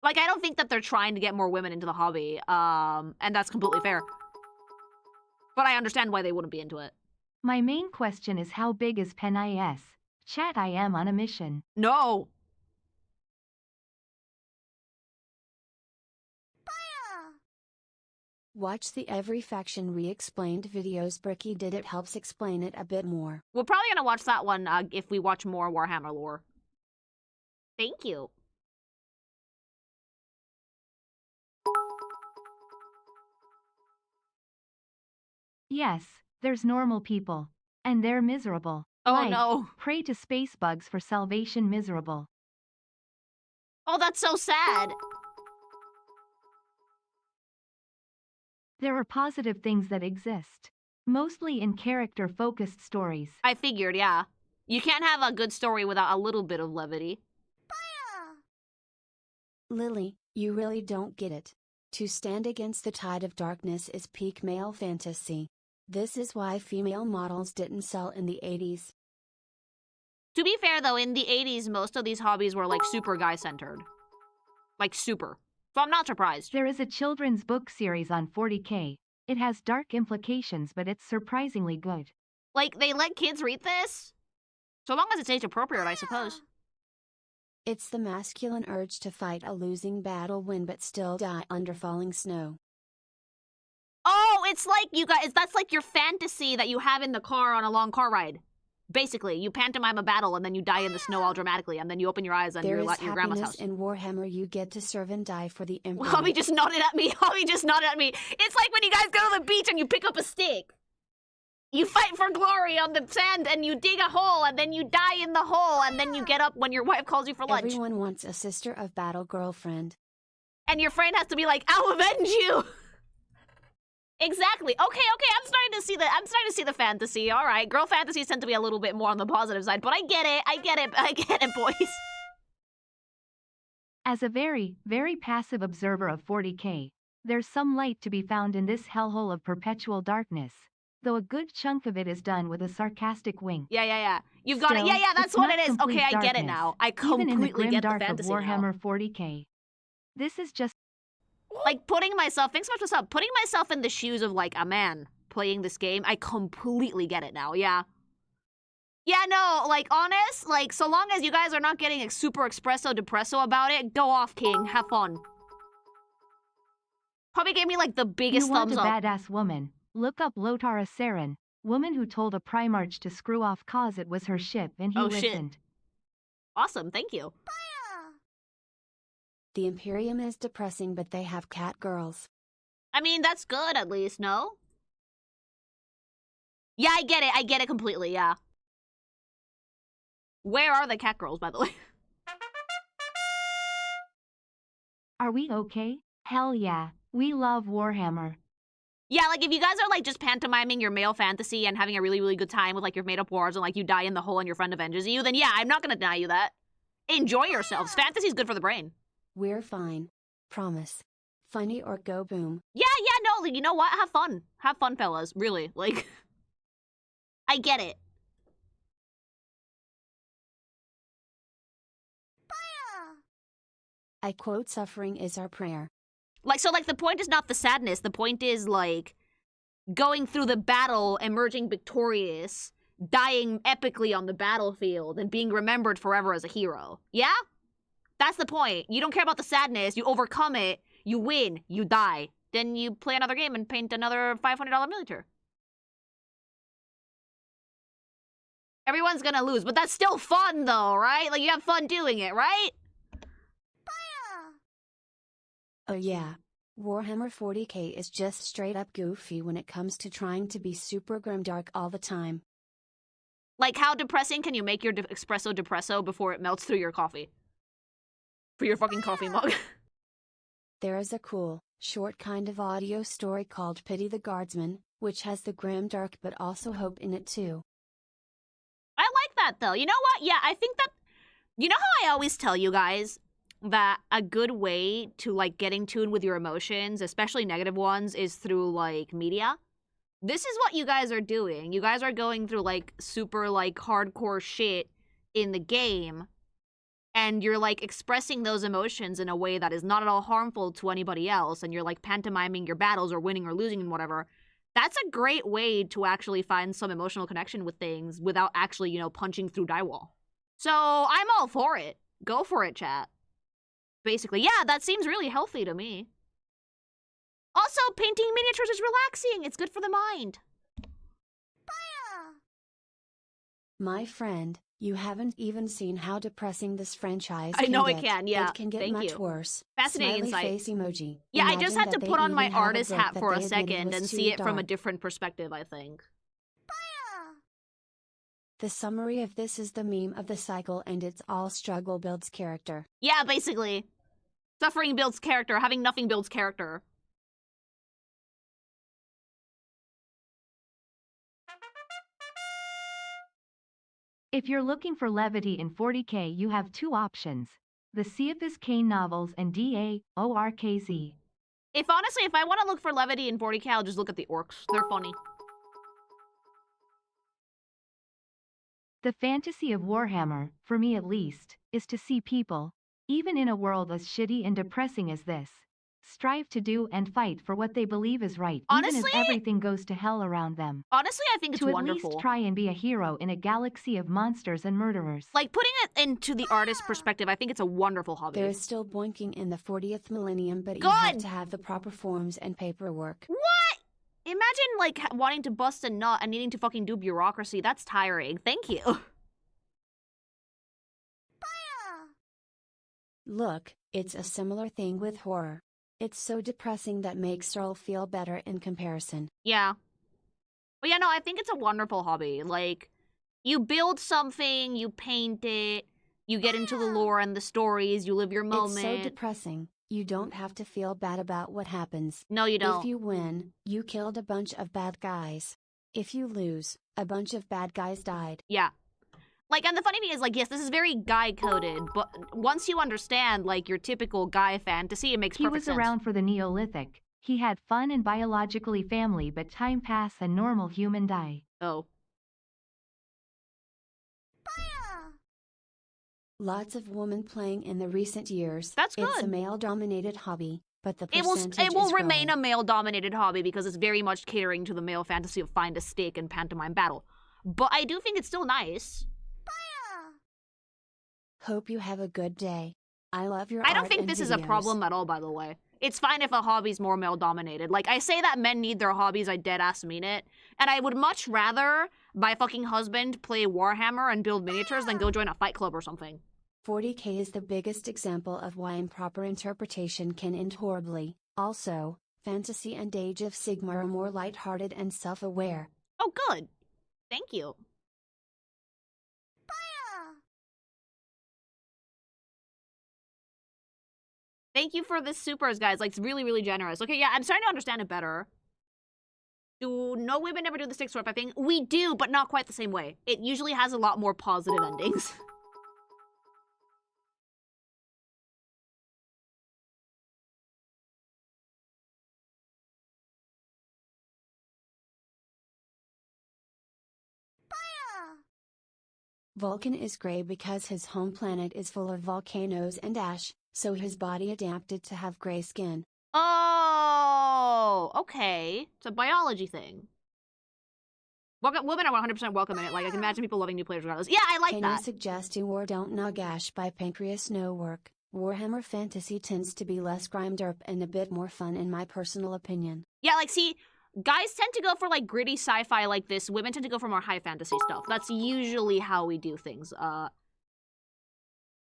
Like, I don't think that they're trying to get more women into the hobby. And that's completely fair. But I understand why they wouldn't be into it. My main question is how big is Pen IS? Chat, I am on a mission. No. Watch the Every Faction Re-Explained videos. Bricky did it, helps explain it a bit more. We're probably gonna watch that one if we watch more Warhammer lore. Thank you. Yes, there's normal people. And they're miserable. Oh like, no. Pray to space bugs for salvation miserable. Oh, that's so sad. There are positive things that exist. Mostly in character-focused stories. I figured, yeah. You can't have a good story without a little bit of levity. Lily, you really don't get it. To stand against the tide of darkness is peak male fantasy. This is why female models didn't sell in the 80s. To be fair, though, in the 80s, most of these hobbies were, like, super guy-centered. Like, super. So I'm not surprised. There is a children's book series on 40K. It has dark implications, but it's surprisingly good. Like, they let kids read this? So long as it's age-appropriate, I suppose. It's the masculine urge to fight a losing battle, win but still die under falling snow. Oh, it's like, you guys, that's like your fantasy that you have in the car on a long car ride. Basically, you pantomime a battle and then you die in the snow all dramatically, and then you open your eyes and you're at your grandma's house. In Warhammer, you get to serve and die for the Emperor. Hobby just nodded at me. Hobby just nodded at me. It's like when you guys go to the beach and you pick up a stick. You fight for glory on the sand and you dig a hole and then you die in the hole and then you get up when your wife calls you for lunch. Everyone wants a sister of battle girlfriend. And your friend has to be like, I'll avenge you. Exactly. Okay, I'm starting to see the fantasy. All right, girl fantasies tend to be a little bit more on the positive side, but I get it, boys. As a very, very passive observer of 40K, there's some light to be found in this hellhole of perpetual darkness, though a good chunk of it is done with a sarcastic wink. Yeah. You've got it. Yeah, that's what it is. Okay, I get it now. I completely get the fantasy of Warhammer now. 40K. This is just like putting myself, thanks so much for sub, putting myself in the shoes of like a man playing this game. I completely get it now. Yeah, no, like honest, like so long as you guys are not getting like, super espresso depresso about it, go off, King. Have fun. Probably gave me like the biggest thumbs up. You want a badass woman? Look up Lotara Saren, woman who told a Primarch to screw off cause it was her ship and he listened. Shit. Awesome, thank you. The Imperium is depressing, but they have cat girls. I mean, that's good at least, no? Yeah, I get it completely, yeah. Where are the cat girls, by the way? Are we okay? Hell yeah, we love Warhammer. Yeah, like if you guys are like just pantomiming your male fantasy and having a really, really good time with like your made-up wars and like you die in the hole and your friend avenges you, then yeah, I'm not gonna deny you that. Enjoy yourselves. Fantasy's good for the brain. We're fine. Promise. Funny or go boom. Yeah, no, you know what? Have fun. Have fun, fellas. Really, like, I get it. I quote, suffering is our prayer. Like, so, like, the point is not the sadness. The point is, like, going through the battle, emerging victorious, dying epically on the battlefield, and being remembered forever as a hero. Yeah? That's the point. You don't care about the sadness. You overcome it. You win. You die. Then you play another game and paint another $500 miniature. Everyone's gonna lose, but that's still fun, though, right? Like, you have fun doing it, right? Oh yeah. Warhammer 40K is just straight up goofy when it comes to trying to be super grimdark all the time. Like, how depressing can you make your espresso depresso before it melts through your coffee? For your fucking coffee mug. There is a cool, short kind of audio story called Pity the Guardsman, which has the grimdark but also hope in it too. I like that though. You know what? Yeah, I think that... You know how I always tell you guys? that a good way to, like, get in tune with your emotions, especially negative ones, is through, like, media. This is what you guys are doing. You guys are going through, like, super, like, hardcore shit in the game, and you're, like, expressing those emotions in a way that is not at all harmful to anybody else, and you're, like, pantomiming your battles or winning or losing and whatever. That's a great way to actually find some emotional connection with things without actually, you know, punching through drywall. So, I'm all for it. Go for it, chat. Basically, yeah, that seems really healthy to me. Also, painting miniatures is relaxing. It's good for the mind. My friend, you haven't even seen how depressing this franchise I know can it get. can, yeah. It can get Thank much you. worse. Fascinating Smiley insight. face emoji. Yeah, I just Imagine had to that put they on my even have a artist book hat that for they a admitted second was and too see it from a dark. different perspective, I think. The summary of this is the meme of the cycle, and it's all struggle builds character. Yeah, basically. Suffering builds character. Having nothing builds character. If you're looking for levity in 40k, you have two options. The Cephas Kane novels and DAORKZ. If honestly, if I want to look for levity in 40k, I'll just look at the orcs. They're funny. The fantasy of Warhammer, for me at least, is to see people, even in a world as shitty and depressing as this, strive to do and fight for what they believe is right, even Honestly? as everything goes to hell around them. Honestly, I think it's To at wonderful. least try and be a hero in a galaxy of monsters and murderers. Like, putting it into the artist's perspective, I think it's a wonderful hobby. There is still boinking in the 40th millennium, but you Good! have to have the proper forms and paperwork. What? Imagine, like, wanting to bust a nut and needing to fucking do bureaucracy. That's tiring. Thank you. Look, it's a similar thing with horror. It's so depressing that makes Earl feel better in comparison. Yeah. But yeah, no, I think it's a wonderful hobby. Like, you build something, you paint it, you get into the lore and the stories, you live your moment. It's so depressing. You don't have to feel bad about what happens. No, you don't. If you win, you killed a bunch of bad guys. If you lose, a bunch of bad guys died. Yeah. Like, and the funny thing is, like, yes, this is very guy-coded, but once you understand, like, your typical guy fantasy, it makes perfect sense. He was around for the Neolithic. He had fun and biologically family, but time pass and normal human die. Oh. Lots of women playing in the recent years. That's good. It's a male-dominated hobby, but the It percentage will is remain growing. a male-dominated hobby because it's very much catering to the male fantasy of find a stick and pantomime battle. But I do think it's still nice. Hope you have a good day. I love your I don't art think and this is a videos. problem at all, by the way. It's fine if a hobby's more male-dominated. Like, I say that men need their hobbies, I dead-ass mean it. And I would much rather my fucking husband play Warhammer and build miniatures than go join a fight club or something. 40k is the biggest example of why improper interpretation can end horribly. Also, Fantasy and Age of Sigmar are more lighthearted and self-aware. Oh, good. Thank you. Thank you for the supers, guys. Like, it's really, really generous. Okay, yeah, I'm starting to understand it better. Do no women ever do the stick swap thing? We do, but not quite the same way. It usually has a lot more positive endings. Vulcan is gray because his home planet is full of volcanoes and ash, so his body adapted to have gray skin. Oh, okay. It's a biology thing. Women are 100% welcome in it. Like, I can imagine people loving new players regardless. Yeah, I like Can that. you suggest to War Don't Nagash by Pancreas No Work? Warhammer Fantasy tends to be less grimdark and a bit more fun in my personal opinion. Yeah, like, see, guys tend to go for, like, gritty sci-fi like this. Women tend to go for more high fantasy stuff. That's usually how we do things.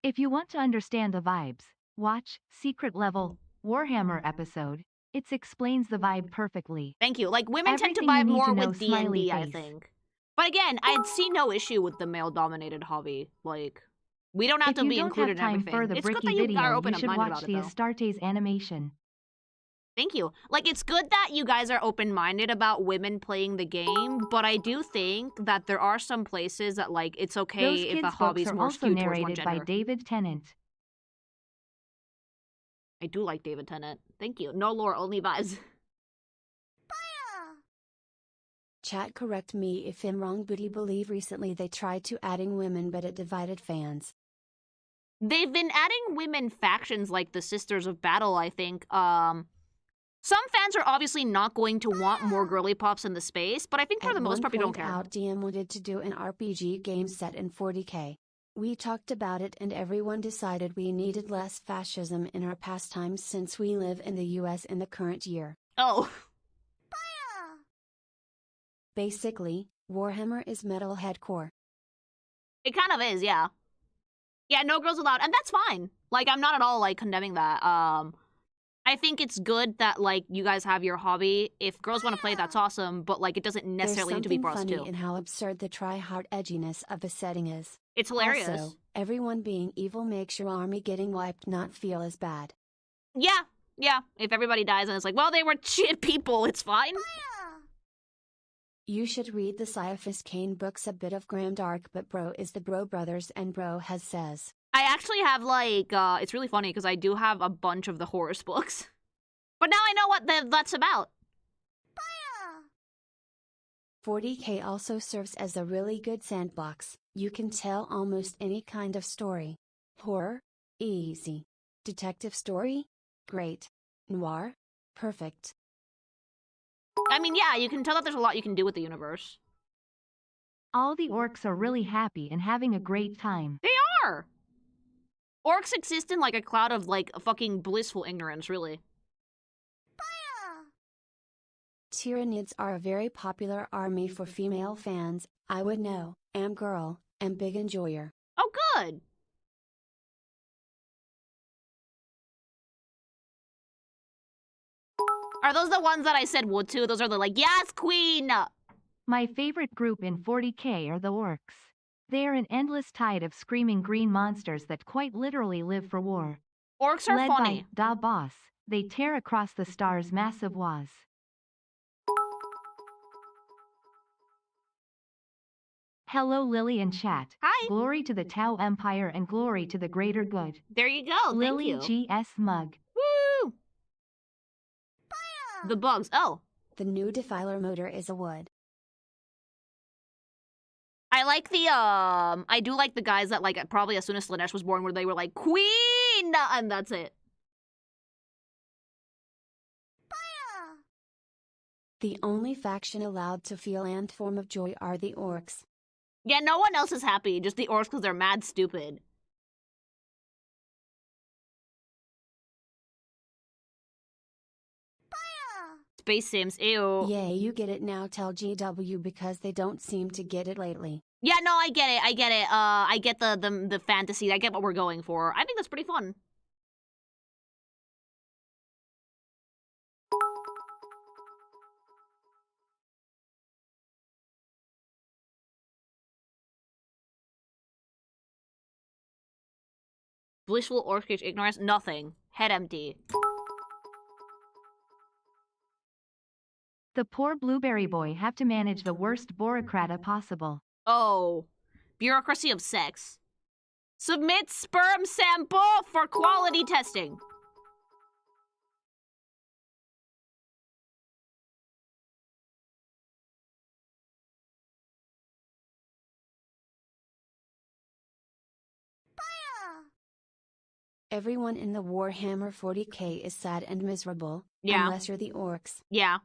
If you want to understand the vibes, watch Secret Level Warhammer episode. It explains the vibe perfectly. Thank you. Like, women tend to Everything you vibe need more to know, with smiley D&D, I face. think. But again, I'd see no issue with the male-dominated hobby. Like, we don't have If to you be don't included have time in everything. for the It's good Bricky that you are video, open you and should minded watch about the it, though. Astartes animation. Thank you. Like, it's good that you guys are open-minded about women playing the game, but I do think that there are some places that, like, it's okay Those if kids' a books hobby's are more also skewed towards one narrated by gender. David Tennant. I do like David Tennant. Thank you. No lore, only vibes. Chat, correct me if I'm wrong, but I believe recently they tried to adding women but it divided fans. They've been adding women factions like the Sisters of Battle, I think. Some fans are obviously not going to want more girly pops in the space, but I think for the most part, we don't care. At one point, DM wanted to do an RPG game set in 40k. We talked about it and everyone decided we needed less fascism in our pastimes since we live in the US in the current year. Oh. Basically, Warhammer is metalhead core. It kind of is, yeah. Yeah, no girls allowed, and that's fine. Like, I'm not at all, like, condemning that. I think it's good that, like, you guys have your hobby. If girls want to play, that's awesome, but, like, it doesn't necessarily need to be bros, too. There's something funny in how absurd the try-hard edginess of the setting is. It's hilarious. Also, everyone being evil makes your army getting wiped not feel as bad. Yeah, yeah. If everybody dies and it's like, well, they were shit people, it's fine. You should read the Caiaphas Cain books, a bit of Grimdark, but bro is the bro brothers and bro has says. I actually have, like, it's really funny because I do have a bunch of the Horus books. But now I know what that's about. 40k also serves as a really good sandbox. You can tell almost any kind of story. Horror? Easy. Detective story? Great. Noir? Perfect. I mean, yeah, you can tell that there's a lot you can do with the universe. All the orcs are really happy and having a great time. They are! Orcs exist in, like, a cloud of, like, a fucking blissful ignorance, really. Tyranids are a very popular army for female fans. I would know. Am girl, am big enjoyer. Oh, good! Are those the ones that I said would to? Those are the, like, yes, queen! My favorite group in 40k are the orcs. They are an endless tide of screaming green monsters that quite literally live for war. Orcs are Led funny. by Da Boss, they tear across the stars' massive was. Hello Lily and chat. Hi. Glory to the Tau Empire and glory to the greater good. There you go, Lily thank you. GS Mug. Woo! The bugs, oh. The new Defiler motor is a wood. I like the, I do like the guys that, like, probably as soon as Slanesh was born, where they were like, Queen! And that's it. The only faction allowed to feel and form of joy are the orcs. Yeah, no one else is happy, just the orcs because they're mad stupid. Space Sims, ew. Yay, you get it now, tell GW because they don't seem to get it lately. Yeah, no, I get it, I get it. I get the fantasy, I get what we're going for. I think that's pretty fun. Blissful orcish ignorance, nothing. Head empty. The poor blueberry boy have to manage the worst bureaucrata possible. Oh. Bureaucracy of sex. Submit sperm sample for quality testing. Everyone in the Warhammer 40k is sad and miserable, Yeah. unless you're the orcs. Yeah.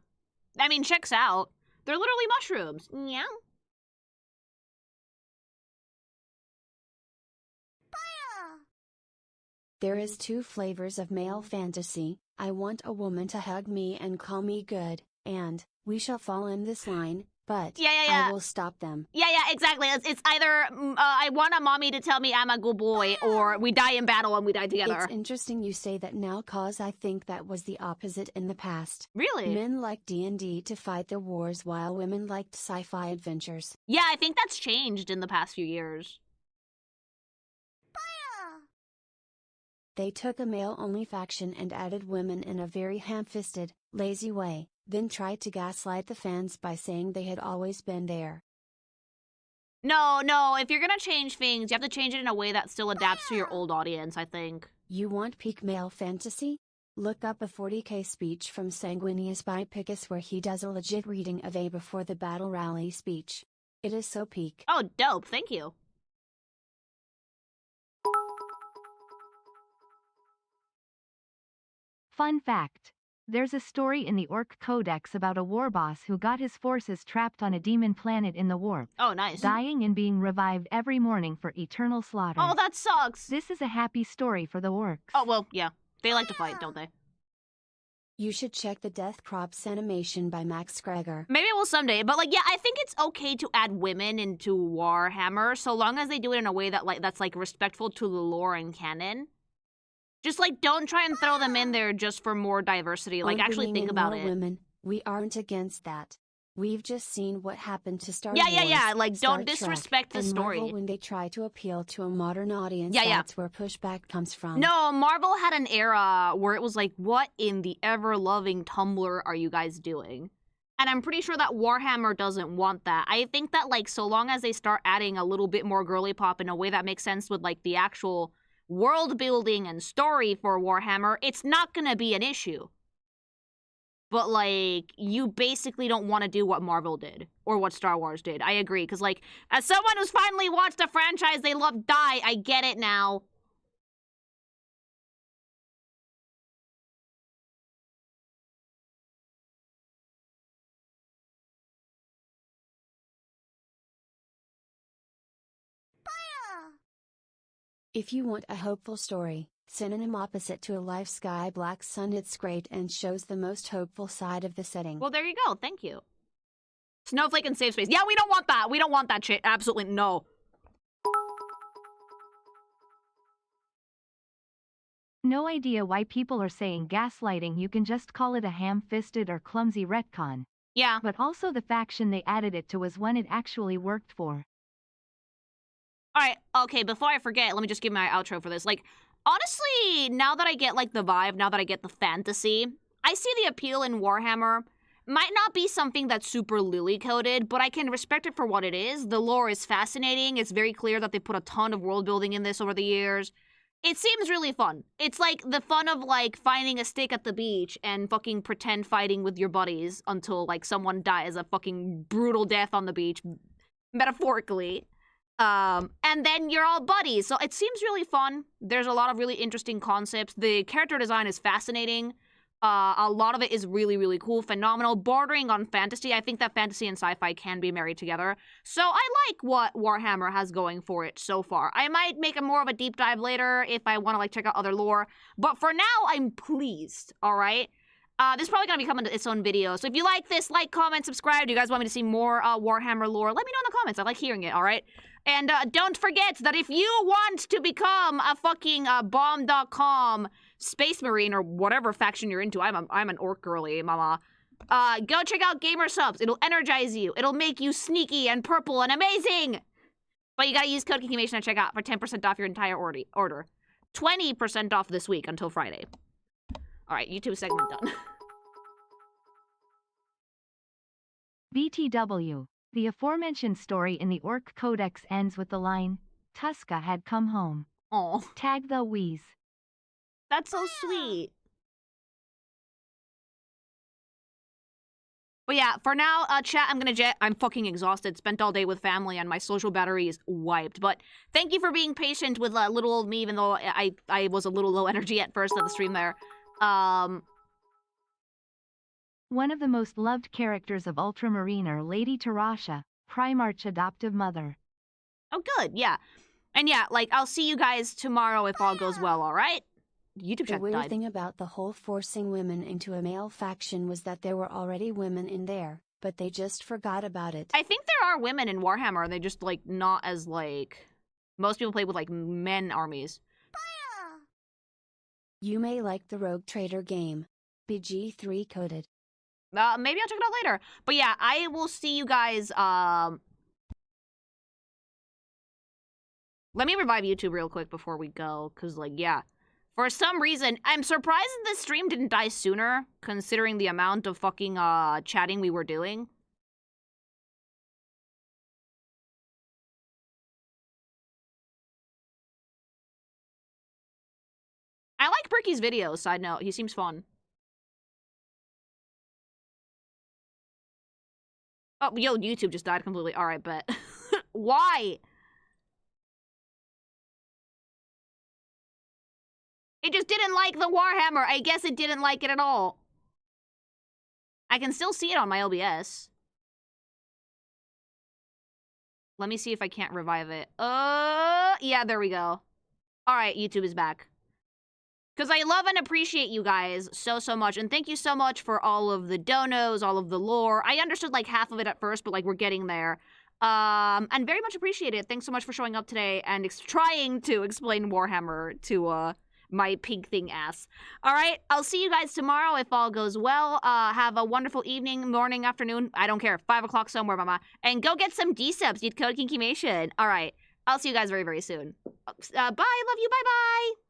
I mean, checks out. They're literally mushrooms. Yeah. There is two flavors of male fantasy. I want a woman to hug me and call me good, and we shall fall in this line, but Yeah. I will stop them. Yeah, exactly. It's either I want a mommy to tell me I'm a good boy, or we die in battle and we die together. It's interesting you say that now, cause I think that was the opposite in the past. Really? Men liked D&D to fight the wars while women liked sci-fi adventures. Yeah, I think that's changed in the past few years. They took a male-only faction and added women in a very ham-fisted, lazy way, then tried to gaslight the fans by saying they had always been there. No, if you're gonna change things, you have to change it in a way that still adapts to your old audience, I think. You want peak male fantasy? Look up a 40k speech from Sanguinius by Picus where he does a legit reading of a before the battle rally speech. It is so peak. Oh, dope. Thank you. Fun fact. There's a story in the Orc Codex about a war boss who got his forces trapped on a demon planet in the warp. Oh, nice. Dying and being revived every morning for eternal slaughter. Oh, that sucks. This is a happy story for the orcs. Oh, well, yeah. They like to fight, don't they? You should check the Death Crops animation by Max Greger. Maybe I will someday, but like, yeah, I think it's okay to add women into Warhammer so long as they do it in a way that that's respectful to the lore and canon. Just like don't try and throw them in there just for more diversity. Like actually think about it. Women, we aren't against that. We've just seen what happened to Star Wars. Yeah. Like don't disrespect the story. Marvel, when they try to appeal to a modern audience, yeah. That's where pushback comes from. No, Marvel had an era where it was like, what in the ever-loving Tumblr are you guys doing? And I'm pretty sure that Warhammer doesn't want that. I think that like so long as they start adding a little bit more girly pop in a way that makes sense with like the actual world building and story for Warhammer, it's not gonna be an issue. But like, you basically don't want to do what Marvel did or what Star Wars did. I agree, because like, as someone who's finally watched a franchise they love die, I get it now. If you want a hopeful story, synonym opposite to a life sky black sun, it's great and shows the most hopeful side of the setting. Well, there you go. Thank you. Snowflake and safe space. Yeah, we don't want that. We don't want that shit. Absolutely no. No idea why people are saying gaslighting. You can just call it a ham-fisted or clumsy retcon. Yeah. But also the faction they added it to was one it actually worked for. Alright, okay, before I forget, let me just give my outro for this. Like, honestly, now that I get, like, the vibe, now that I get the fantasy, I see the appeal in Warhammer. Might not be something that's super lily-coded, but I can respect it for what it is. The lore is fascinating. It's very clear that they put a ton of world building in this over the years. It seems really fun. It's like the fun of, like, finding a stick at the beach and fucking pretend fighting with your buddies until, like, someone dies a fucking brutal death on the beach, metaphorically. And then you're all buddies. So it seems really fun. There's a lot of really interesting concepts. The character design is fascinating. A lot of it is really, really cool, phenomenal, bordering on fantasy. I think that fantasy and sci-fi can be married together. So I like what Warhammer has going for it so far. I might make a more of a deep dive later if I want to like check out other lore. But for now, I'm pleased, all right? This is probably going to be coming to its own video. So if you like this, like, comment, subscribe. Do you guys want me to see more Warhammer lore? Let me know in the comments. I like hearing it, all right? And don't forget that if you want to become a fucking bomb.com space marine or whatever faction you're into, I'm an orc girly, mama. Go check out Gamer Subs. It'll energize you. It'll make you sneaky and purple and amazing. But you gotta use code Kikimation at checkout for 10% off your entire order. 20% off this week until Friday. All right, YouTube segment done. BTW. The aforementioned story in the Orc Codex ends with the line, Tuska had come home. Oh, Tag the Wheeze. That's so sweet. But yeah, for now, chat, I'm gonna jet. I'm fucking exhausted. Spent all day with family and my social battery is wiped. But thank you for being patient with little old me, even though I was a little low energy at first at the stream there. One of the most loved characters of Ultramariner, Lady Tarasha, Primarch adoptive mother. Oh, good, yeah. And yeah, like, I'll see you guys tomorrow if all goes well, alright? YouTube chat The weird died. thing about the whole forcing women into a male faction was that there were already women in there, but they just forgot about it. I think there are women in Warhammer, they just, like, not as, like... Most people play with, like, men armies. You may like the Rogue Trader game. BG3 coded. Maybe I'll check it out later. But yeah, I will see you guys, Let me revive YouTube real quick before we go, because, like, yeah. For some reason, I'm surprised this stream didn't die sooner, considering the amount of fucking, chatting we were doing. I like Bricky's videos, side note. He seems fun. Oh, yo, YouTube just died completely. All right, bet. Why? It just didn't like the Warhammer. I guess it didn't like it at all. I can still see it on my OBS. Let me see if I can't revive it. Yeah, there we go. All right, YouTube is back. Because I love and appreciate you guys so much. And thank you so much for all of the donos, all of the lore. I understood like half of it at first, but like we're getting there. And very much appreciate it. Thanks so much for showing up today and trying to explain Warhammer to my pig thing ass. All right, I'll see you guys tomorrow if all goes well. Have a wonderful evening, morning, afternoon. I don't care. 5 o'clock somewhere, mama. And go get some gsupps. Use code KinkyMation. All right, I'll see you guys very soon. Bye. Love you. Bye-bye.